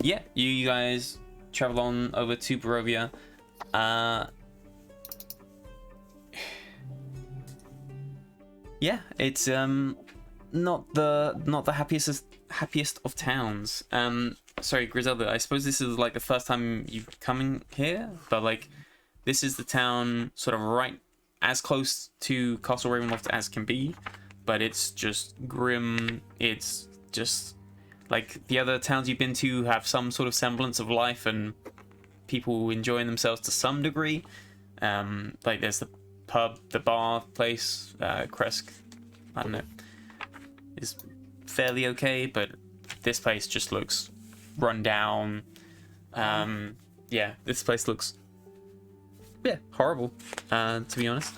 yeah, you guys travel on over to Borovia. Yeah, it's not the happiest of towns. Sorry, Griselda. I suppose this is like the first time you've coming here, but like, this is the town sort of right as close to Castle Ravenloft as can be, but it's just grim. It's just like the other towns you've been to have some sort of semblance of life and people enjoying themselves to some degree. Like there's the pub, the bar place, Kresk, I don't know, is fairly okay, but this place just looks run down. Yeah, this place looks horrible, to be honest.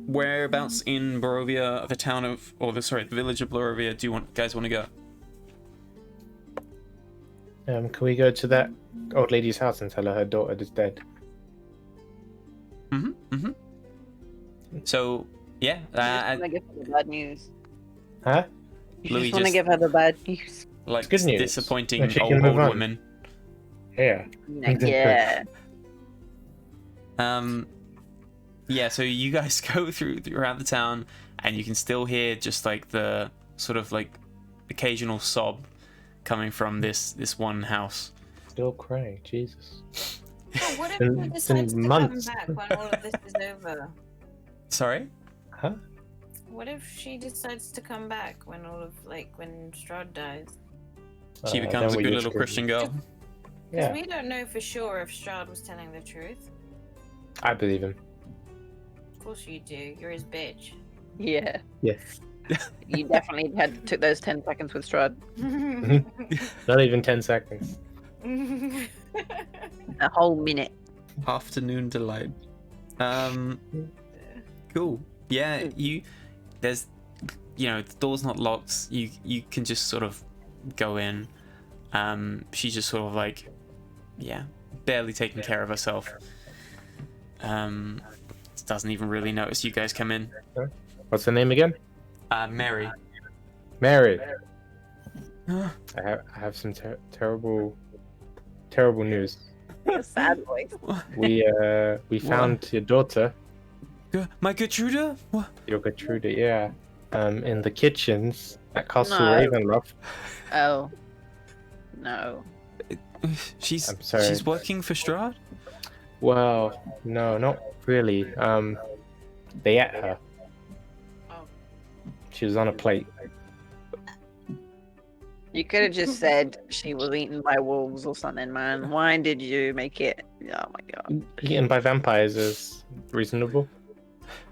Whereabouts in Borovia, the village of Borovia, do you guys want to go? Can we go to that old lady's house and tell her daughter is dead? So, yeah. I just want to give her the bad news. Huh? You Louis just want to just- give her the bad news. Like good news. disappointing Like she old can move on. women. Yeah. Yeah. Yeah, so you guys go throughout the town, and you can still hear just like the sort of like occasional sob coming from this one house. Still crying, Jesus. Oh, what if Been- she decides been to months. come back when all of this is over? Sorry? Huh? What if she decides to come back when when Strahd dies? She becomes then a we good just little go- Christian girl. Because Yeah, we don't know for sure if Strahd was telling the truth. I believe him. Of course you do. You're his bitch. Yeah. Yeah. You definitely took those 10 seconds with Strahd. Not even 10 seconds. A whole minute. Afternoon delight. Cool. Yeah, there's, the door's not locked. You can just sort of go in. She's just sort of like, barely taking care of herself. Doesn't even really notice you guys come in. What's her name again? Mary. Mary. I have some terrible news. Sad voice. We found your daughter, My Gertruda? What? your Gertrude, yeah, in the kitchens at Castle No. Ravenloft. Oh. No. She's I'm sorry. she's working for Strahd? Well, no, not really. They ate her. Oh. She was on a plate. You could have just said she was eaten by wolves or something, man. Why did you make it? Oh my god. Eaten by vampires is reasonable.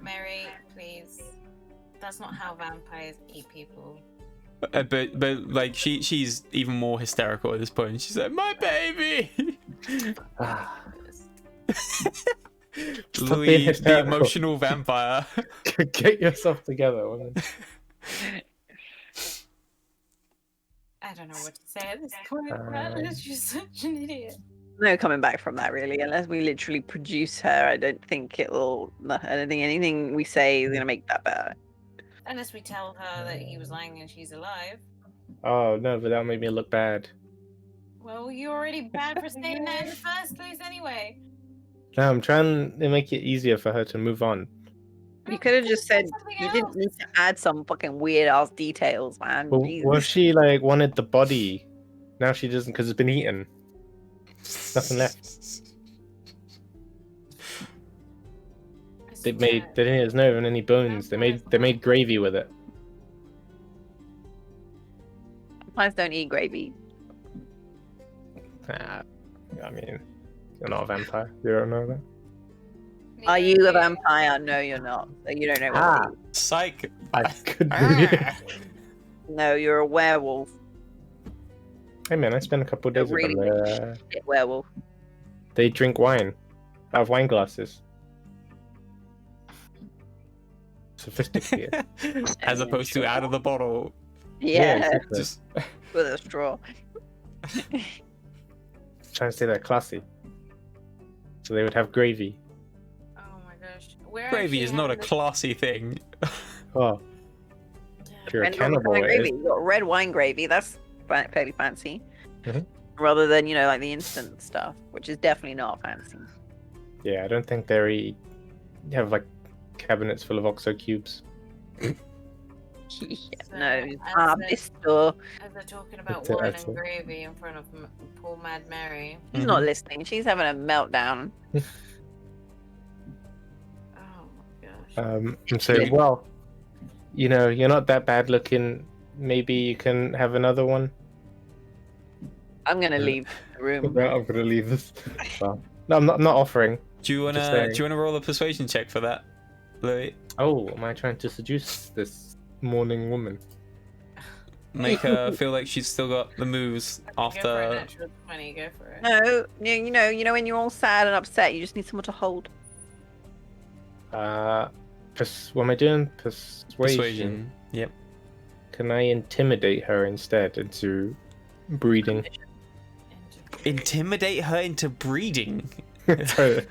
Mary, please. That's not how vampires eat people. But like she's even more hysterical at this point. She's like, my baby. Ah, being Louis, the hysterical. emotional vampire. Get yourself together, woman. I don't know what to say at this point. You're such an idiot. No coming back from that really, unless we literally produce her. I don't think anything we say is gonna make that better. Unless we tell her that he was lying and she's alive. Oh no, but that made me look bad. Well, you're already bad for saying that in the first place anyway. No, I'm trying to make it easier for her to move on. You could have just said Something you else. didn't need to add some fucking weird ass details, man. Well, Jesus. what if she like wanted the body? Now she doesn't because it's been eaten. Nothing left. They didn't. There's not even any bones. They made gravy with it. Vampires don't eat gravy. Ah, I mean, you're not a vampire. You don't know that. Are you a vampire? No, you're not. So you don't know what Ah. it is. Psych. I could be. Ah. No, you're a werewolf. Hey man, I spent a couple of A days with really them. shit werewolf. They drink wine out of wine glasses. Sophisticated. As opposed to out of the bottle. Yeah, exactly. Just with a straw. Trying to say that classy. So they would have gravy. Oh my gosh. We're gravy actually is not a having this- classy thing. Oh, if you're a Depends on what cannibal, kind of it gravy. is. You got red wine gravy. That's fairly fancy. Mhm. Rather than like the instant stuff, which is definitely not fancy. Yeah, I don't think they have like cabinets full of OXO cubes. Yeah, So, no, as this door. As they're talking about That's it, wine that's and it. gravy in front of poor Mad Mary. She's not listening. She's having a meltdown. Oh my gosh. And say, well, you know, you're not that bad looking. Maybe you can have another one. I'm gonna leave the room. No, I'm gonna leave this. Well, no, I'm not offering. Do you Just wanna saying. roll a persuasion check for that, Louis? Oh, am I trying to seduce this morning woman? Make her feel like she's still got the moves Go for a after. natural 20, go for it. No, you know when you're all sad and upset, you just need someone to hold. What am I doing? Persuasion. Yep. Can I intimidate her instead into breeding? Intimidate her into breeding. Sorry.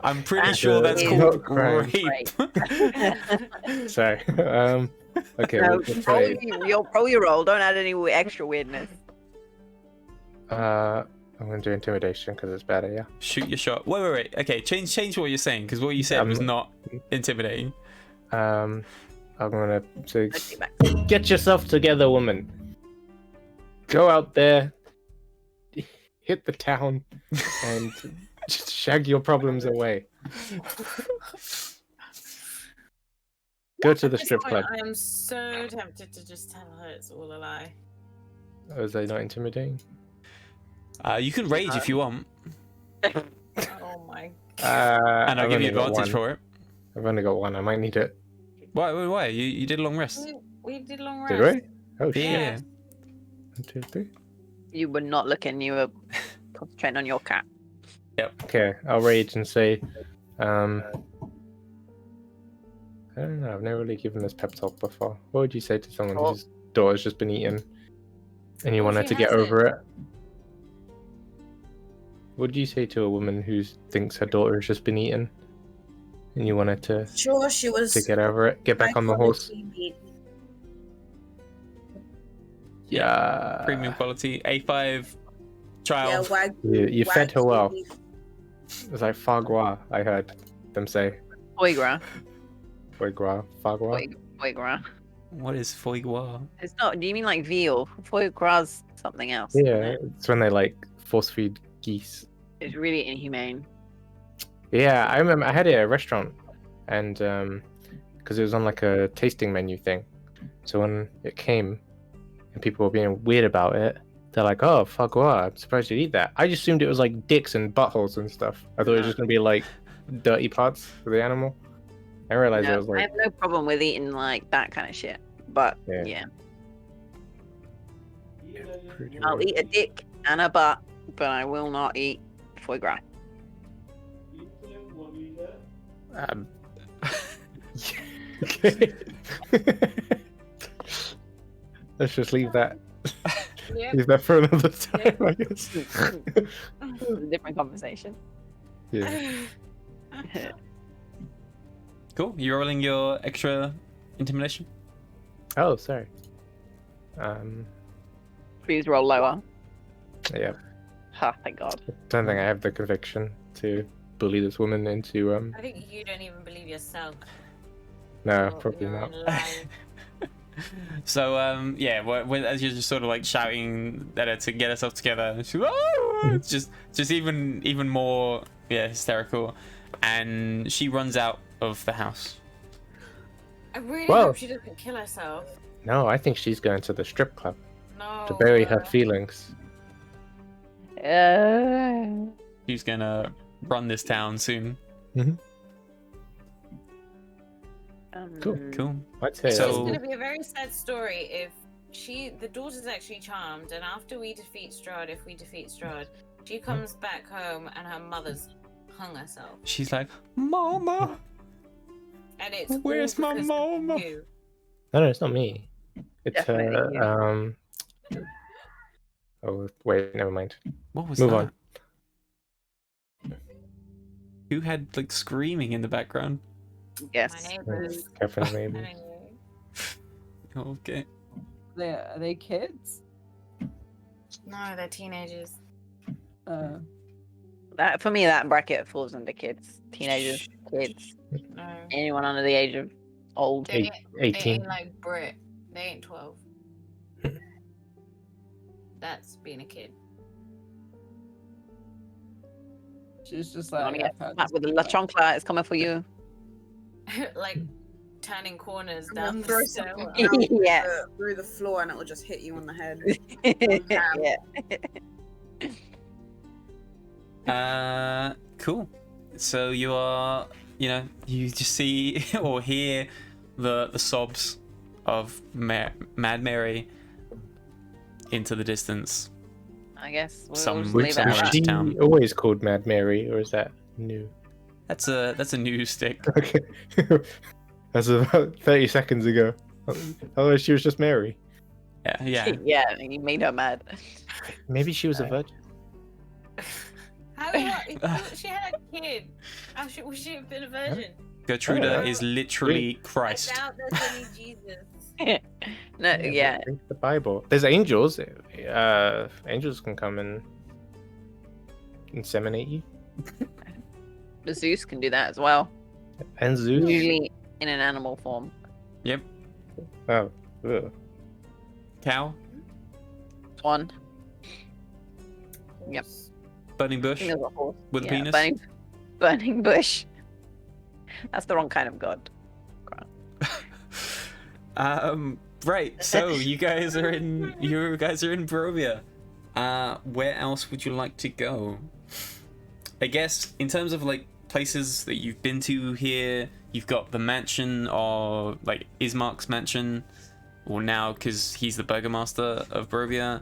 I'm pretty That sure that's is called crime. rape. Sorry. Okay. No, We'll try. roll your roll. Don't add any extra weirdness. I'm gonna do intimidation because it's better. Yeah. Shoot your shot. Wait. Okay, change what you're saying because what you said was not intimidating. I'm gonna say, Okay, back. get yourself together, woman. Go out there, hit the town, and just shag your problems away. Go to the At this strip point, club. I am so tempted to just tell her it's all a lie. Oh, is that not intimidating? You can rage if you want, Oh my and I'll I've give you only got advantage one. for it. I've only got one. I might need it. Why? You did a long rest. We did long rest. Did we? Oh shit. Yeah. 1, 2, 3. You were not looking. You were concentrating on your cat. Okay, I'll rage and say, I don't know. I've never really given this pep talk before. What would you say to someone Oh. whose daughter's just been eaten, and you Oh, want her she to get hasn't. over it? What do you say to a woman who thinks her daughter has just been eaten, and you want her to Sure, she was. get over it, get back on the horse? Yeah. Premium quality A5 Yeah, child. You fed her well. It's like foie gras. I heard them say Foie gras. foie gras, foie gras. Foie gras. What is foie gras? It's not. Do you mean like veal? Foie gras something else. Yeah, it's when they like force feed geese. It's really inhumane. Yeah, I remember I had it at a restaurant, and because it was on like a tasting menu thing. So when it came, and people were being weird about it, they're like, "Oh, foie gras! I'm surprised you'd eat that." I just assumed it was like dicks and buttholes and stuff. I thought it was just gonna be like dirty parts of the animal. I realized it No, was I like, have no problem with eating like that kind of shit. But Yeah. yeah, I'll eat a dick and a butt, but I will not eat foie gras. Okay. Let's just leave that. Yep. Leave that for another time, I guess. It's a different conversation. Yeah. Cool. You rolling your extra intimidation? Oh, sorry. Please roll lower. Yeah. Ha, thank God. Don't think I have the conviction to bully this woman into I think you don't even believe yourself. No, You're- probably you're not. in lie. So yeah, as you're just sort of like shouting at her to get herself together, she's "Oh!" It's just even more hysterical, and she runs out of the house. I really Well- hope she doesn't kill herself. No, I think she's going to the strip club No. to bury her feelings. She's gonna run this town soon. Cool. Cool. I'd say So- It's going to be a very sad story if the daughter's actually charmed, and after we defeat Strahd, if we defeat Strahd, she comes back home and her mother's hung herself. She's like, "Mama, And it's all where's my because of mama?" you. No, it's not me. It's Definitely Oh wait, never mind. What was Move that? on. Who had like screaming in the background? My Yes. neighbors. Catherine's I neighbors. don't know. Okay. Are they kids? No, they're teenagers. That for me, that bracket falls under kids, teenagers, kids, No. anyone under the age of Old. They, they 18. ain't like Brit. They ain't 12. That's being a kid. She's just You wanna like, get I've heard smacked this with a La before. Chancla, it's coming for you. Like turning corners I'm gonna down the throw something stairwell. out Yeah. through the floor and it will just hit you on the head. Yeah. Cool. So you are, you just see or hear the sobs of Mad Mary into the distance. I guess we'll Some just Which leave it Was at Orange that. she Town. always called Mad Mary, or is that new? That's a new stick. Okay. That's about 30 seconds ago. Oh, she was just Mary. Yeah. Yeah, and you made her mad. Maybe she was a virgin. If she had a kid, how would she have been a virgin? Gertruda Oh, is literally Christ. I doubt there's any Jesus. No, yeah. Read the Bible. There's angels. Angels can come and inseminate you. The Zeus can do that as well. And Zeus. Usually in an animal form. Yep. Oh. Ugh. Cow. Swan. Yep. Burning I bush. think there's a horse. With a Yeah, penis? burning bush. That's the wrong kind of god. Right. So you guys are in Borovia. Where else would you like to go? I guess in terms of like places that you've been to here, you've got the mansion, or like Ismark's mansion, or now because he's the burgomaster of Borovia.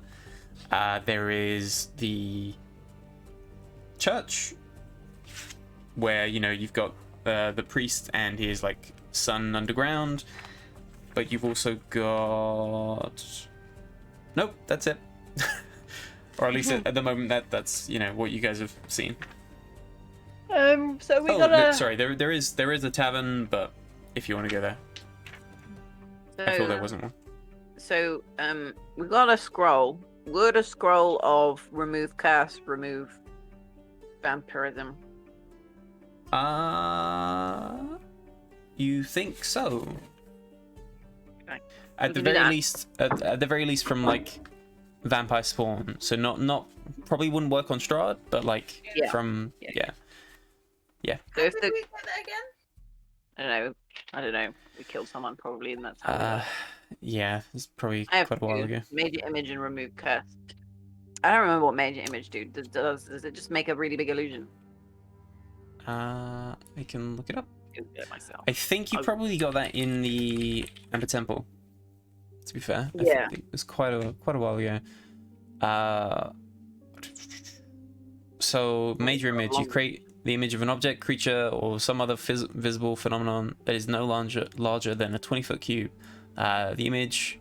There is the church, where you've got the priest and his like son underground, but you've also got that's it. Or at least at the moment that's what you guys have seen. So we Oh, got no, a. sorry, there is a tavern, but if you want to go there, I thought there wasn't one. So we got a scroll. Would a scroll of remove curse, remove vampirism? You think so? Okay. At We the can do very that. least, at the very least, from like vampire spawn. So not probably wouldn't work on Strahd, but like Yeah. from Yeah. So How if did the, we get that again? I don't know. We killed someone probably, and that's how. we got it. Yeah, it's probably I have quite a while two, ago. Major image and remove curse. I don't remember what major image does. Does it just make a really big illusion? I can look it up. Google it myself. I think you I'll- probably got that in the Amber Temple. To be fair, I Yeah. think it was quite a while ago. So major image, you create the image of an object, creature, or some other visible phenomenon that is no larger than a 20-foot cube. The image,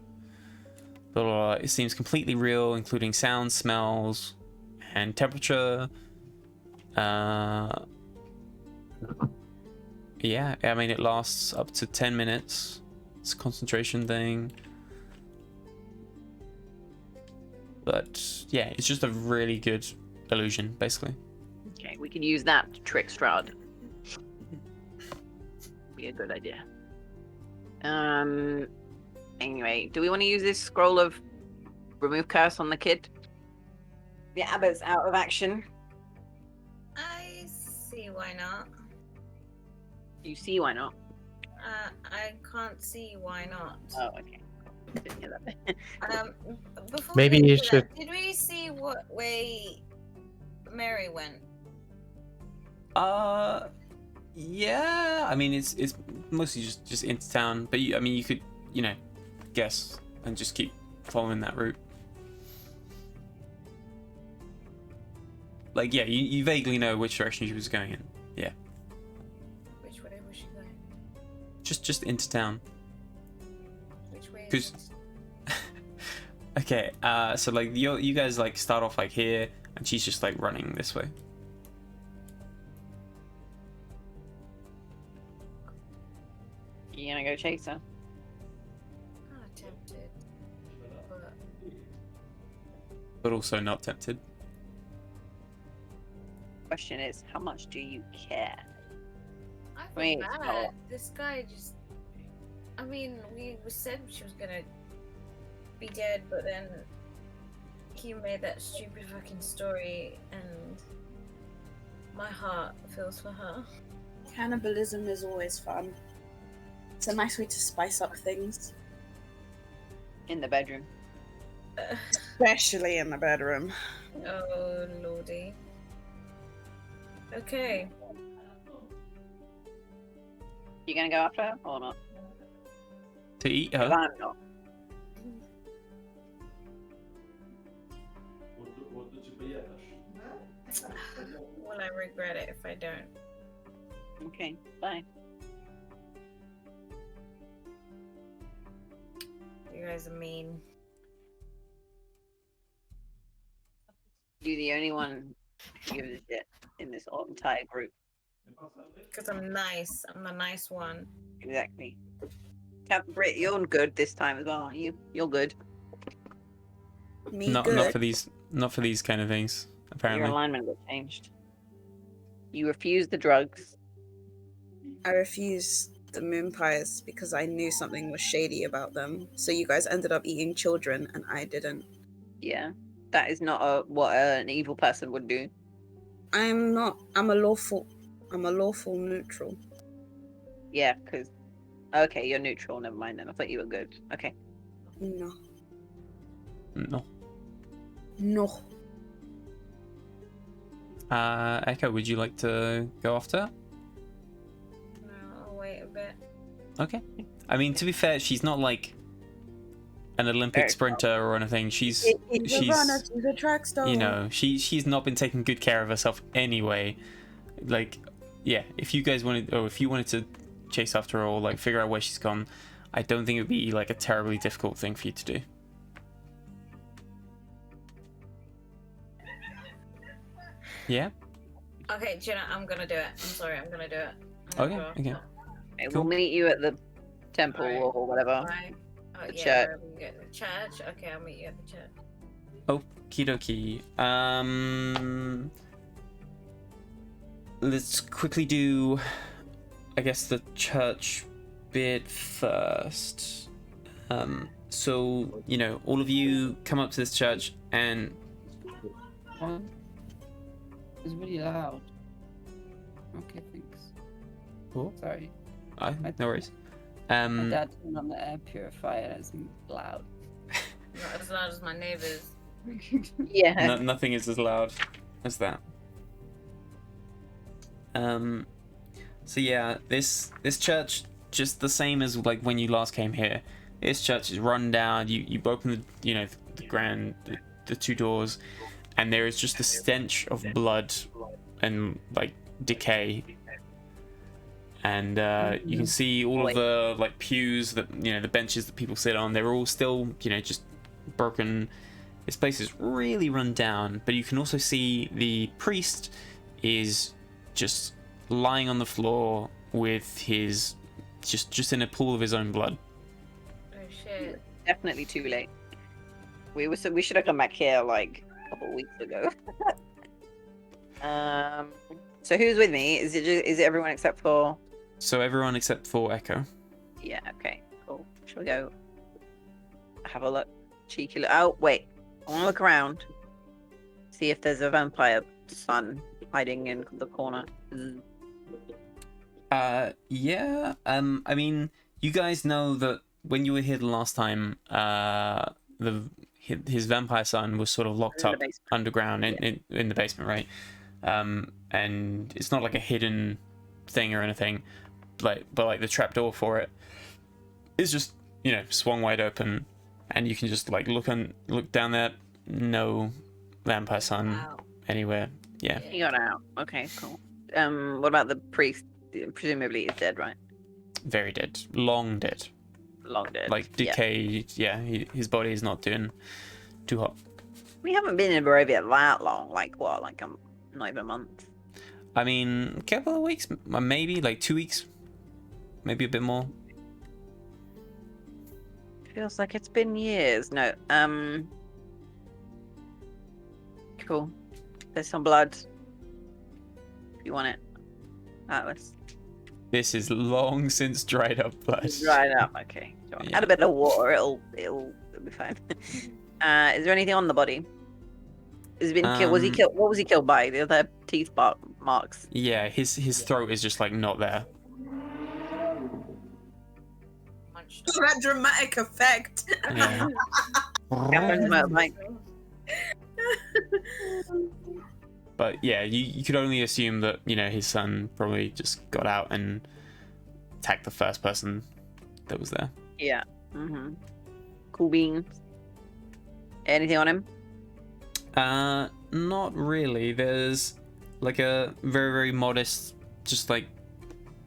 blah, blah, blah, it seems completely real, including sounds, smells, and temperature. Yeah, I mean, it lasts up to 10 minutes. It's a concentration thing. But yeah, it's just a really good illusion, basically. Okay, we can use that to trick Strahd. Be a good idea. Anyway, do we want to use this scroll of remove curse on the kid? The abbot's out of action. I see why not. You see why not? I can't see why not. Oh, okay. Didn't hear that. Before Maybe we you do that, should- Did we see what way Mary went? Yeah. I mean, it's mostly just into town, but you could guess and just keep following that route. Like, yeah, you vaguely know which direction she was going in. Yeah, Which way was she going? just into town. Which way? 'Cause- Okay, so like you guys like start off like here, and she's just like running this way. You gonna go chase her? I'm tempted. But But also not tempted. Question is, how much do you care? I feel Wait, bad. no. This guy just I mean, we said she was gonna be dead, but then he made that stupid fucking story, and my heart feels for her. Cannibalism is always fun. It's a nice way to spice up things. In the bedroom. Especially in the bedroom. Oh lordy. Okay. You gonna go after her or not? To eat 'Cause her? I'm not. Will I regret it if I don't? Okay, fine. You guys are mean. You're the only one who gives a shit in this entire group. Because I'm nice. I'm the nice one. Exactly. Captain Brit, you're good this time as well, aren't you? You're good. Me Not good. for these kind of things, Your apparently. alignment got changed. You refused the drugs. I refused the moon pies because I knew something was shady about them. So you guys ended up eating children and I didn't. Yeah. That is not what an evil person would do. I'm not. I'm a lawful neutral. Yeah, because... Okay, you're neutral. Never mind then. I thought you were good. Okay. No. No. No. Echo, would you like to go after? No, I'll wait a bit. Okay. I mean, to be fair, she's not like an Olympic Very sprinter or anything. She's She's a runner to the track star. you know, she's not been taking good care of herself anyway. Like, yeah, if you guys wanted, or if you wanted to chase after her or like figure out where she's gone, I don't think it would be like a terribly difficult thing for you to do. Yeah. Okay, Jenna, I'm gonna do it. I'm sorry, I'm gonna do it. Okay. Okay. Okay, Cool. we'll meet you at the temple Alright. or whatever. Right. Oh, The yeah, church. wherever we go. The church? Okay, I'll meet you at the church. Okie dokie. Let's quickly do, I guess, the church bit first. So, you know, all of you come up to this church and What? It's really loud. Okay, thanks. Cool. Sorry. no worries. My dad turned on the air purifier and it's loud. Not as loud as my neighbors. Yeah. Nothing is as loud as that. So yeah, this church, just the same as like when you last came here. This church is run down. You open the two doors, and there is just the stench of blood and like decay. And you can see all of the like pews that the benches that people sit on. They're all still just broken. This place is really run down. But you can also see the priest is just lying on the floor with his just in a pool of his own blood. Oh shit. Definitely too late. We should have come back here like a couple weeks ago. So who's with me? Is it everyone except for? So everyone except for Echo. Yeah. Okay. Cool. Shall we go? Have a look. Cheeky look. Oh wait. I want to look around. See if there's a vampire son hiding in the corner. Yeah. I mean, you guys know that when you were here the last time, his vampire son was sort of locked In the up basement. underground in the basement, right? And it's not like a hidden thing or anything, but like the trapdoor for it is just swung wide open, and you can just like look down there. No vampire son Wow. anywhere. Yeah. He got out. Okay. Cool. What about the priest? Presumably he's dead, right? Very dead. Long dead. Long dead. Like Yeah. decayed. Yeah, his body is not doing too hot. We haven't been in Borovia that long. Like what? Like not even a month. I mean, a couple of weeks, maybe like 2 weeks, maybe a bit more. Feels like it's been years. No. Cool. There's some blood. If you want it, Atlas. This is long since dried up blood. Right up. Okay. So Yeah. add a bit of water. It'll be fine. Is there anything on the body? Has he been killed? Was he killed? What was he killed by? The other teeth marks. Yeah, his throat is just like not there. Munched For that dramatic effect. Yeah. Catherine's motorbike. But yeah, you could only assume that, you know, his son probably just got out and attacked the first person that was there. Yeah. Cool beans. Anything on him? Not really. There's like a very, very modest, just like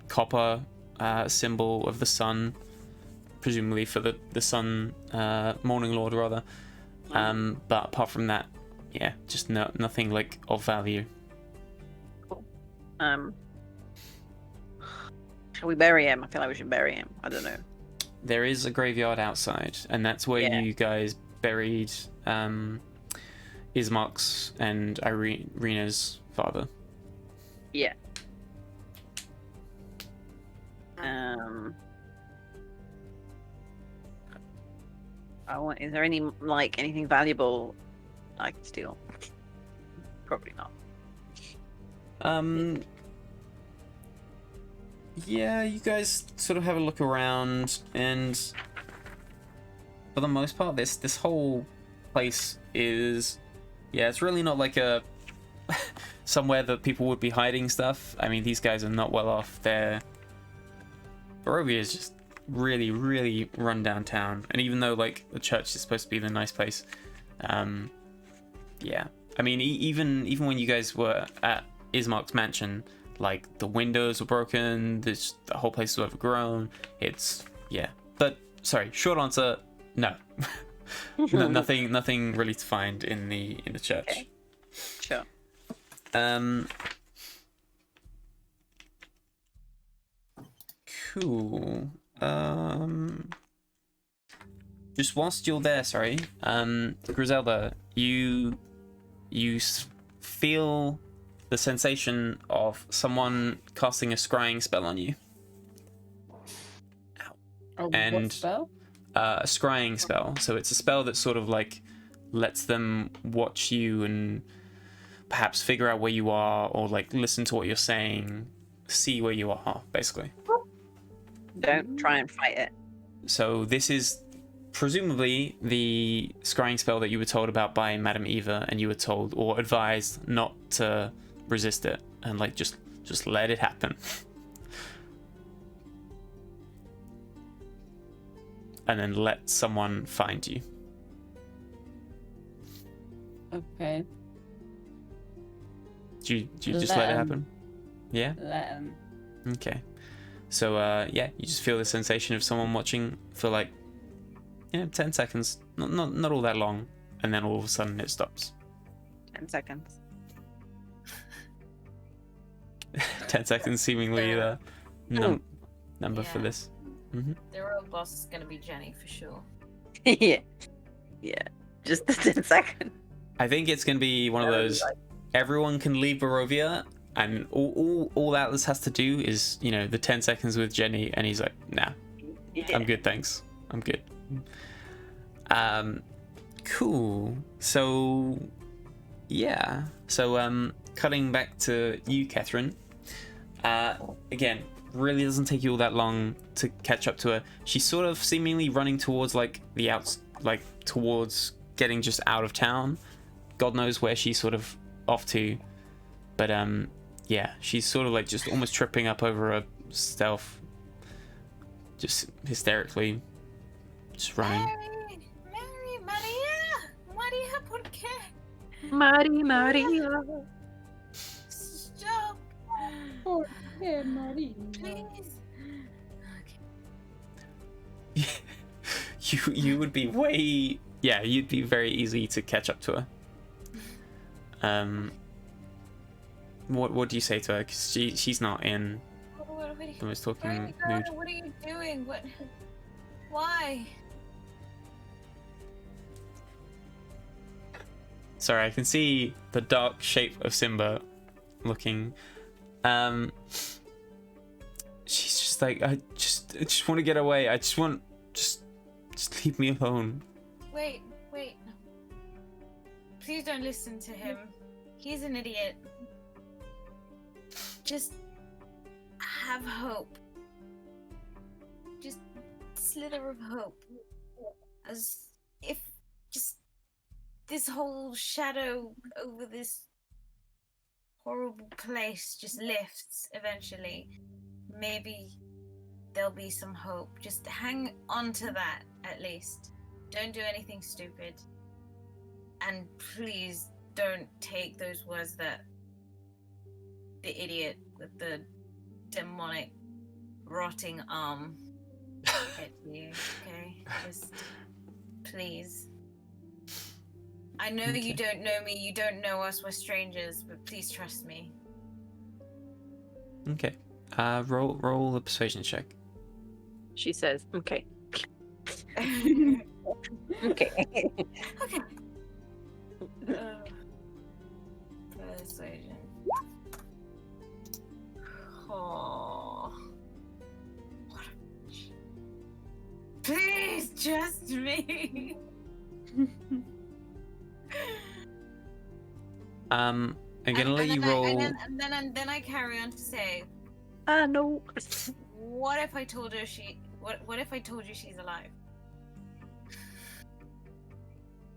copper symbol of the sun, presumably for the sun, Morning Lord rather. But apart from that, yeah, just nothing like of value. Cool. Shall we bury him? I feel like we should bury him. I don't know. There is a graveyard outside, and that's where Yeah. you guys buried Ismark's and Irina's father. Yeah. Is there anything valuable I can steal? Probably not. Yeah, you guys sort of have a look around, and for the most part, this whole place is, yeah, it's really not like a somewhere that people would be hiding stuff. I mean, these guys are not well off. Borovia is just really, really run down town, and even though like the church is supposed to be the nice place, yeah, I mean, even when you guys were at Ismark's mansion, like the windows were broken, the whole place is overgrown. It's, yeah, but sorry, short answer, no. Nothing really to find in the church. Okay. Sure. Cool. Just whilst you're there, sorry, Griselda, you feel the sensation of someone casting a scrying spell on you. Oh, And- what spell? A scrying spell. So it's a spell that sort of like lets them watch you and perhaps figure out where you are, or like listen to what you're saying, see where you are, basically. Don't try and fight it. So this is presumably the scrying spell that you were told about by Madame Eva, and you were told or advised not to resist it and like just let it happen. And then let someone find you. Okay. Do you just let it 'em. happen? Yeah? Let him. Okay. So yeah, you just feel the sensation of someone watching for like, 10 seconds. Not all that long, and then all of a sudden it stops. 10 seconds. 10 seconds seemingly the number for Yeah. this. The real boss is gonna be Jenny for sure. Yeah. Just the 10 seconds. I think it's gonna be one of those, everyone can leave Borovia, and all Atlas has to do is, the 10 seconds with Jenny, and he's like, nah, Yeah. I'm good, thanks. I'm good. Cool. So, yeah. So, cutting back to you, Catherine. Again, really doesn't take you all that long to catch up to her. She's sort of seemingly running towards like towards getting just out of town. God knows where she's sort of off to, but yeah, she's sort of like just almost tripping up over herself, just hysterically, just running. Mary, Maria, ¿por qué? Maria. Stop, Hey, Maria. please. You would be you'd be very easy to catch up to her. What do you say to her? Because she's not in What the most where talking are you mood. going? What are you doing? Why? Sorry, I can see the dark shape of Simba looking. she's just like, I just want to get away. I just want, just leave me alone. Wait. Please don't listen to him. He's an idiot. Just have hope. Just a slither of hope. As if just this whole shadow over this horrible place just lifts eventually. Maybe there'll be some hope. Just hang on to that at least. Don't do anything stupid. And please don't take those words that the idiot with the demonic rotting arm hit you, okay? Just please. I know Okay. you don't know me, you don't know us, we're strangers, but please trust me. Okay. Roll a persuasion check. She says, okay. Okay. Okay. Persuasion. Oh. What a... Please trust me. I'm gonna let you roll. And then I carry on to say, No. what if I told her what if I told you she's alive?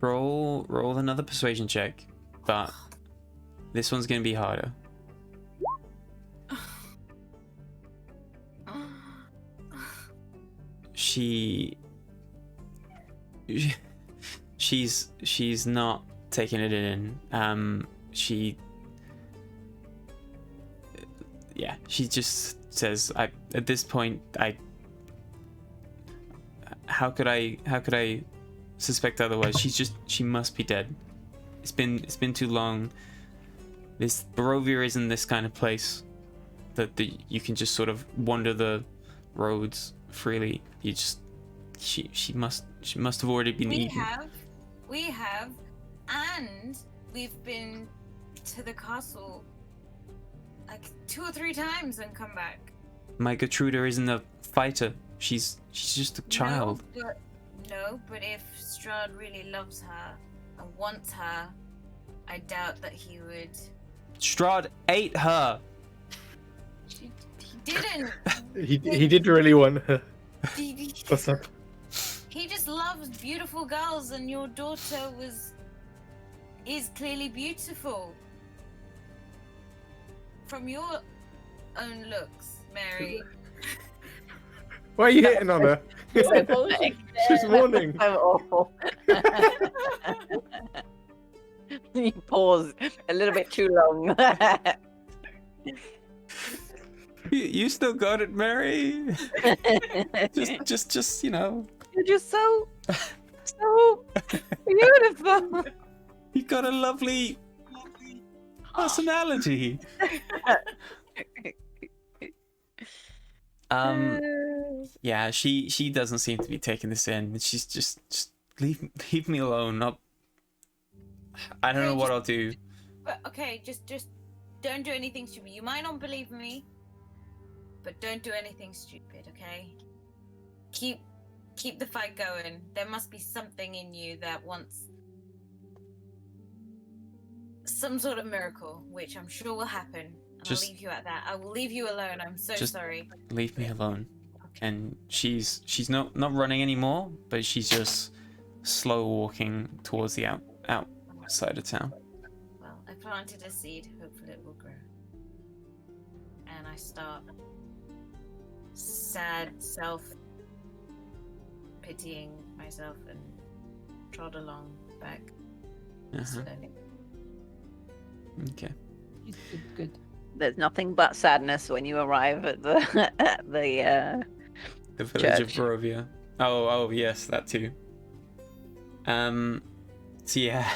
Roll another persuasion check, but this one's gonna be harder. She's not taking it in. She just says, at this point, how could I suspect otherwise? She must be dead. It's been too long. This Borovia isn't this kind of place that you can just sort of wander the roads freely. She must have already been eaten. We have, and we've been to the castle like 2 or 3 times and come back. My Gertruda isn't a fighter. She's just a child. No, but if Strahd really loves her and wants her, I doubt that he would. Strahd ate her. He didn't. He did really want her. he, What's up? he just loves beautiful girls, and your daughter is clearly beautiful. From your own looks, Mary. Why are you hitting on her? She's mourning. So awful. You paused a little bit too long. You still got it, Mary. just you know. You're just so beautiful. You got a lovely personality. Yeah, she doesn't seem to be taking this in. She's just leave me alone. I don't know what I'll do. But okay, just don't do anything stupid. You might not believe me, but don't do anything stupid, okay? Keep the fight going. There must be something in you that wants some sort of miracle, which I'm sure will happen. And I'll leave you at that. I will leave you alone. I'm so sorry. Leave me alone. And she's not running anymore, but she's just slow walking towards the outside of town. Well, I planted a seed. Hopefully it will grow. And I start sad self-pitying myself and trod along back slowly. Okay. Good. There's nothing but sadness when you arrive at the The village of church. Borovia. Oh yes, that too. So yeah.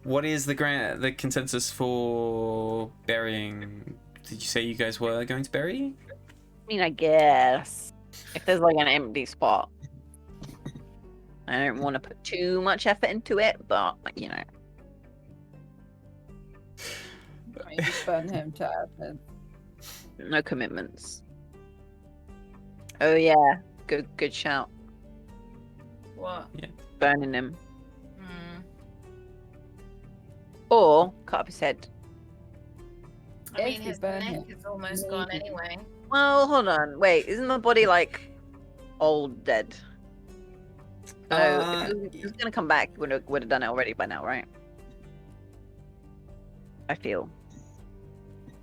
What is the consensus for burying? Did you say you guys were going to bury? I mean, I guess if there's like an empty spot, I don't want to put too much effort into it, but you know. I just burn him to ashes. No commitments. Oh yeah, good shout. What? Burning him. Hmm. Or cut up his head. I If mean, you his burn neck him, is almost gone maybe. anyway. Well, hold on. Wait, isn't the body like old dead? So if he was gonna come back, would have done it already by now, right? I feel.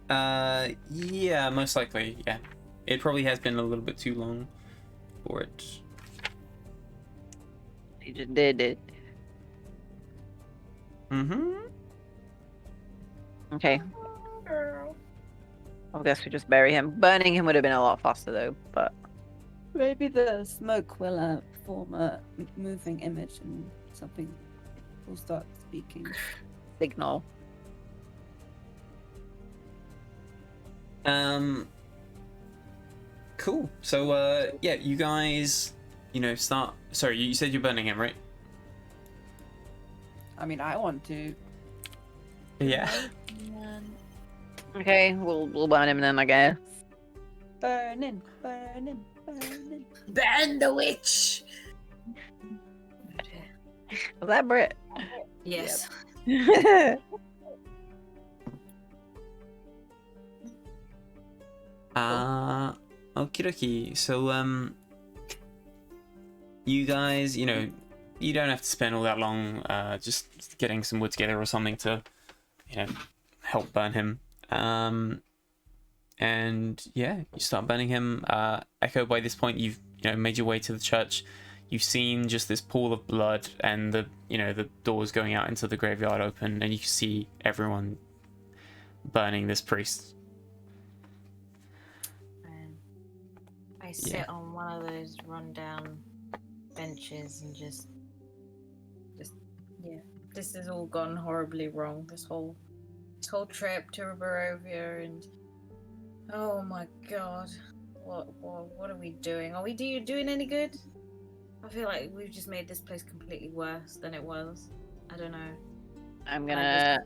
Yeah, most likely, yeah. It probably has been a little bit too long for it. He just did it. Mm-hmm. Okay, Girl. I guess we just bury him. Burning him would have been a lot faster though, but Maybe the smoke will form a moving image and something will start speaking. signal. Cool. So, yeah, you guys, start. Sorry, you said you're burning him, right? I mean, I want to. Yeah. Okay, we'll burn him then, I guess. Burning, burning, burning. Burn the witch. Was that Brit? Yes. Okie dokie. So, you guys, you don't have to spend all that long, just getting some wood together or something to, help burn him. And yeah, you start burning him. Echo, by this point, you've, made your way to the church. You've seen just this pool of blood and the doors going out into the graveyard open, and you see everyone burning this priest. I sit on one of those rundown benches and just this has all gone horribly wrong. This whole trip to Borovia, and oh my god, what are we doing? Are we doing any good? I feel like we've just made this place completely worse than it was. I don't know. I'm gonna.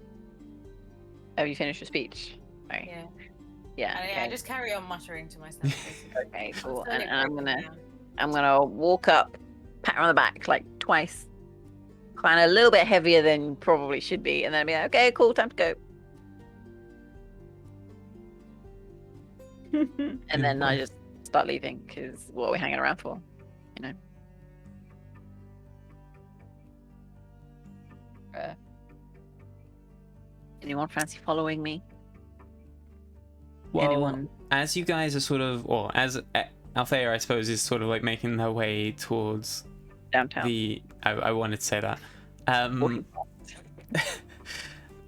Have you finished your speech? Right. Yeah. Yeah. I Okay. just carry on muttering to myself. Basically. Okay. Cool. slowly And breaking down. I'm gonna walk up, pat her on the back like twice, kind of a little bit heavier than probably should be, and then be like, okay, cool, time to go. And then I just start leaving because what are we hanging around for, Anyone fancy following me? Well, Anyone? as you guys are sort of, or as Althea, I suppose, is sort of like making her way towards Downtown. I wanted to say that.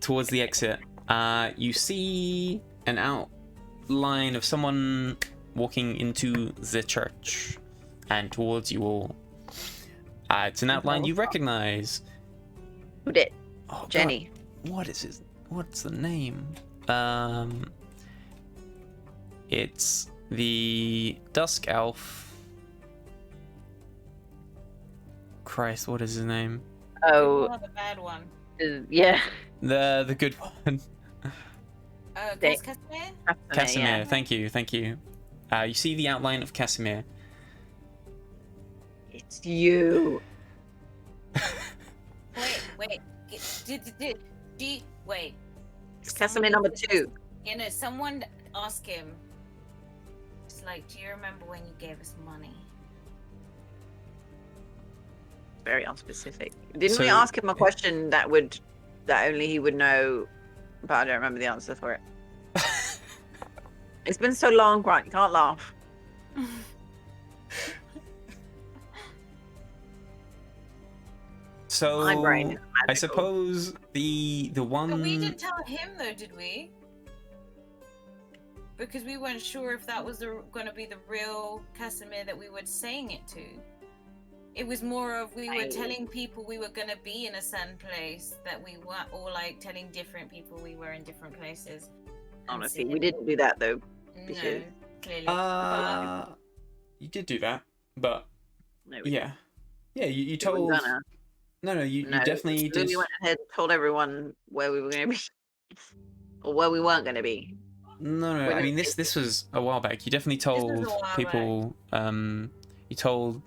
Towards the exit, you see an outline of someone walking into the church and towards you all. It's an outline you recognize. Who did? Oh, God, Jenny. what's the name? It's the Dusk Elf. Christ, what is his name? Oh, the bad one. Yeah. The good one. Dick. Casimir? Casimir, Yeah. thank you. You see the outline of Casimir. It's you. Wait. Wait. It's Casimir number 2. Someone ask him. It's like, do you remember when you gave us money? Very unspecific. Didn't we So- ask him a question that only he would know, but I don't remember the answer for it. It's been so long, Grant. You can't laugh. So My brain is I magical. suppose the one. But we didn't tell him though, did we? Because we weren't sure if that was going to be the real Casimir that we were saying it to. It was more of we were telling people we were going to be in a certain place, that we weren't all like telling different people we were in different places. And Honestly, seeing- we didn't do that though. No, because- clearly. You did do that, but No, we yeah, you We were told. gonna. No, you No, definitely did. We went ahead, told everyone where we were going to be, or where we weren't going to be. No. I mean, this was a while back. You definitely told a while people. You told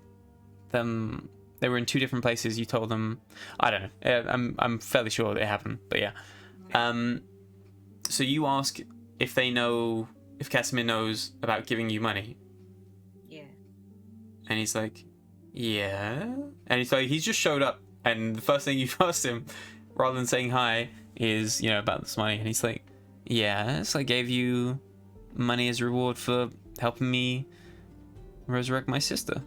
them they were in 2 different places. You told them. I don't know. I'm fairly sure it happened, but yeah. So you ask if they know, if Casimir knows about giving you money, Yeah. and he's like, yeah, and he's like, he's just showed up, and the first thing you've asked him, rather than saying hi, is about this money, and he's like, yes, I gave you money as reward for helping me resurrect my sister.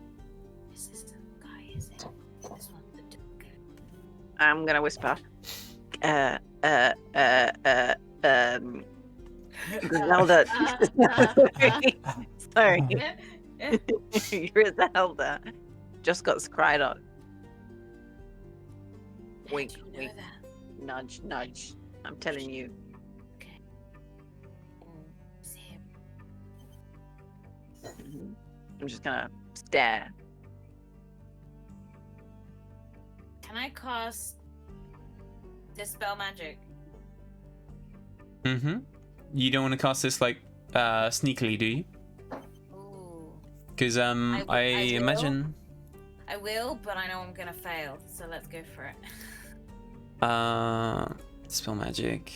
This is the guy, is it? This one, the dog. I'm gonna whisper. Griselda. Sorry. Griselda just got scryed on. Wink, How'd you know wink. that? Nudge, nudge. I'm telling you. Okay. It's him. Mhm. I'm just gonna stare. Can I cast Dispel Magic? You don't want to cast this like sneakily, do you? Ooh. Because I I will. imagine I will, but I know I'm gonna fail, so let's go for it. Dispel Magic.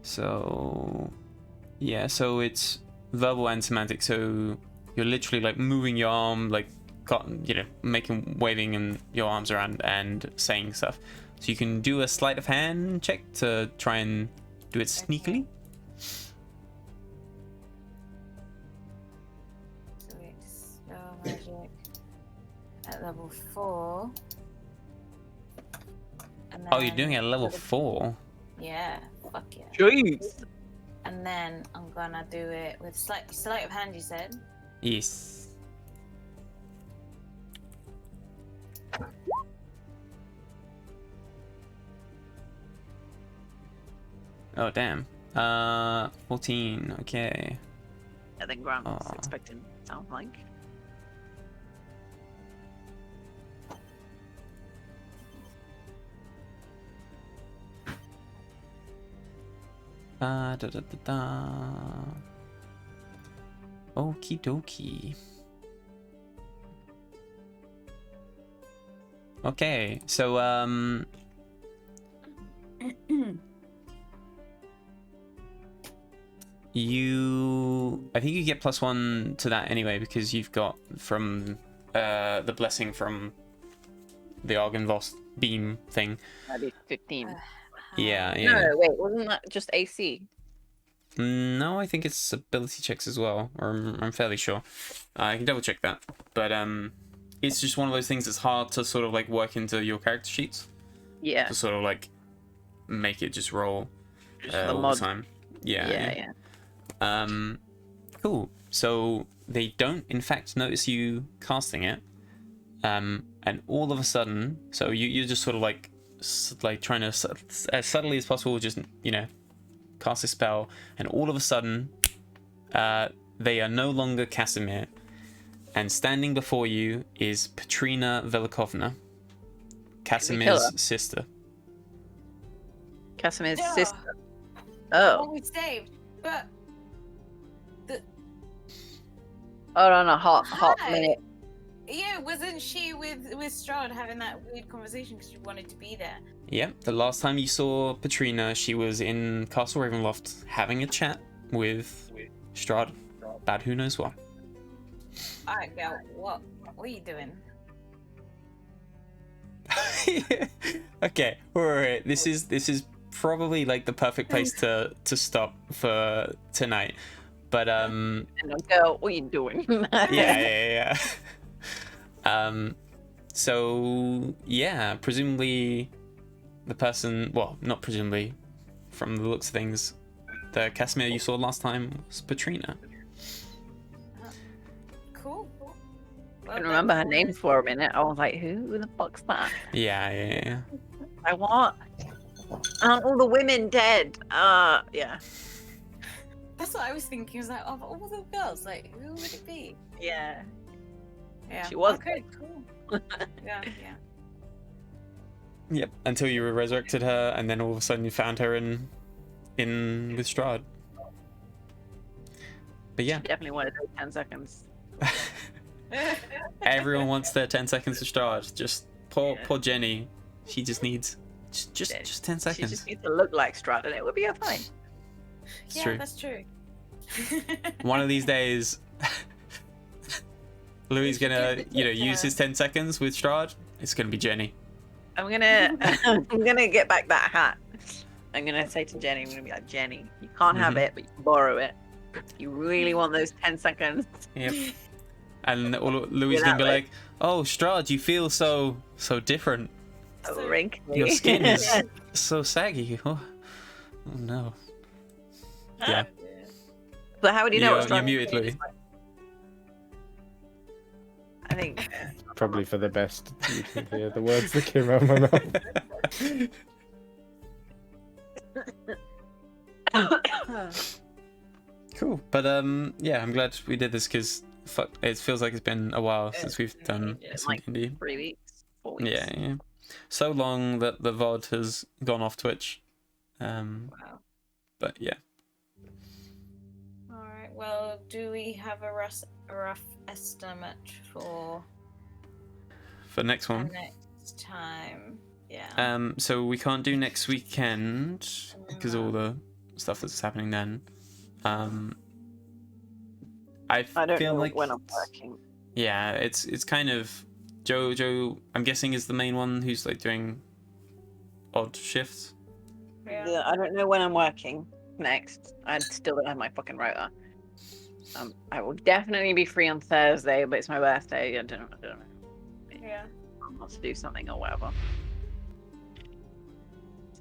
So yeah, so it's verbal and semantic. So you're literally like moving your arm, like waving and your arms around and saying stuff. So you can do a sleight of hand check to try and do it sneakily. So it's Dispel Magic at level 4. And Oh, you're then doing it at level for the- 4. Yeah, fuck yeah. Jeez. And then I'm gonna do it with sleight of hand, you said? Yes. Oh damn. 14. Okay. I think Grant was Aw. expecting sound like. Da da da da. Okie dokie. Okay, so I think you get +1 to that anyway because you've got from the blessing from the Argynvost beam thing. That'd be 15. Yeah. No, wait, wasn't that just AC? No, I think it's ability checks as well, or I'm fairly sure. I can double check that, but it's just one of those things that's hard to sort of like work into your character sheets Yeah. to sort of like make it just roll Just for the all mod. the time. Yeah. Cool. So they don't, in fact, notice you casting it, and all of a sudden, so you're just sort of like trying to as subtly as possible, just cast a spell, and all of a sudden, they are no longer Casimir, and standing before you is Petrina Velikovna, Casimir's sister. Casimir's Yeah. sister. Oh, Oh. we saved, but Hold on a hot Hi. minute. yeah, wasn't she with Strahd having that weird conversation because she wanted to be there? Yeah, the last time you saw Petrina, she was in Castle Ravenloft having a chat with Strahd about who knows what. Alright, girl, what are you doing? Okay, alright. This is probably like the perfect place to stop for tonight. But And I'll go, what are you doing? yeah. So yeah, presumably the person, well, not presumably, from the looks of things, the Casimir you saw last time was Petrina. Cool. I couldn't remember her name for a minute. I was like, who the fuck's that? Yeah. I what? Aren't all the women dead? Yeah. That's what I was thinking. I was like, of all the girls, like, who would it be? Yeah. Yeah. She was Okay, cool. Yeah. Yep. Until you resurrected her, and then all of a sudden you found her in in with Strahd. But yeah, Definitely wanted those 10 seconds. everyone wants their 10 seconds with Strahd. Just poor Yeah. poor Jenny. She just needs just 10 She seconds. just needs to look like Strahd and it would be fine. It's Yeah, true. that's true. One of these days, Louis gonna Give it use to his 10 seconds with Strahd. It's gonna be Jenny. I'm gonna get back that hat. I'm gonna say to Jenny, I'm gonna be like, Jenny, you can't have Mhm. it, but you can borrow it. You really want those 10 seconds? Yep. And Louis Yeah, gonna be that way. like, "Oh, Strahd, you feel so different. So So- wrinkly. Your skin is so saggy. Oh no." Yeah. But how would you know what You're Strahd muted, is? Louis. I think. Probably for the best. You can hear the words that came out of my mouth. Cool. But yeah, I'm glad we did this because it feels like it's been a while since we've done Yeah, some like D&D. 3 weeks, 4 weeks. Yeah. So long that the VOD has gone off Twitch. Wow. But yeah. All right. Well, do we have a rough estimate for For next the one. next time? Yeah. So we can't do next weekend because of all the stuff that's happening then. I I don't feel know like when I'm working. yeah, it's kind of Joe. I'm guessing is the main one who's like doing odd shifts. Yeah. I don't know when I'm working next. I still don't have my fucking rota. I will definitely be free on Thursday, but it's my birthday. I don't know. Yeah. I'll have to do something or whatever.